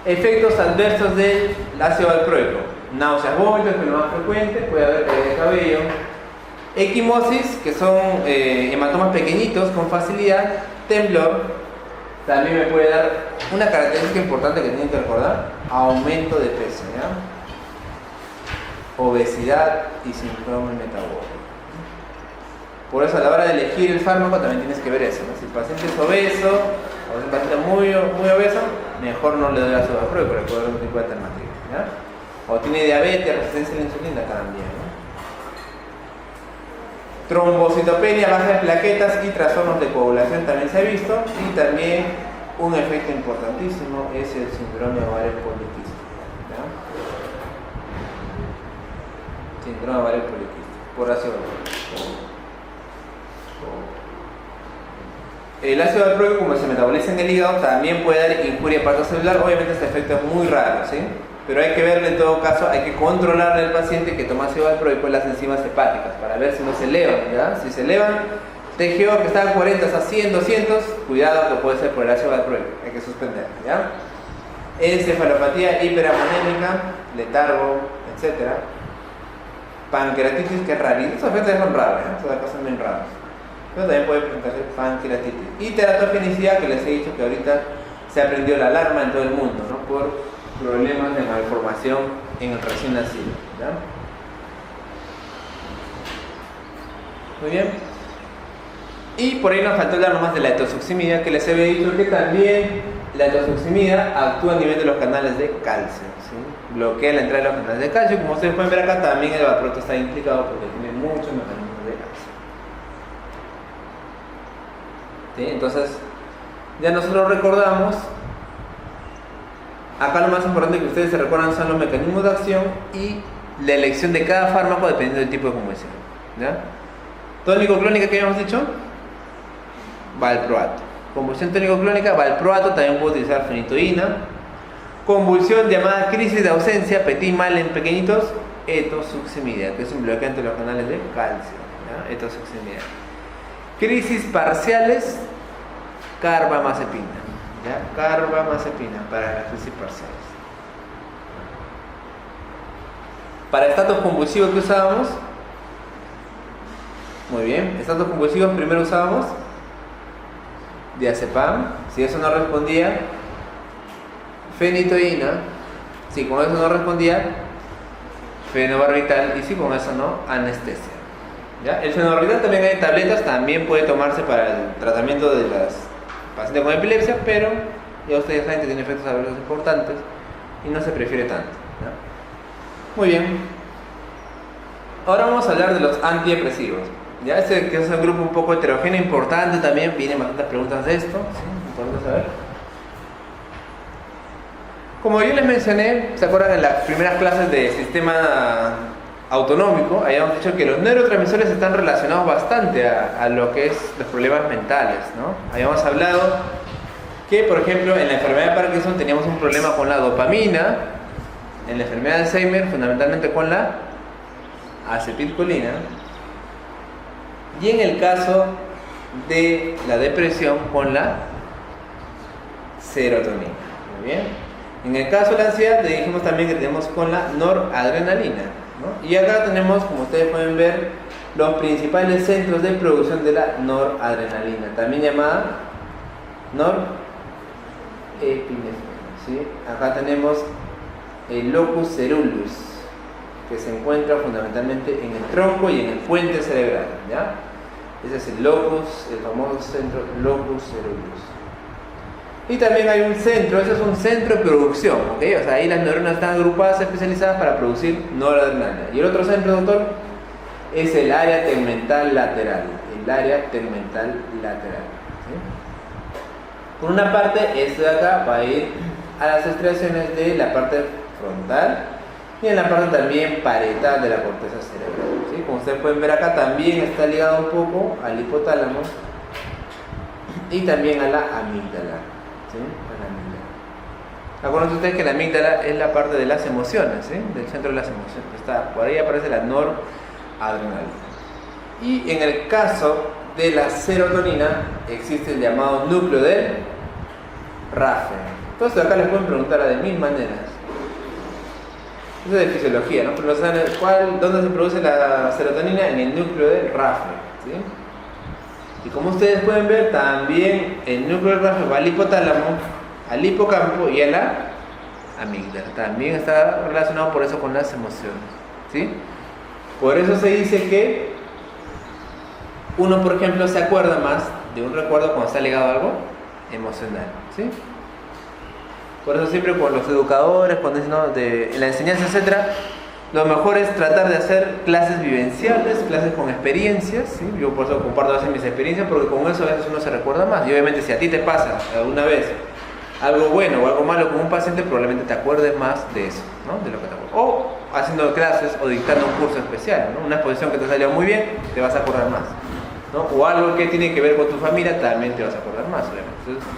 Efectos adversos del ácido valproico: náuseas, vómitos, que es lo más frecuente, puede haber caída de cabello. Equimosis, que son hematomas pequeñitos con facilidad. Temblor. También me puede dar una característica importante que tienen que recordar: aumento de peso, ¿ya? Obesidad y síndrome metabólico. Por eso, a la hora de elegir el fármaco también tienes que ver eso, ¿no? Si el paciente es obeso o es un paciente muy obeso, mejor no le doy ácido valproico, pero puede haber un tipo de alternativa, ¿ya? O tiene diabetes, resistencia a la insulina, también, ¿no? Trombocitopenia, baja de plaquetas y trastornos de coagulación también se ha visto. Y también un efecto importantísimo es el síndrome ovario poliquístico. síndrome ovario poliquístico, por ácido valproico. El ácido valproico, como se metaboliza en el hígado, también puede dar injuria hepatocelular. Obviamente este efecto es muy raro, ¿sí? Pero hay que verle, en todo caso, hay que controlarle al paciente que toma ácido valproico las enzimas hepáticas para ver si no se elevan, ¿ya? Si se elevan, TGO que está a 40 hasta 100, 200, cuidado que puede ser por el ácido valproico, hay que suspender, ¿ya? Encefalopatía hiperamonémica, letargo, etc. Pancreatitis, que es rarísimo, esos efectos son raros, ¿eh? Esas cosas son bien raras. Pero también puede presentarse pancreatitis. Y teratogenicidad, que les he dicho que ahorita se ha prendido la alarma en todo el mundo, ¿no? Por problemas de malformación en el recién nacido, ¿ya? Muy bien. Y por ahí nos faltó hablar nomás de la etosuximida, que les había dicho que también la etosuximida actúa a nivel de los canales de calcio, ¿sí? Bloquea la entrada de los canales de calcio. Como ustedes pueden ver acá, también el valproato está implicado porque tiene muchos mecanismos de calcio. ¿Sí? Entonces, ya nosotros recordamos. Acá lo más importante que ustedes se recuerdan son los mecanismos de acción y la elección de cada fármaco dependiendo del tipo de convulsión, ¿ya? Tónico-clónica, ¿qué habíamos dicho? Valproato. Convulsión tónico-clónica, valproato. También puedo utilizar fenitoína. Convulsión llamada crisis de ausencia, petit mal en pequeñitos, etosuximida, que es un bloqueante de los canales de calcio, ¿ya? Etosuximida. Crisis parciales, carbamazepina, ¿ya? Carbamazepina para las crisis parciales. Para estatos convulsivos, ¿qué usábamos? Muy bien, estatos convulsivos primero usábamos diazepam. Si eso no respondía, fenitoína. Si con eso no respondía, fenobarbital. Y si con eso no, anestesia, ¿ya? El fenobarbital también hay tabletas, también puede tomarse para el tratamiento de las pacientes con epilepsia, pero ya ustedes saben que tiene efectos adversos importantes y no se prefiere tanto, ¿ya? Muy bien. Ahora vamos a hablar de los antidepresivos. Ya este que es un grupo un poco heterogéneo, importante también, vienen bastantes preguntas de esto, ¿sí? Importante saber. Como yo les mencioné, ¿se acuerdan en las primeras clases de sistema autonómico? Habíamos dicho que los neurotransmisores están relacionados bastante a lo que es los problemas mentales, ¿no? Habíamos hablado que, por ejemplo, en la enfermedad de Parkinson teníamos un problema con la dopamina, en la enfermedad de Alzheimer fundamentalmente con la acetilcolina, y en el caso de la depresión con la serotonina. Muy bien. En el caso de la ansiedad, le dijimos también que tenemos con la noradrenalina, ¿no? Y acá tenemos, como ustedes pueden ver, los principales centros de producción de la noradrenalina, también llamada norepinefrina, ¿sí? Acá tenemos el locus ceruleus, que se encuentra fundamentalmente en el tronco y en el puente cerebral, ¿ya? Ese es el locus, el famoso centro locus ceruleus. Y también hay un centro, ese es un centro de producción, ¿ok? O sea, ahí las neuronas están agrupadas, especializadas para producir noradrenalina. Y el otro centro, doctor, es el área tegmental lateral. El área tegmental lateral, ¿sí? Por una parte, esto de acá va a ir a las estriaciones de la parte frontal y en la parte también parietal de la corteza cerebral, ¿sí? Como ustedes pueden ver acá, también está ligado un poco al hipotálamo y también a la amígdala, ¿sí? A la amígdala. Acuérdense ustedes que la amígdala es la parte de las emociones, ¿sí? Del centro de las emociones. Está, por ahí aparece la noradrenalina. Y en el caso de la serotonina existe el llamado núcleo del RAFE. Entonces acá les pueden preguntar de mil maneras. Eso es de fisiología, ¿no? Pero saben ¿dónde se produce la serotonina? En el núcleo del RAFE, ¿sí? Y como ustedes pueden ver, también el núcleo del RAFE va al hipotálamo, al hipocampo y a la amígdala. También está relacionado por eso con las emociones, ¿sí? Por eso se dice que uno, por ejemplo, se acuerda más de un recuerdo cuando está ligado a algo emocional, ¿sí? Por eso siempre con los educadores, cuando dicen, ¿no?, en la enseñanza, etcétera, lo mejor es tratar de hacer clases vivenciales, clases con experiencias, ¿sí? Yo por eso comparto a veces mis experiencias, porque con eso a veces uno se recuerda más. Y obviamente si a ti te pasa alguna vez algo bueno o algo malo con un paciente, probablemente te acuerdes más de eso, ¿no? De lo que te acuerdas. O haciendo clases o dictando un curso especial, ¿no? Una exposición que te salió muy bien, te vas a acordar más, ¿no? O algo que tiene que ver con tu familia, también te vas a acordar más, obviamente. Entonces,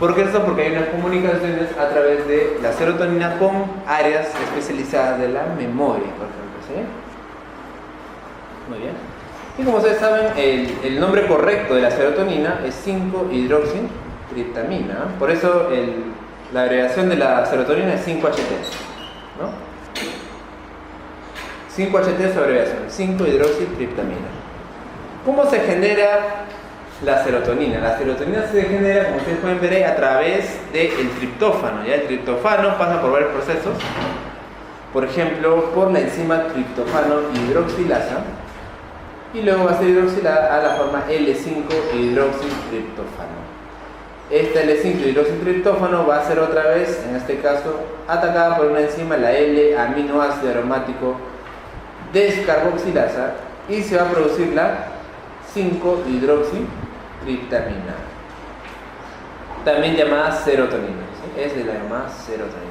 ¿por qué esto? Porque hay unas comunicaciones a través de la serotonina con áreas especializadas de la memoria, por ejemplo, ¿sí? Muy bien. Y como ustedes saben, el nombre correcto de la serotonina es 5-hidroxitriptamina. Por eso la abreviación de la serotonina es 5-HT, ¿no? 5-HT es su abreviación, 5-hidroxitriptamina. ¿Cómo se genera la serotonina? La serotonina se genera, como ustedes pueden ver, a través del triptófano. ¿Ya? El triptófano pasa por varios procesos. Por ejemplo, por la enzima triptófano hidroxilasa. Y luego va a ser hidroxilada a la forma L5-hidroxitriptófano. Esta L5-hidroxitriptófano va a ser otra vez, en este caso, atacada por una enzima, la L-aminoácido aromático descarboxilasa, y se va a producir la 5-hidroxitriptamina, también llamada serotonina, ¿sí? Es de la llamada serotonina.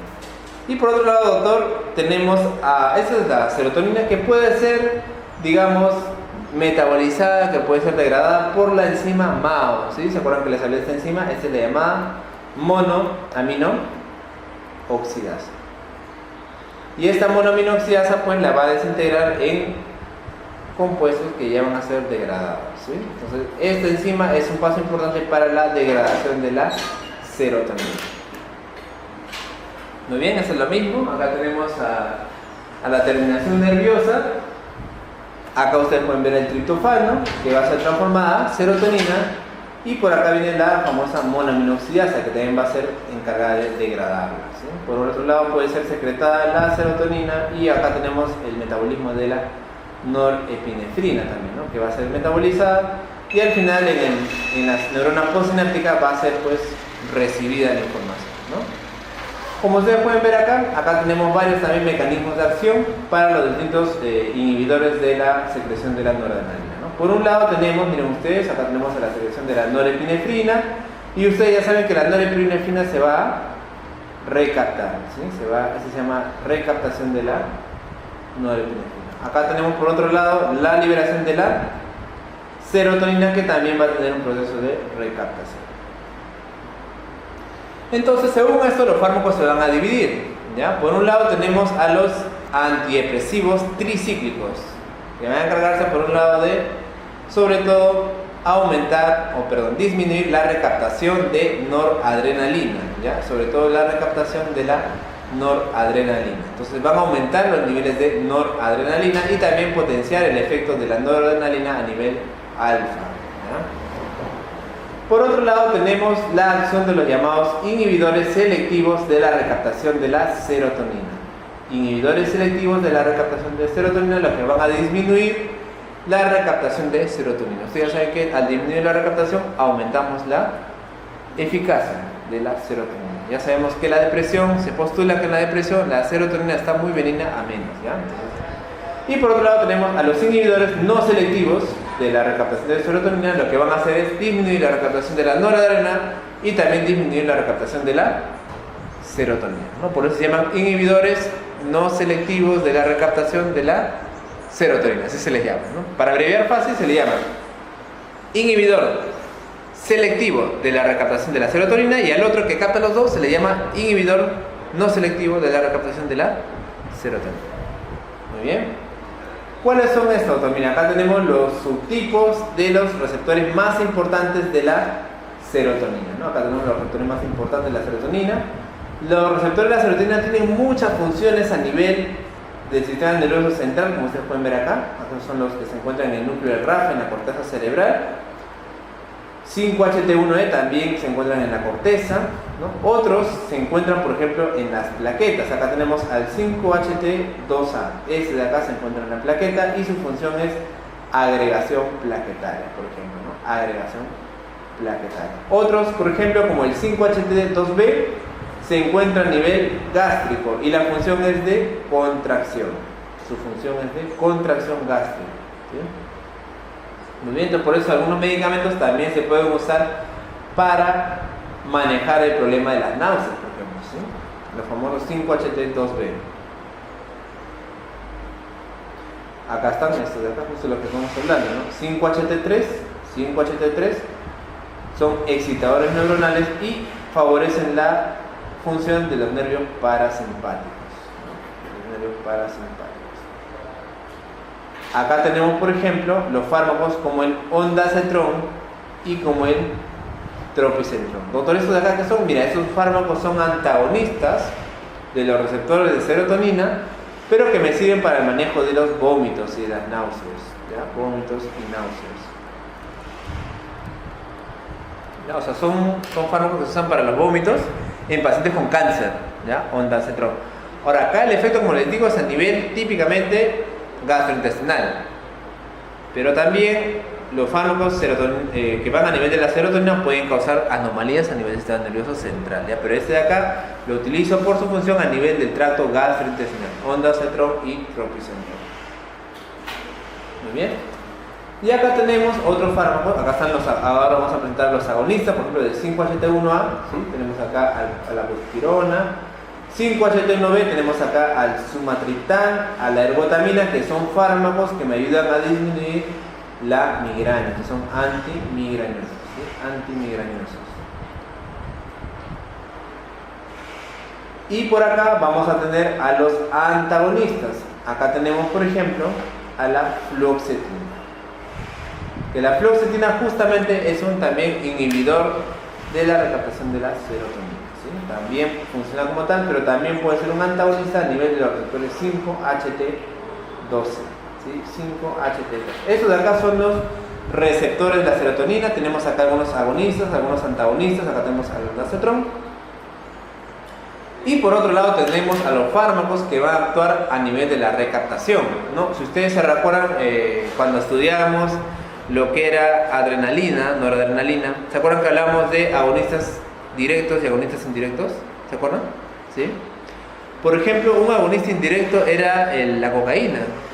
Y por otro lado, doctor, tenemos esta es la serotonina, que puede ser, digamos, metabolizada, que puede ser degradada por la enzima MAO, ¿sí? ¿Se acuerdan que les hablé de esta enzima? Esta es la llamada monoaminooxidasa. Y esta monoaminooxidasa pues la va a desintegrar en compuestos que ya van a ser degradados, ¿sí? Entonces, esta enzima es un paso importante para la degradación de la serotonina. Muy bien, eso es lo mismo. Acá tenemos a la terminación nerviosa. Acá ustedes pueden ver el triptófano, que va a ser transformada a serotonina, y por acá viene la famosa monoaminooxidasa, que también va a ser encargada de degradarla, ¿sí? Por otro lado puede ser secretada la serotonina, y acá tenemos el metabolismo de la norepinefrina también, ¿no? Que va a ser metabolizada, y al final en las neuronas postsinápticas va a ser pues recibida la información, ¿no? Como ustedes pueden ver acá tenemos varios también mecanismos de acción para los distintos inhibidores de la secreción de la noradrenalina, ¿no? Por un lado tenemos, miren ustedes, acá tenemos la secreción de la norepinefrina, y ustedes ya saben que la norepinefrina se va a recaptar, ¿sí? Eso se llama recaptación de la norepinefrina. Acá tenemos por otro lado la liberación de la serotonina, que también va a tener un proceso de recaptación. Entonces, según esto, los fármacos se van a dividir, ¿ya? Por un lado tenemos a los antidepresivos tricíclicos, que van a encargarse por un lado de, sobre todo, disminuir la recaptación de noradrenalina, ¿ya? Sobre todo la recaptación de la noradrenalina. Entonces van a aumentar los niveles de noradrenalina y también potenciar el efecto de la noradrenalina a nivel alfa, ¿ya? Por otro lado tenemos la acción de los llamados inhibidores selectivos de la recaptación de la serotonina. Inhibidores selectivos de la recaptación de serotonina, los que van a disminuir la recaptación de serotonina. Ustedes saben que al disminuir la recaptación aumentamos la eficacia de la serotonina. Ya sabemos que la depresión, se postula que en la depresión la serotonina está muy benigna a menos, ¿ya? Entonces, y por otro lado tenemos a los inhibidores no selectivos de la recaptación de serotonina. Lo que van a hacer es disminuir la recaptación de la noradrenalina y también disminuir la recaptación de la serotonina, ¿no? Por eso se llaman inhibidores no selectivos de la recaptación de la serotonina, así se les llama, ¿no? Para abreviar fácil se le llama inhibidor selectivo de la recaptación de la serotonina, y al otro que capta los dos se le llama inhibidor no selectivo de la recaptación de la serotonina. Muy bien. ¿Cuáles son estos? Mira, acá tenemos los subtipos de los receptores más importantes de la serotonina, ¿no? Acá tenemos los receptores más importantes de la serotonina. Los receptores de la serotonina tienen muchas funciones a nivel del sistema nervioso central, como ustedes pueden ver acá. Acá son los que se encuentran en el núcleo del RAF, en la corteza cerebral. 5-HT1E también se encuentran en la corteza, ¿no? Otros se encuentran, por ejemplo, en las plaquetas. Acá tenemos al 5-HT2A. Este de acá se encuentra en la plaqueta y su función es agregación plaquetaria, por ejemplo, ¿no? Agregación plaquetaria. Otros, por ejemplo, como el 5-HT2B, se encuentra a nivel gástrico y la función es de contracción. Su función es de contracción gástrica, ¿sí? Muy bien, entonces por eso algunos medicamentos también se pueden usar para manejar el problema de las náuseas, por ejemplo, ¿sí? Los famosos 5-HT2B. Acá están estos de acá, justo lo que estamos hablando, ¿no? 5-HT3 son excitadores neuronales y favorecen la función de los nervios parasimpáticos, ¿no? Los nervios parasimpáticos. Acá tenemos, por ejemplo, los fármacos como el ondansetron y como el tropicentrón. Doctor, estos de acá que son, mira, estos fármacos son antagonistas de los receptores de serotonina, pero que me sirven para el manejo de los vómitos y de las náuseas, ¿ya? Vómitos y náuseas. ¿Ya? O sea, son fármacos que se usan para los vómitos en pacientes con cáncer, ¿ya? Ondansetron. Ahora, acá el efecto, como les digo, es a nivel típicamente gastrointestinal, pero también los fármacos que van a nivel de la serotonina pueden causar anomalías a nivel del sistema nervioso central, ¿ya? Pero este de acá lo utilizo por su función a nivel del tracto gastrointestinal, ondansetron y tropicentrón. Muy bien. Y acá tenemos otros fármacos, acá están ahora vamos a presentar los agonistas, por ejemplo del 5-HT1A, ¿sí? Tenemos acá a la buspirona, 5-HT1B tenemos acá al sumatriptán, a la ergotamina, que son fármacos que me ayudan a disminuir la migraña, que son antimigrañosos, ¿sí? Antimigrañosos. Y por acá vamos a tener a los antagonistas. Acá tenemos, por ejemplo, a la fluoxetina. Que la fluoxetina justamente es un también inhibidor de la recaptación de la serotonina, ¿sí? También funciona como tal, pero también puede ser un antagonista a nivel de los receptores 5-HT12. ¿Sí? 5-HT12. Estos de acá son los receptores de la serotonina. Tenemos acá algunos agonistas, algunos antagonistas. Acá tenemos al ondansetron. Y por otro lado tenemos a los fármacos que van a actuar a nivel de la recaptación, ¿no? Si ustedes se recuerdan, cuando estudiábamos lo que era adrenalina, noradrenalina, ¿se acuerdan que hablábamos de agonistas directos y agonistas indirectos? ¿Se acuerdan? ¿Sí? Por ejemplo, un agonista indirecto era la cocaína, ¿no?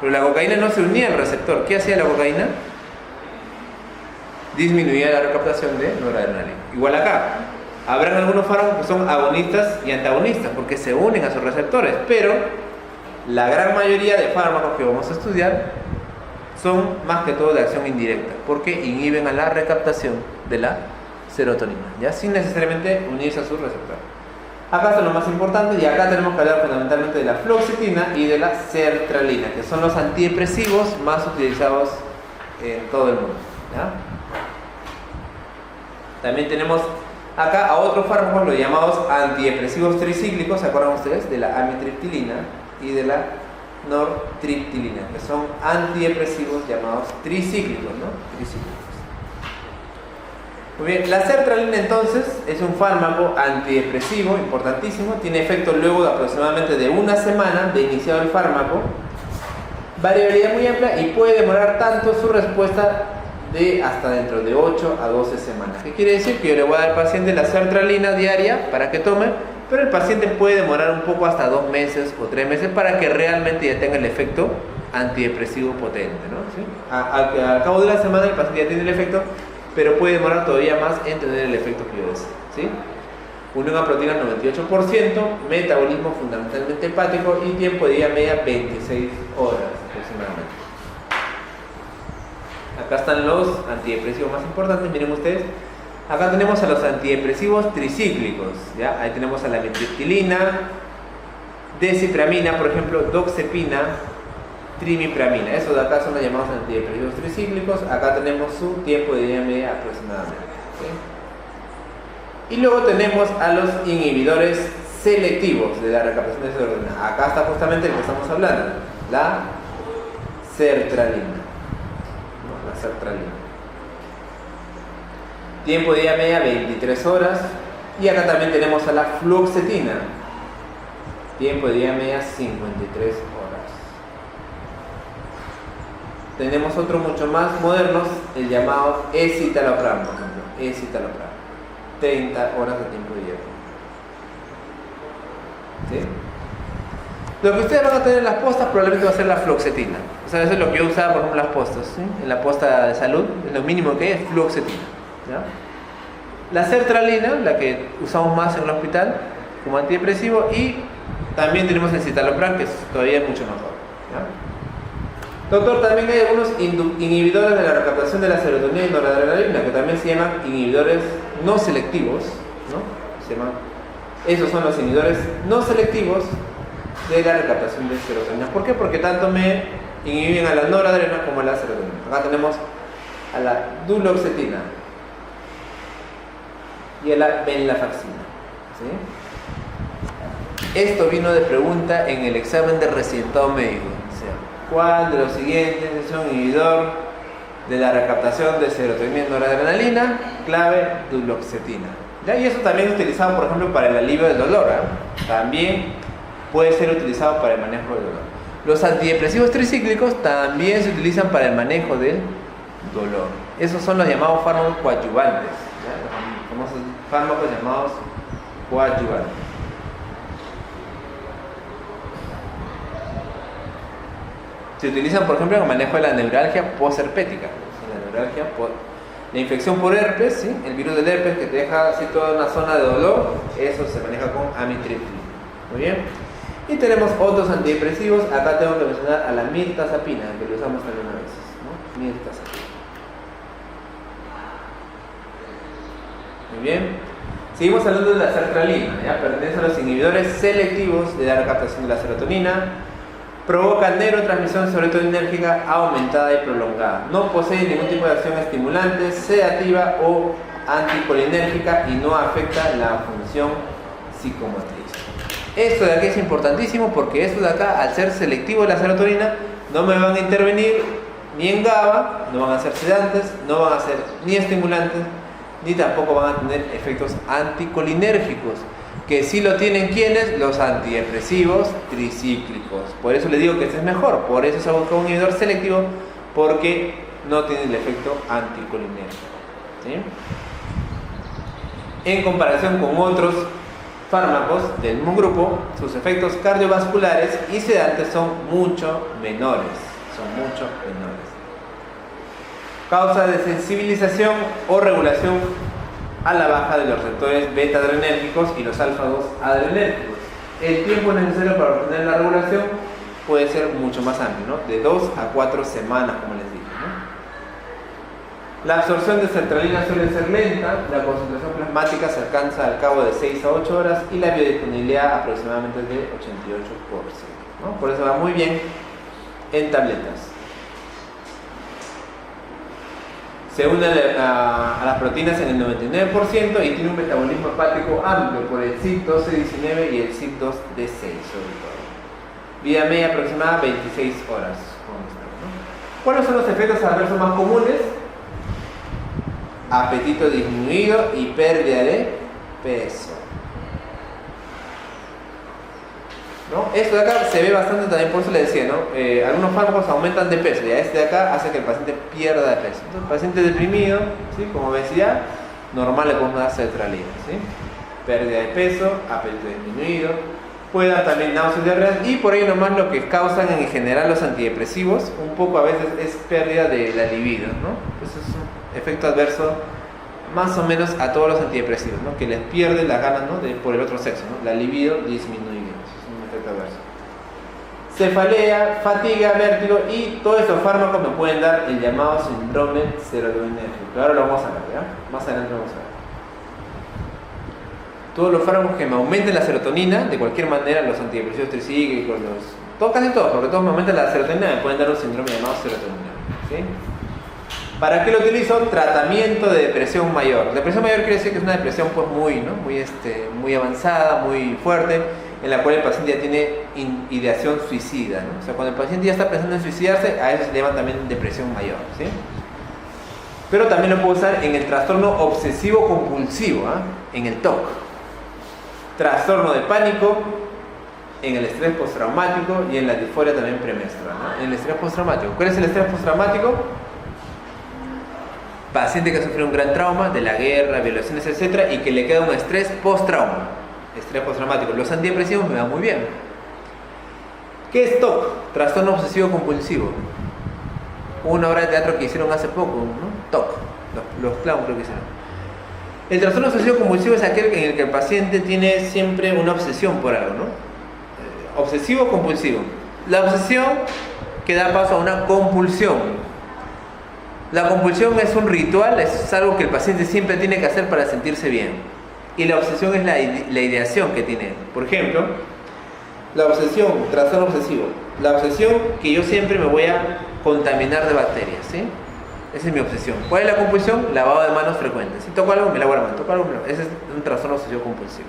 Pero la cocaína no se unía al receptor. ¿Qué hacía la cocaína? Disminuía la recaptación de noradrenalina. Igual acá, habrán algunos fármacos que son agonistas y antagonistas porque se unen a sus receptores, pero la gran mayoría de fármacos que vamos a estudiar son más que todo de acción indirecta, porque inhiben a la recaptación de la serotonina, ya sin necesariamente unirse a su receptor. Acá está lo más importante, y acá tenemos que hablar fundamentalmente de la fluoxetina y de la sertralina, que son los antidepresivos más utilizados en todo el mundo, ¿ya? También tenemos acá a otros fármacos, los llamados antidepresivos tricíclicos, ¿se acuerdan ustedes? De la amitriptilina y de la nortriptilina, que son antidepresivos llamados tricíclicos, ¿no? Tricíclicos. Muy bien, la sertralina entonces es un fármaco antidepresivo importantísimo, tiene efecto luego de aproximadamente de una semana de iniciado el fármaco, variabilidad muy amplia y puede demorar tanto su respuesta de hasta dentro de 8 a 12 semanas. ¿Qué quiere decir? Que yo le voy a dar al paciente la sertralina diaria para que tome, pero el paciente puede demorar un poco hasta 2 meses o 3 meses para que realmente ya tenga el efecto antidepresivo potente, ¿no? ¿Sí? Al cabo de la semana el paciente ya tiene el efecto, pero puede demorar todavía más en tener el efecto que yo deseo, ¿sí? Unión a proteína 98%, metabolismo fundamentalmente hepático y tiempo de día media 26 horas aproximadamente. Acá están los antidepresivos más importantes, miren ustedes. Acá tenemos a los antidepresivos tricíclicos, ¿ya? Ahí tenemos a la amitriptilina, desipramina, por ejemplo, doxepina, trimipramina. Esos de acá son los llamados antidepresivos tricíclicos. Acá tenemos su tiempo de día media aproximadamente, ¿sí? Y luego tenemos a los inhibidores selectivos de la recaptación de serotonina. Acá está justamente el que estamos hablando, la sertralina. La sertralina. Tiempo de día media 23 horas. Y acá también tenemos a la fluoxetina. Tiempo de día media 53 horas. Tenemos otros mucho más modernos, el llamado escitalopram, por ejemplo. Escitalopram. 30 horas de tiempo de día. ¿Sí? Lo que ustedes van a tener en las postas probablemente va a ser la fluoxetina. O sea, eso es lo que yo usaba, por ejemplo, en las postas, ¿sí? En la posta de salud, lo mínimo que hay es fluoxetina, ¿ya? La sertralina, la que usamos más en el hospital como antidepresivo, y también tenemos el citalopram, que es todavía mucho mejor, ¿ya? Doctor, también hay algunos inhibidores de la recaptación de la serotonina y noradrenalina, que también se llaman inhibidores no selectivos, ¿no? Esos son los inhibidores no selectivos de la recaptación de serotonina. ¿Por qué? Porque tanto me inhiben a la noradrenalina como a la serotonina. Acá tenemos a la duloxetina y a la venlafaxina, ¿sí? Esto vino de pregunta en el examen de recientado médico. O sea, ¿cuál de los siguientes es un inhibidor de la recaptación de serotonina y noradrenalina? Clave, duloxetina. ¿Ya? Y eso también es utilizado, por ejemplo, para el alivio del dolor, ¿eh? También puede ser utilizado para el manejo del dolor. Los antidepresivos tricíclicos también se utilizan para el manejo del dolor. Esos son los llamados fármacos coadyuvantes, ¿ya? Los famosos fármacos llamados coadyuvantes. Se utilizan, por ejemplo, en el manejo de la neuralgia posherpética. La infección por herpes, ¿sí? El virus del herpes que te deja así toda una zona de dolor, eso se maneja con amitriptilina. Muy bien. Y tenemos otros antidepresivos. Acá tengo que mencionar a la mirtazapina, que lo usamos también a veces, ¿no? Mirtazapina. Muy bien. Seguimos hablando de la sertralina, ¿ya? Pertenece a los inhibidores selectivos de la recaptación de la serotonina. Provoca neurotransmisión serotoninérgica aumentada y prolongada. No posee ningún tipo de acción estimulante, sedativa o anticolinérgica y no afecta la función psicomotriz. Esto de aquí es importantísimo porque esto de acá, al ser selectivo de la serotonina, no me van a intervenir ni en GABA, no van a ser sedantes, no van a ser ni estimulantes, ni tampoco van a tener efectos anticolinérgicos, que sí lo tienen quienes, los antidepresivos tricíclicos. Por eso les digo que este es mejor, por eso se busca un inhibidor selectivo, porque no tiene el efecto anticolinérgico, ¿sí? En comparación con otros fármacos del mismo grupo, sus efectos cardiovasculares y sedantes son mucho menores. Causa de sensibilización o regulación a la baja de los receptores beta-adrenérgicos y los alfa-2 adrenérgicos. El tiempo necesario para obtener la regulación puede ser mucho más amplio, ¿no? De 2 a 4 semanas, como les dije, ¿no? La absorción de sertralina suele ser lenta, la concentración plasmática se alcanza al cabo de 6 a 8 horas y la biodisponibilidad aproximadamente es de 88%, ¿no? Por eso va muy bien en tabletas. Se une a las proteínas en el 99% y tiene un metabolismo hepático amplio por el CYP12-19 y el CYP2D6 sobre todo. Vida media aproximada 26 horas. ¿Cuáles son los efectos adversos más comunes? Apetito disminuido y pérdida de peso, ¿no? Esto de acá se ve bastante también, por eso le decía, ¿no? Algunos fármacos aumentan de peso y a este de acá hace que el paciente pierda de peso. Entonces, el paciente deprimido, ¿sí? Como obesidad, normal le podemos dar sertralina, ¿sí? Pérdida de peso, apetito disminuido, puede dar también náuseas, diarreas y por ahí nomás lo que causan en general los antidepresivos, un poco a veces es pérdida de la libido, ¿no? Eso es un efecto adverso más o menos a todos los antidepresivos, ¿no? Que les pierde las ganas, ¿no? Por el otro sexo, ¿no? La libido disminuye. Cefalea, fatiga, vértigo y todos estos fármacos me pueden dar el llamado síndrome serotoninérgico. Ahora lo vamos a ver, ¿ya? Más adelante lo vamos a ver. Todos los fármacos que me aumenten la serotonina, de cualquier manera, los antidepresivos tricíclicos, casi todos, porque todos me aumentan la serotonina, me pueden dar un síndrome llamado serotoninérgico, ¿sí? ¿Para qué lo utilizo? Tratamiento de depresión mayor. Depresión mayor quiere decir que es una depresión pues muy avanzada, muy fuerte, en la cual el paciente ya tiene ideación suicida, ¿no? O sea, cuando el paciente ya está pensando en suicidarse, a eso se le llama también depresión mayor, ¿sí? Pero también lo puedo usar en el trastorno obsesivo compulsivo, ¿eh? En el TOC. Trastorno de pánico, en el estrés postraumático y en la disforia también premenstrual, ¿no? En el estrés postraumático. ¿Cuál es el estrés postraumático? Paciente que sufre un gran trauma de la guerra, violaciones, etc. y que le queda un estrés post-trauma. Estrés postraumático. Los antidepresivos me van muy bien. ¿Qué es TOC? Trastorno obsesivo compulsivo. Una obra de teatro que hicieron hace poco, ¿no? TOC. Los clowns creo que hicieron. El trastorno obsesivo compulsivo es aquel en el que el paciente tiene siempre una obsesión por algo, ¿no? Obsesivo compulsivo. La obsesión que da paso a una compulsión. La compulsión es un ritual, es algo que el paciente siempre tiene que hacer para sentirse bien. Y la obsesión es la ideación que tiene. Por ejemplo, la obsesión, trastorno obsesivo. La obsesión que yo siempre me voy a contaminar de bacterias, ¿sí? Esa es mi obsesión. ¿Cuál es la compulsión? Lavado de manos frecuente. Si toco algo, me lavo la mano. Toco algo, me lavo. Ese es un trastorno obsesivo compulsivo.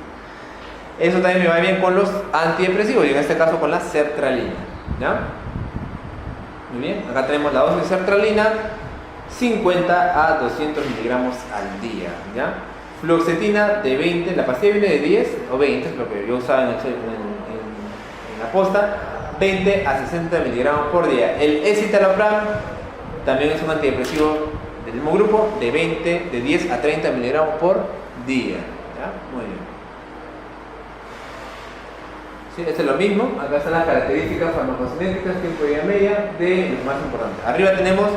Eso también me va bien con los antidepresivos y en este caso con la sertralina. ¿Ya? Muy bien. Acá tenemos la dosis de sertralina, 50 a 200 miligramos al día. ¿Ya? Fluoxetina de 20, la pastilla viene de 10 o 20, es lo que yo usaba en la posta, 20 a 60 miligramos por día. El escitalopram también es un antidepresivo del mismo grupo, de 20, de 10 a 30 miligramos por día. ¿Ya? Muy bien. Sí, esto es lo mismo. Acá están las características farmacocinéticas, tiempo de vida media de los más importantes. Arriba tenemos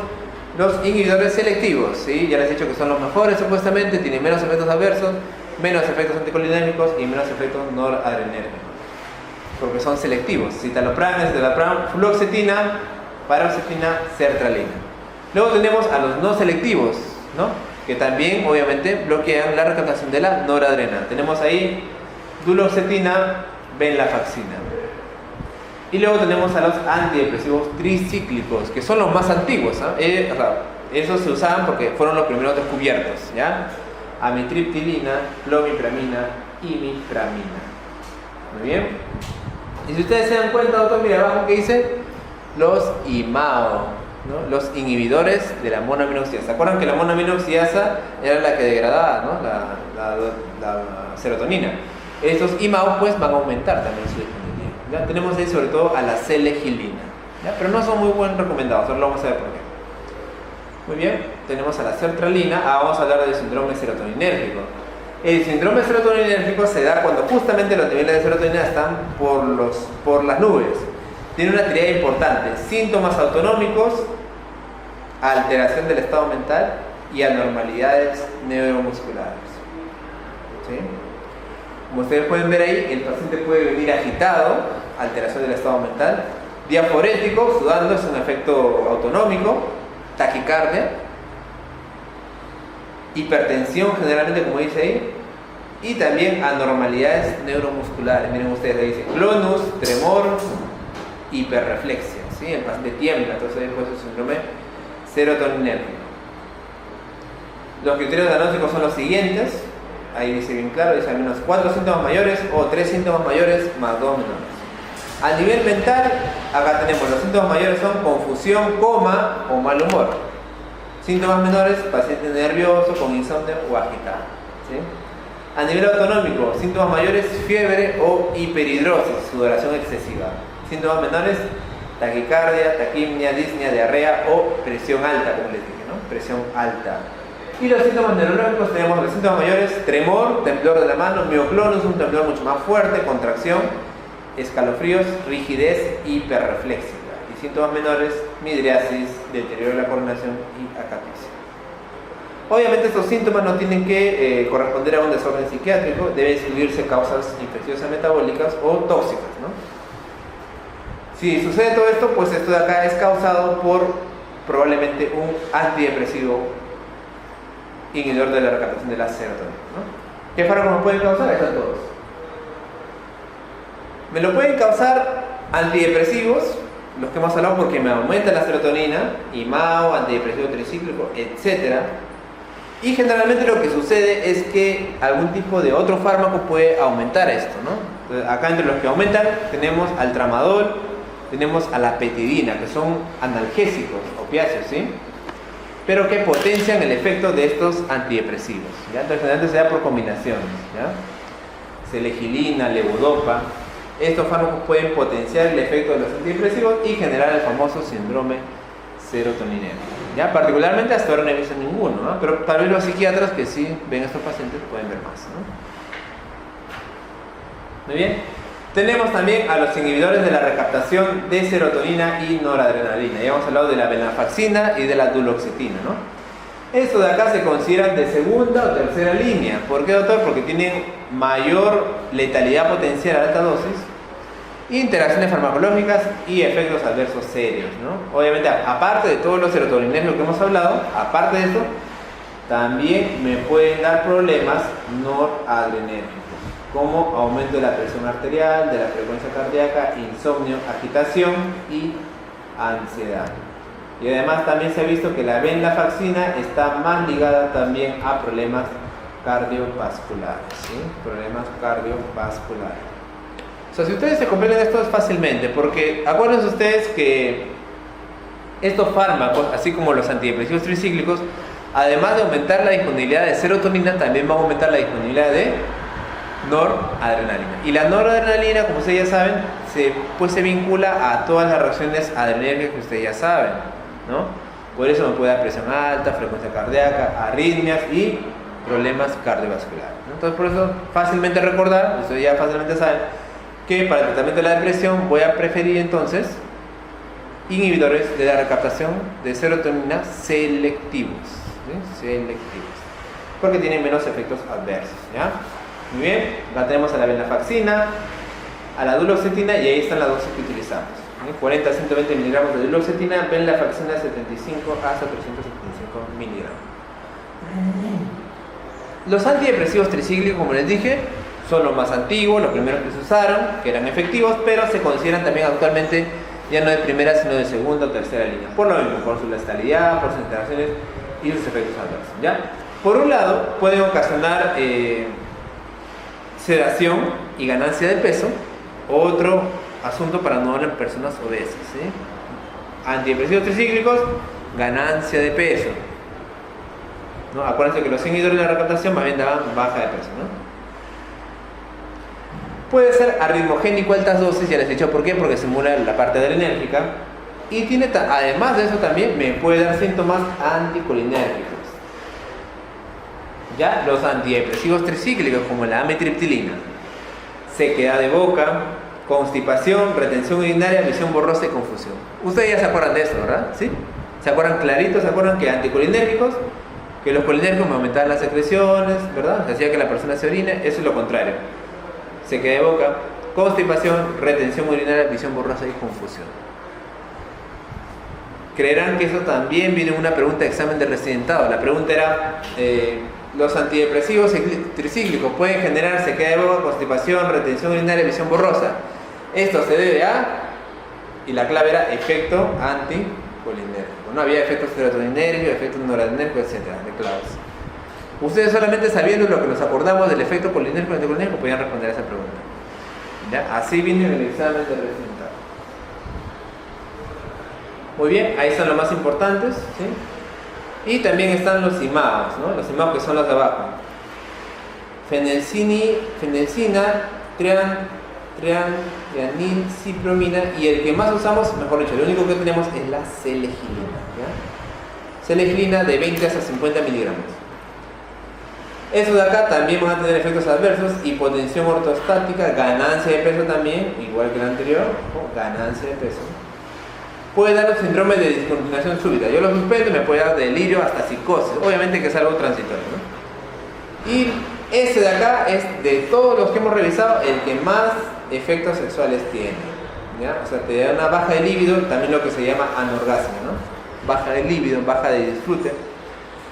los inhibidores selectivos, ¿sí? Ya les he dicho que son los mejores supuestamente, tienen menos efectos adversos, menos efectos anticolinérgicos y menos efectos noradrenérgicos, porque son selectivos. Citalopram, escitalopram, fluoxetina, paroxetina, sertralina. Luego tenemos a los no selectivos, ¿no? Que también obviamente bloquean la recaptación de la noradrenal. Tenemos ahí duloxetina, venlafaxina. Y luego tenemos a los antidepresivos tricíclicos, que son los más antiguos, ¿eh? Esos se usaban porque fueron los primeros descubiertos, ¿ya? Amitriptilina, clomipramina, imipramina. Muy bien. Y si ustedes se dan cuenta, doctor, mira abajo que dice los IMAO, ¿no? Los inhibidores de la monoaminoxidasa. ¿Se acuerdan que la monoaminoxidasa era la que degradaba, ¿no? la serotonina? Estos IMAO pues van a aumentar también su disponibilidad. ¿Ya? Tenemos ahí sobre todo a la selegilina, ¿ya? Pero no son muy buen recomendados, ahora lo vamos a ver por qué. Muy bien, tenemos a la sertralina. Vamos a hablar del síndrome serotoninérgico. El síndrome serotoninérgico se da cuando justamente los niveles de serotonina están por las nubes. Tiene una tríada importante: síntomas autonómicos, alteración del estado mental y anormalidades neuromusculares. ¿Sí? Como ustedes pueden ver ahí, el paciente puede venir agitado, alteración del estado mental, diaforético, sudando, es un efecto autonómico, taquicardia, hipertensión generalmente, como dice ahí, y también anormalidades neuromusculares. Miren ustedes, ahí dice clonus, tremor, hiperreflexia, ¿sí? El paciente tiembla, entonces después es un síndrome serotoninérgico. Los criterios diagnósticos son los siguientes. Ahí dice bien claro, dice al menos 4 síntomas mayores o 3 síntomas mayores más 2 menores. A nivel mental, acá tenemos los síntomas mayores son confusión, coma o mal humor. Síntomas menores, paciente nervioso, con insomnio o agitado, ¿sí? A nivel autonómico, síntomas mayores, fiebre o hiperhidrosis, sudoración excesiva. Síntomas menores, taquicardia, taquimia, disnea, diarrea o presión alta, como les dije, ¿no? Presión alta. Y los síntomas neurológicos tenemos los síntomas mayores: tremor, temblor de la mano, mioclonus, un temblor mucho más fuerte, contracción, escalofríos, rigidez, hiperreflexiva. Y síntomas menores: midriasis, deterioro de la coordinación y acaplasia. Obviamente estos síntomas no tienen que corresponder a un desorden psiquiátrico, debe excluirse causas infecciosas metabólicas o tóxicas, ¿no? Si sucede todo esto, pues esto de acá es causado por probablemente un antidepresivo inhibidor de la recaptación de la serotonina, ¿no? ¿Qué fármacos me pueden causar? Están todos. Me lo pueden causar antidepresivos, los que hemos hablado, porque me aumenta la serotonina, IMAO, antidepresivo tricíclico, etc. Y generalmente lo que sucede es que algún tipo de otro fármaco puede aumentar esto, ¿no? Entonces, acá entre los que aumentan tenemos al tramadol, tenemos a la petidina, que son analgésicos, opiáceos, ¿sí? Pero que potencian el efecto de estos antidepresivos, ¿ya? Entonces generalmente se da por combinaciones, ¿ya? Selegilina, levodopa. Estos fármacos pueden potenciar el efecto de los antidepresivos y generar el famoso síndrome serotoninérgico, ¿ya? Particularmente hasta ahora no he visto ninguno, ¿no? Pero tal vez los psiquiatras que sí ven a estos pacientes pueden ver más, ¿no? Muy bien. Tenemos también a los inhibidores de la recaptación de serotonina y noradrenalina. Ya hemos hablado de la venlafaxina y de la duloxetina, ¿no? Estos de acá se consideran de segunda o tercera línea. ¿Por qué, doctor? Porque tienen mayor letalidad potencial a alta dosis interacciones farmacológicas y efectos adversos serios, ¿no? Obviamente, aparte de todos los serotoninérgicos que hemos hablado, aparte de eso, también me pueden dar problemas noradrenérgicos, como aumento de la presión arterial, de la frecuencia cardíaca, insomnio, agitación y ansiedad. Y además también se ha visto que la venlafaxina está más ligada también a problemas cardiovasculares, ¿sí? Problemas cardiovasculares. O sea, si ustedes se comprenden esto es fácilmente, porque acuérdense ustedes que estos fármacos, así como los antidepresivos tricíclicos, además de aumentar la disponibilidad de serotonina, también van a aumentar la disponibilidad de noradrenalina. Y la noradrenalina, como ustedes ya saben, se vincula a todas las reacciones adrenérgicas que ustedes ya saben, ¿no? Por eso me puede dar presión alta, frecuencia cardíaca, arritmias y problemas cardiovasculares, ¿no? Entonces, por eso fácilmente recordar, ustedes ya fácilmente saben que para el tratamiento de la depresión voy a preferir entonces inhibidores de la recaptación de serotonina selectivos, ¿sí? Selectivos, porque tienen menos efectos adversos, ¿ya? Muy bien, acá tenemos a la venlafaxina, a la duloxetina y ahí están las dosis que utilizamos, ¿sí? 40 a 120 miligramos de duloxetina, venlafaxina 75 hasta 375 miligramos. Los antidepresivos tricíclicos, como les dije, son los más antiguos, los primeros que se usaron, que eran efectivos, pero se consideran también actualmente ya no de primera, sino de segunda o tercera línea. Por lo mismo, por su letalidad, por sus interacciones y sus efectos adversos, ¿ya? Por un lado, pueden ocasionar sedación y ganancia de peso. Otro asunto para no hablar en personas obesas, ¿sí? Antidepresivos tricíclicos, ganancia de peso, ¿no? Acuérdense que los inhibidores de la recaptación más bien daban baja de peso, ¿no? Puede ser arritmogénico a altas dosis, ya les he dicho por qué, porque simula la parte adrenérgica. Y tiene, además de eso también, me puede dar síntomas anticolinérgicos. Ya, los antidepresivos tricíclicos, como la amitriptilina, sequedad de boca, constipación, retención urinaria, visión borrosa y confusión. Ustedes ya se acuerdan de eso, ¿verdad? ¿Sí? ¿Se acuerdan clarito? ¿Se acuerdan que anticolinérgicos? Que los colinérgicos me aumentaban las secreciones, ¿verdad? Hacía que la persona se orine. Eso es lo contrario. Sequedad de boca, constipación, retención urinaria, visión borrosa y confusión. Creerán que eso también viene en una pregunta de examen de residentado. La pregunta era, ¿los antidepresivos tricíclicos pueden generar sequedad de boca, constipación, retención urinaria, visión borrosa? Esto se debe a, y la clave era efecto anticolinérgico. No había efectos serotoninérgicos, efectos noradrenérgicos, etc. de claves. Ustedes solamente sabiendo lo que nos acordamos del efecto colinérgico y anticolinérgico podían responder a esa pregunta, ¿ya? Así viene en el examen de residentado. Muy bien, ahí están los más importantes, ¿sí? Y también están los IMAOs, ¿no? Los IMAOs que son los de abajo. Fenelcina, trianilcipromina, y el que más usamos, mejor dicho, lo único que tenemos es la selegilina, ¿ya? Selegilina de 20 hasta 50 miligramos. Estos de acá también van a tener efectos adversos, hipotensión ortostática, ganancia de peso también, igual que el anterior, ganancia de peso. Puede dar un síndrome de discontinuación súbita. Yo lo suspendo y me puede dar delirio hasta psicosis. Obviamente que es algo transitorio, ¿no? Y ese de acá es, de todos los que hemos revisado, el que más efectos sexuales tiene, ¿ya? O sea, te da una baja de libido, también lo que se llama anorgasmia, ¿no? Baja de libido, baja de disfrute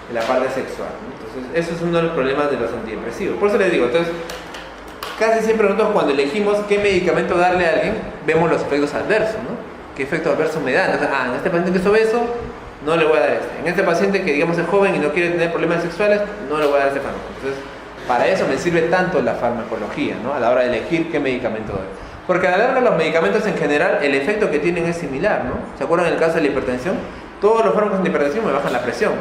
en la parte sexual, ¿no? Entonces, eso es uno de los problemas de los antidepresivos. Por eso les digo, entonces, casi siempre nosotros cuando elegimos qué medicamento darle a alguien, vemos los efectos adversos, ¿no? ¿Qué efecto adverso me da? Entonces, en este paciente que es obeso, no le voy a dar este. En este paciente que digamos es joven y no quiere tener problemas sexuales, no le voy a dar este fármaco. Entonces, para eso me sirve tanto la farmacología, ¿no? A la hora de elegir qué medicamento dar. Porque a la larga los medicamentos en general, el efecto que tienen es similar, ¿no? ¿Se acuerdan en el caso de la hipertensión? Todos los fármacos de hipertensión me bajan la presión.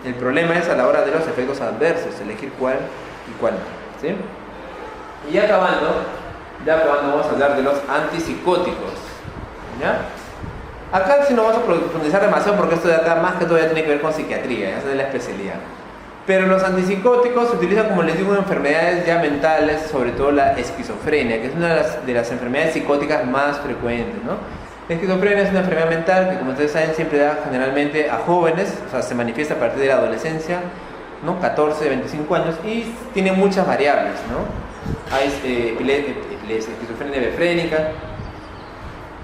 El problema es a la hora de los efectos adversos, elegir cuál y cuál no, ¿sí? Y ya acabando vamos a hablar de los antipsicóticos, ¿ya? Acá sí no vamos a profundizar demasiado porque esto de acá más que todo ya tiene que ver con psiquiatría, esa es la especialidad. Pero los antipsicóticos se utilizan, como les digo, en enfermedades ya mentales, sobre todo la esquizofrenia, que es una de las enfermedades psicóticas más frecuentes, ¿no? La esquizofrenia es una enfermedad mental que, como ustedes saben, siempre da generalmente a jóvenes, o sea, se manifiesta a partir de la adolescencia, ¿no? 14, 25 años, y tiene muchas variables, ¿no? Hay esquizofrenia hebefrénica,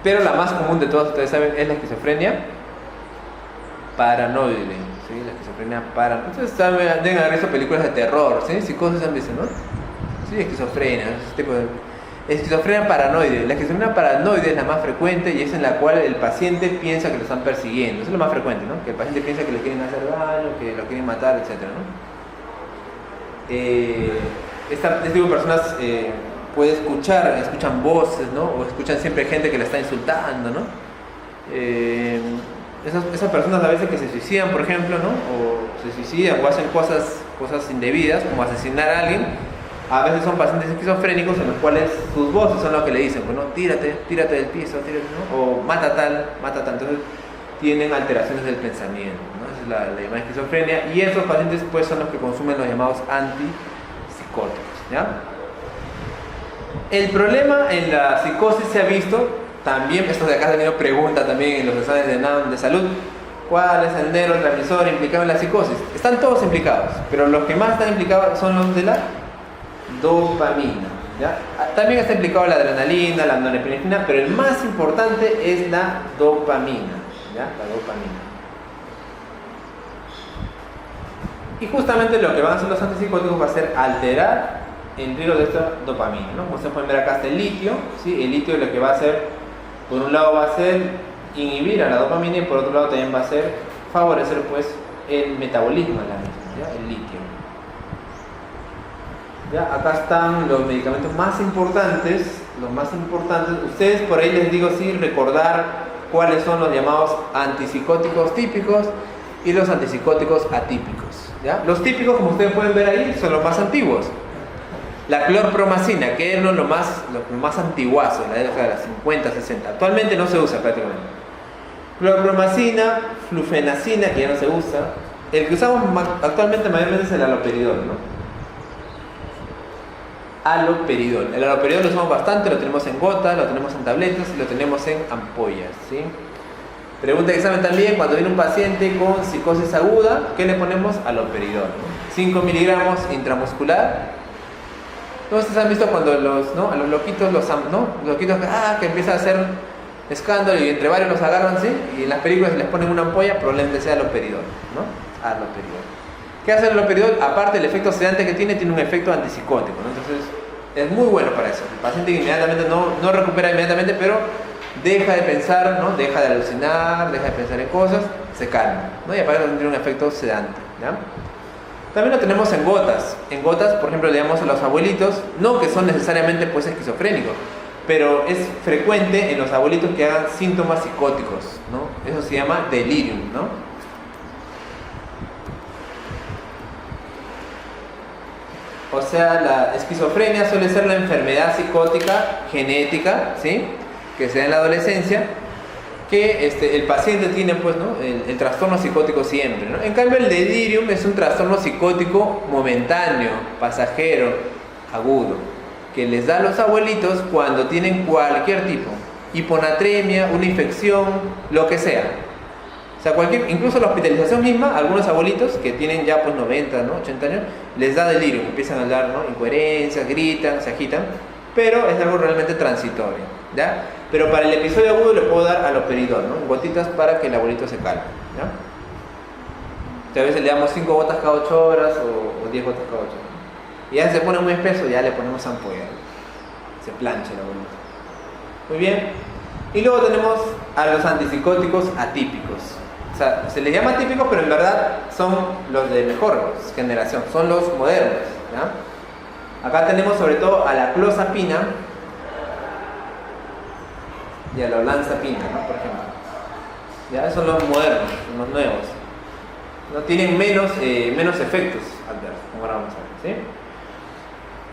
pero la más común de todas, ustedes saben, es la esquizofrenia paranoide. ¿Sí? La esquizofrenia paranoide. Ustedes deben haber visto películas de terror, ¿sí? Psicosis han visto, ¿no? Sí, esquizofrenia, ese tipo de... Esquizofrenia paranoide. La esquizofrenia paranoide es la más frecuente y es en la cual el paciente piensa que lo están persiguiendo. Eso es lo más frecuente, ¿no? Que el paciente piensa que le quieren hacer daño, que lo quieren matar, etc., ¿no? Este tipo de personas escuchan voces, ¿no? O escuchan siempre gente que la está insultando, ¿no? Esas personas a veces que se suicidan, por ejemplo, ¿no? O se suicidan o hacen cosas indebidas, como asesinar a alguien, a veces son pacientes esquizofrénicos en los cuales sus voces son los que le dicen, bueno, tírate del piso, tírate, ¿no? O mata tal. Entonces tienen alteraciones del pensamiento, ¿no? Esa es la llamada esquizofrenia, y esos pacientes pues son los que consumen los llamados antipsicóticos, ¿ya? El problema en la psicosis se ha visto también, esto de acá ha tenido pregunta también en los exámenes de salud, ¿cuál es el neurotransmisor implicado en la psicosis? Están todos implicados, pero los que más están implicados son los de la dopamina, ¿ya? También está implicado la adrenalina, la norepinefrina, pero el más importante es la dopamina, ¿ya? La dopamina. Y justamente lo que van a hacer los antipsicóticos va a ser alterar el ritmo de esta dopamina, ¿no? Como ustedes pueden ver acá está el litio, ¿sí? El litio lo que va a hacer, por un lado va a ser inhibir a la dopamina y por otro lado también va a ser favorecer pues el metabolismo de la misma, ¿ya? El litio. ¿Ya? Acá están los medicamentos más importantes, ustedes por ahí les digo sí, recordar cuáles son los llamados antipsicóticos típicos y los antipsicóticos atípicos, ¿ya? Los típicos, como ustedes pueden ver ahí, son los más antiguos. La clorpromacina, que es lo más antiguazo, en la década de las 50, 60. Actualmente no se usa prácticamente. Clorpromacina, flufenacina, que ya no se usa. El que usamos actualmente mayormente es el haloperidol, ¿no? Haloperidol. El haloperidol lo usamos bastante, lo tenemos en gotas, lo tenemos en tabletas y lo tenemos en ampollas, ¿sí? Pregunta de examen también, cuando viene un paciente con psicosis aguda, ¿qué le ponemos? Haloperidol, ¿no? 5 miligramos intramuscular. Ustedes han visto cuando a los loquitos, los loquitos que empiezan a hacer escándalo y entre varios los agarran, ¿sí? Y en las películas les ponen una ampolla, probablemente sea haloperidol, ¿no? Haloperidol. ¿Qué hace el haloperidol? Aparte del efecto sedante que tiene un efecto antipsicótico, ¿no? Entonces es muy bueno para eso. El paciente inmediatamente no recupera inmediatamente, pero deja de pensar, ¿no? Deja de alucinar, deja de pensar en cosas, se calma, ¿no? Y aparte tiene un efecto sedante, ¿ya? También lo tenemos en gotas. En gotas, por ejemplo, le damos a los abuelitos, no que son necesariamente pues esquizofrénicos, pero es frecuente en los abuelitos que hagan síntomas psicóticos, ¿no? Eso se llama delirium, ¿no? O sea, la esquizofrenia suele ser la enfermedad psicótica genética, ¿sí? Que se da en la adolescencia, que el paciente tiene pues, ¿no? el trastorno psicótico siempre, ¿no? En cambio el delirium es un trastorno psicótico momentáneo, pasajero, agudo, que les da a los abuelitos cuando tienen cualquier tipo, hiponatremia, una infección, lo que sea. O sea, incluso la hospitalización misma, algunos abuelitos que tienen ya pues 90, ¿no? 80 años, les da delirium, empiezan a hablar, ¿no? Incoherencias, gritan, se agitan, pero es algo realmente transitorio, ¿ya? Pero para el episodio agudo le puedo dar haloperidol, ¿no? Gotitas para que el abuelito se calme, ¿ya? Entonces, a veces le damos 5 gotas cada 8 horas o 10 gotas cada 8 horas. Y ya se pone muy espeso, ya le ponemos ampolla, se plancha el abuelito. Muy bien. Y luego tenemos a los antipsicóticos atípicos. O sea, se les llama atípicos, pero en verdad son los de mejor generación, son los modernos, ¿ya? Acá tenemos sobre todo a la clozapina y a la olanzapina, ¿no? Por ejemplo. Ya son los modernos, los nuevos. No tienen menos efectos adversos, como ahora vamos a ver, ¿sí?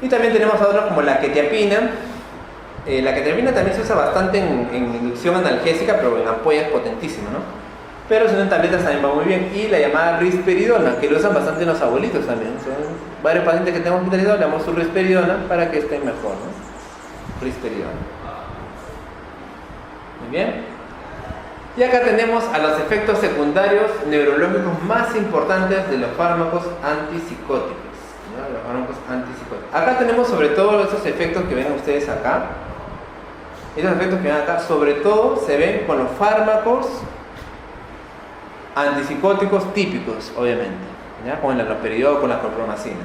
Y también tenemos a otros como la quetiapina. La quetiapina también se usa bastante en inducción analgésica, pero en ampollas potentísima, ¿no? Pero si no en tabletas también va muy bien. Y la llamada risperidona, que lo usan bastante en los abuelitos también. Son varios pacientes que tenemos hospitalizados, le damos su risperidona para que estén mejor, ¿no? Risperidona. Muy bien. Y acá tenemos a los efectos secundarios neurológicos más importantes de los fármacos antipsicóticos, ¿no? Los fármacos antipsicóticos. Acá tenemos sobre todo esos efectos que ven ustedes acá. Esos efectos que ven acá, sobre todo, se ven con los fármacos antipsicóticos típicos, obviamente, ¿ya? Con el haloperidol, con la clorpromacina.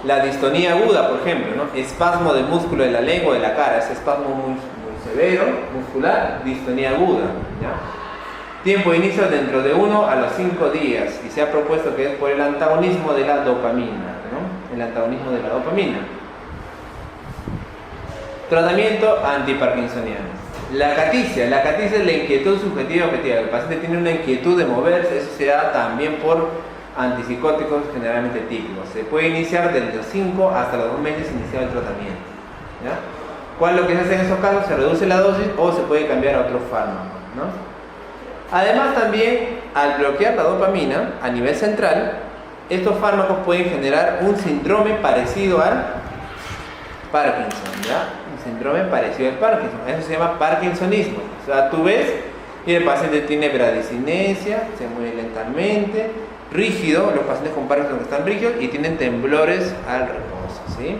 La distonía aguda, por ejemplo, ¿no? Espasmo del músculo de la lengua, de la cara, ese espasmo muy severo, muscular, distonía aguda, ¿ya? Tiempo de inicio dentro de 1 a los 5 días, y se ha propuesto que es por el antagonismo de la dopamina, ¿no? El antagonismo de la dopamina. Tratamiento antiparkinsoniano. La acaticia es la inquietud subjetiva objetiva. El paciente tiene una inquietud de moverse, eso se da también por antipsicóticos generalmente típicos. Se puede iniciar desde los 5 hasta los 2 meses iniciado el tratamiento, ¿ya? ¿Cuál es lo que se hace en esos casos? Se reduce la dosis o se puede cambiar a otro fármaco, ¿no? Además también, al bloquear la dopamina a nivel central, estos fármacos pueden generar un síndrome parecido al Parkinson, ¿ya? Un síndrome parecido al Parkinson. Eso se llama parkinsonismo. O sea, tú ves y el paciente tiene bradicinesia, se mueve lentamente, rígido, los pacientes con Parkinson están rígidos y tienen temblores al reposo, ¿sí?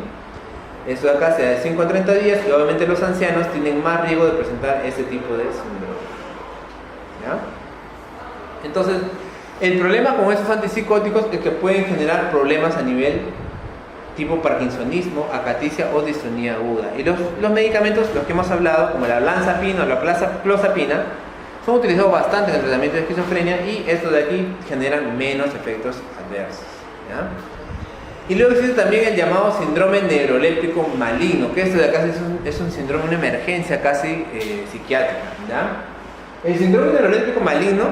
Eso de acá se da de 5 a 30 días y obviamente los ancianos tienen más riesgo de presentar ese tipo de síndrome, ¿ya? Entonces, el problema con estos antipsicóticos es que pueden generar problemas a nivel tipo parkinsonismo, acaticia o distonía aguda. Y los medicamentos, los que hemos hablado, como la olanzapina o la clozapina, son utilizados bastante en el tratamiento de esquizofrenia y estos de aquí generan menos efectos adversos, ¿ya? Y luego existe también el llamado síndrome neuroléptico maligno, que esto de acá es un síndrome, una emergencia casi psiquiátrica, ¿ya? El síndrome neuroléptico maligno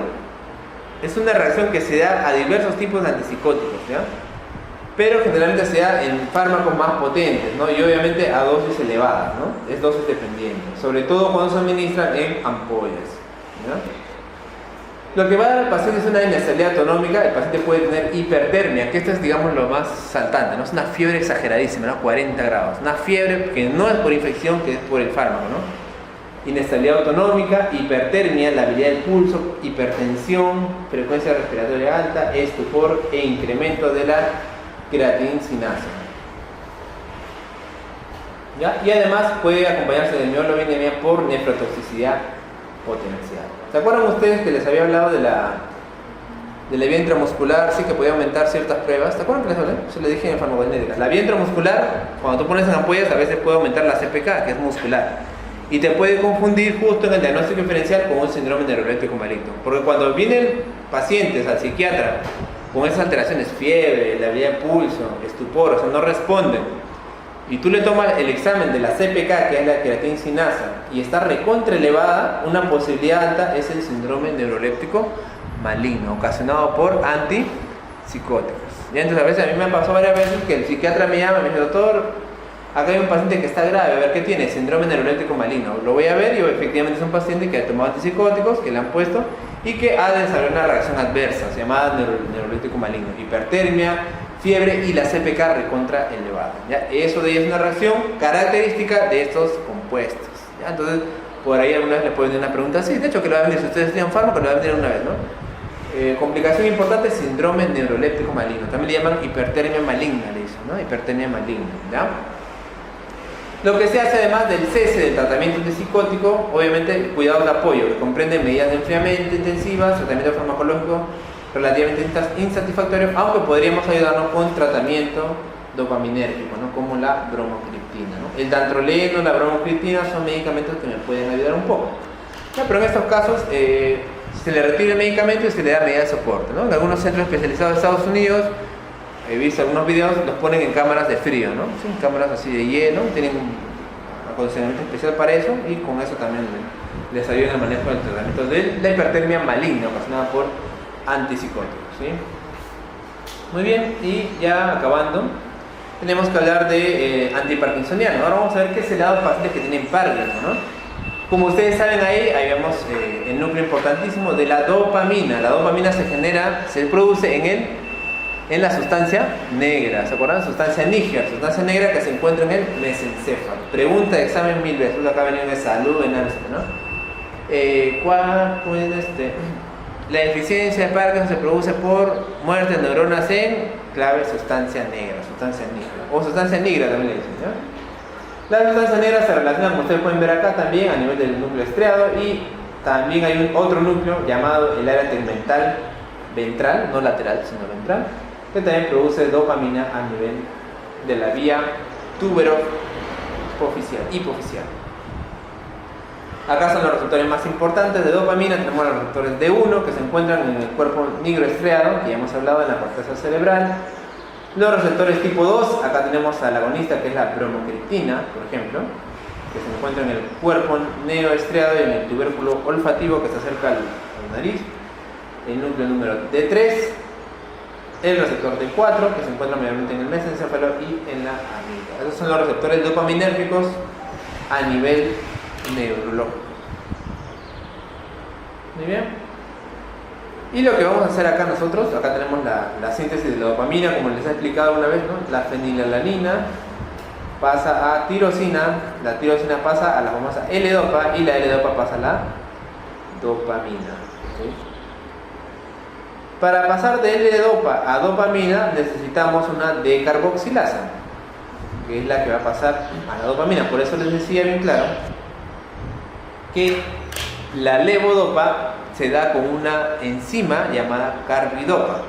es una reacción que se da a diversos tipos de antipsicóticos, ¿ya? Pero generalmente se da en fármacos más potentes, ¿no? Y obviamente a dosis elevadas, ¿no? Es dosis dependiente, sobre todo cuando se administran en ampollas, ¿ya? Lo que va a dar al paciente es una inestabilidad autonómica. El paciente puede tener hipertermia, que esto es, digamos, lo más saltante, ¿no? Es una fiebre exageradísima, ¿no? 40 grados, una fiebre que no es por infección, que es por el fármaco, ¿no? Inestabilidad autonómica, hipertermia, labilidad del pulso, hipertensión, frecuencia respiratoria alta, estupor e incremento de la creatincinasa, ¿ya? Y además puede acompañarse de miolobinemia por nefrotoxicidad potencial. ¿Se acuerdan ustedes que les había hablado de la vía intramuscular? Sí, que podía aumentar ciertas pruebas. ¿Se acuerdan que les hablé? Eso le dije en farmacodinámica. La vía intramuscular, cuando tú pones en ampollas, a veces puede aumentar la CPK, que es muscular, y te puede confundir justo en el diagnóstico diferencial con un síndrome neuroléptico maligno. Porque cuando vienen pacientes al psiquiatra con esas alteraciones, fiebre, labilidad de pulso, estupor, o sea, no responden, y tú le tomas el examen de la CPK, que es la creatincinasa, y está recontra elevada, una posibilidad alta es el síndrome neuroléptico maligno, ocasionado por antipsicóticos. Y entonces a veces a mí me han pasado varias veces que el psiquiatra me llama y me dice: doctor, acá hay un paciente que está grave, a ver qué tiene, síndrome neuroléptico maligno. Lo voy a ver y efectivamente es un paciente que ha tomado antipsicóticos, que le han puesto y que ha desarrollado una reacción adversa, llamada neuroléptico maligno, hipertermia, fiebre y la CPK recontra elevada, ¿ya? Eso de ahí es una reacción característica de estos compuestos, ¿ya? Entonces, por ahí alguna vez le pueden dar una pregunta así, de hecho que lo va a venir, si ustedes estudian fármaco, lo va a venir una vez, ¿no? Complicación importante, síndrome neuroléptico maligno, también le llaman hipertermia maligna, le dicen, ¿no? Hipertermia maligna, ¿ya? Lo que se hace además del cese del tratamiento antipsicótico, obviamente cuidados de apoyo, que comprenden medidas de enfriamiento intensivas, tratamiento farmacológico relativamente insatisfactorio, aunque podríamos ayudarnos con tratamiento dopaminérgico, ¿no? Como la bromocriptina, ¿no? El dantroleno, la bromocriptina son medicamentos que me pueden ayudar un poco, ¿no? Pero en estos casos se le retira el medicamento y se le da medida de soporte, ¿no? En algunos centros especializados de Estados Unidos, he visto algunos videos, los ponen en cámaras de frío, ¿no? Sí, cámaras así de hielo, tienen un acondicionamiento especial para eso y con eso también les ayuda en el manejo del tratamiento de la hipertermia maligna ocasionada por antipsicóticos, ¿sí? Muy bien, y ya acabando, tenemos que hablar de antiparkinsoniano. Ahora vamos a ver qué se le da a los pacientes que tienen Parkinson, ¿no? Como ustedes saben, ahí vemos el núcleo importantísimo de la dopamina. La dopamina se produce en la sustancia negra, ¿se acuerdan? Sustancia negra que se encuentra en el mesencéfalo. Pregunta de examen 1000 veces, acá venía de salud, en ANSE, ¿no? ¿Cuál puede La deficiencia de Parkinson se produce por muerte de neuronas en clave sustancia negra o sustancia negra también le dicen, ¿ya? La sustancia negra se relaciona, como ustedes pueden ver acá, también a nivel del núcleo estriado, y también hay otro núcleo llamado el área tegmental ventral, no lateral sino ventral, que también produce dopamina a nivel de la vía hipofisial. Acá son los receptores más importantes de dopamina. Tenemos los receptores D1 que se encuentran en el cuerpo nigroestriado, que ya hemos hablado en la corteza cerebral. Los receptores tipo 2, acá tenemos al agonista que es la bromocriptina, por ejemplo, que se encuentra en el cuerpo neoestriado y en el tubérculo olfativo que se acerca a la nariz. El núcleo número D3, el receptor D4 que se encuentra mayormente en el mesencéfalo y en la amígdala. Esos son los receptores dopaminérgicos a nivel neurológico. Muy bien. Y lo que vamos a hacer acá nosotros, acá tenemos la síntesis de la dopamina, como les he explicado una vez, ¿no? La fenilalanina pasa a tirosina, la tirosina pasa a la famosa L-dopa y la L-dopa pasa a la dopamina. ¿Sí? Para pasar de L-dopa a dopamina necesitamos una decarboxilasa, que es la que va a pasar a la dopamina. Por eso les decía bien claro que la levodopa se da con una enzima llamada carbidopa.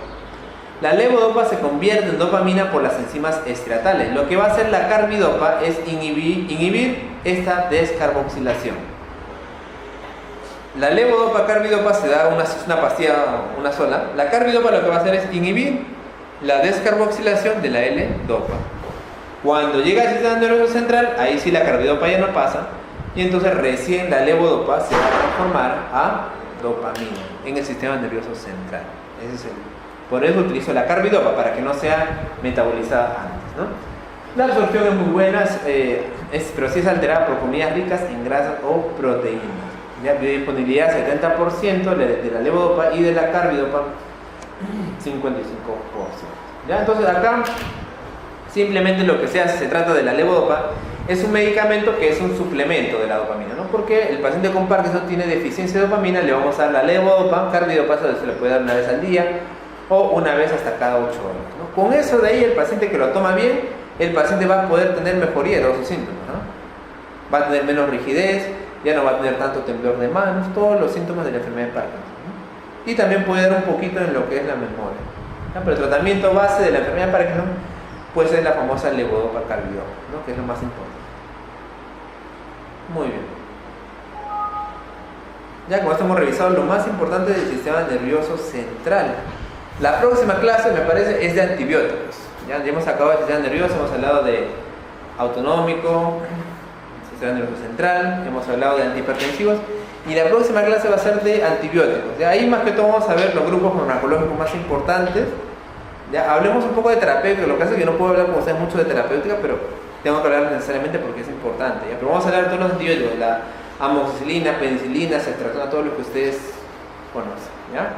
La levodopa se convierte en dopamina por las enzimas estriatales. Lo que va a hacer la carbidopa es inhibir esta descarboxilación. La levodopa carbidopa se da una pastilla, una sola. La carbidopa lo que va a hacer es inhibir la descarboxilación de la L-dopa. Cuando llega al sistema nervioso central, ahí sí la carbidopa ya no pasa, y entonces recién la levodopa se va a transformar a dopamina en el sistema nervioso central. Por eso utilizo la carbidopa, para que no sea metabolizada antes, ¿no? La absorción es muy buena, pero sí es alterada por comidas ricas en grasas o proteínas. Ya, biodisponibilidad 70% de la levodopa y de la carbidopa 55%. ¿Ya? Entonces acá simplemente lo que se hace, se trata de la levodopa, es un medicamento que es un suplemento de la dopamina, ¿no? Porque el paciente con Parkinson tiene deficiencia de dopamina, le vamos a dar la levodopa, carbidopa se le puede dar una vez al día o una vez hasta cada 8 horas, ¿no? Con eso de ahí el paciente que lo toma bien, el paciente va a poder tener mejoría de todos sus síntomas, ¿no? Va a tener menos rigidez, ya no va a tener tanto temblor de manos, todos los síntomas de la enfermedad de Parkinson, ¿no? Y también puede dar un poquito en lo que es la memoria, ¿no? Pero el tratamiento base de la enfermedad de Parkinson puede ser la famosa levodopa carbidopa, ¿no? Que es lo más importante. Muy bien. Ya con esto hemos revisado lo más importante del sistema nervioso central. La próxima clase, me parece, es de antibióticos. Ya hemos acabado el sistema nervioso, hemos hablado de autonómico, sistema nervioso central, hemos hablado de antihipertensivos, y la próxima clase va a ser de antibióticos. Ya ahí más que todo vamos a ver los grupos farmacológicos más importantes. Ya hablemos un poco de terapéutica. Lo que pasa es que no puedo hablar con ustedes mucho de terapéutica, pero tengo que hablar necesariamente porque es importante, ¿ya? Pero vamos a hablar de todos los antibióticos, la amoxicilina, penicilina, ceftriaxona, todo lo que ustedes conocen, ¿ya?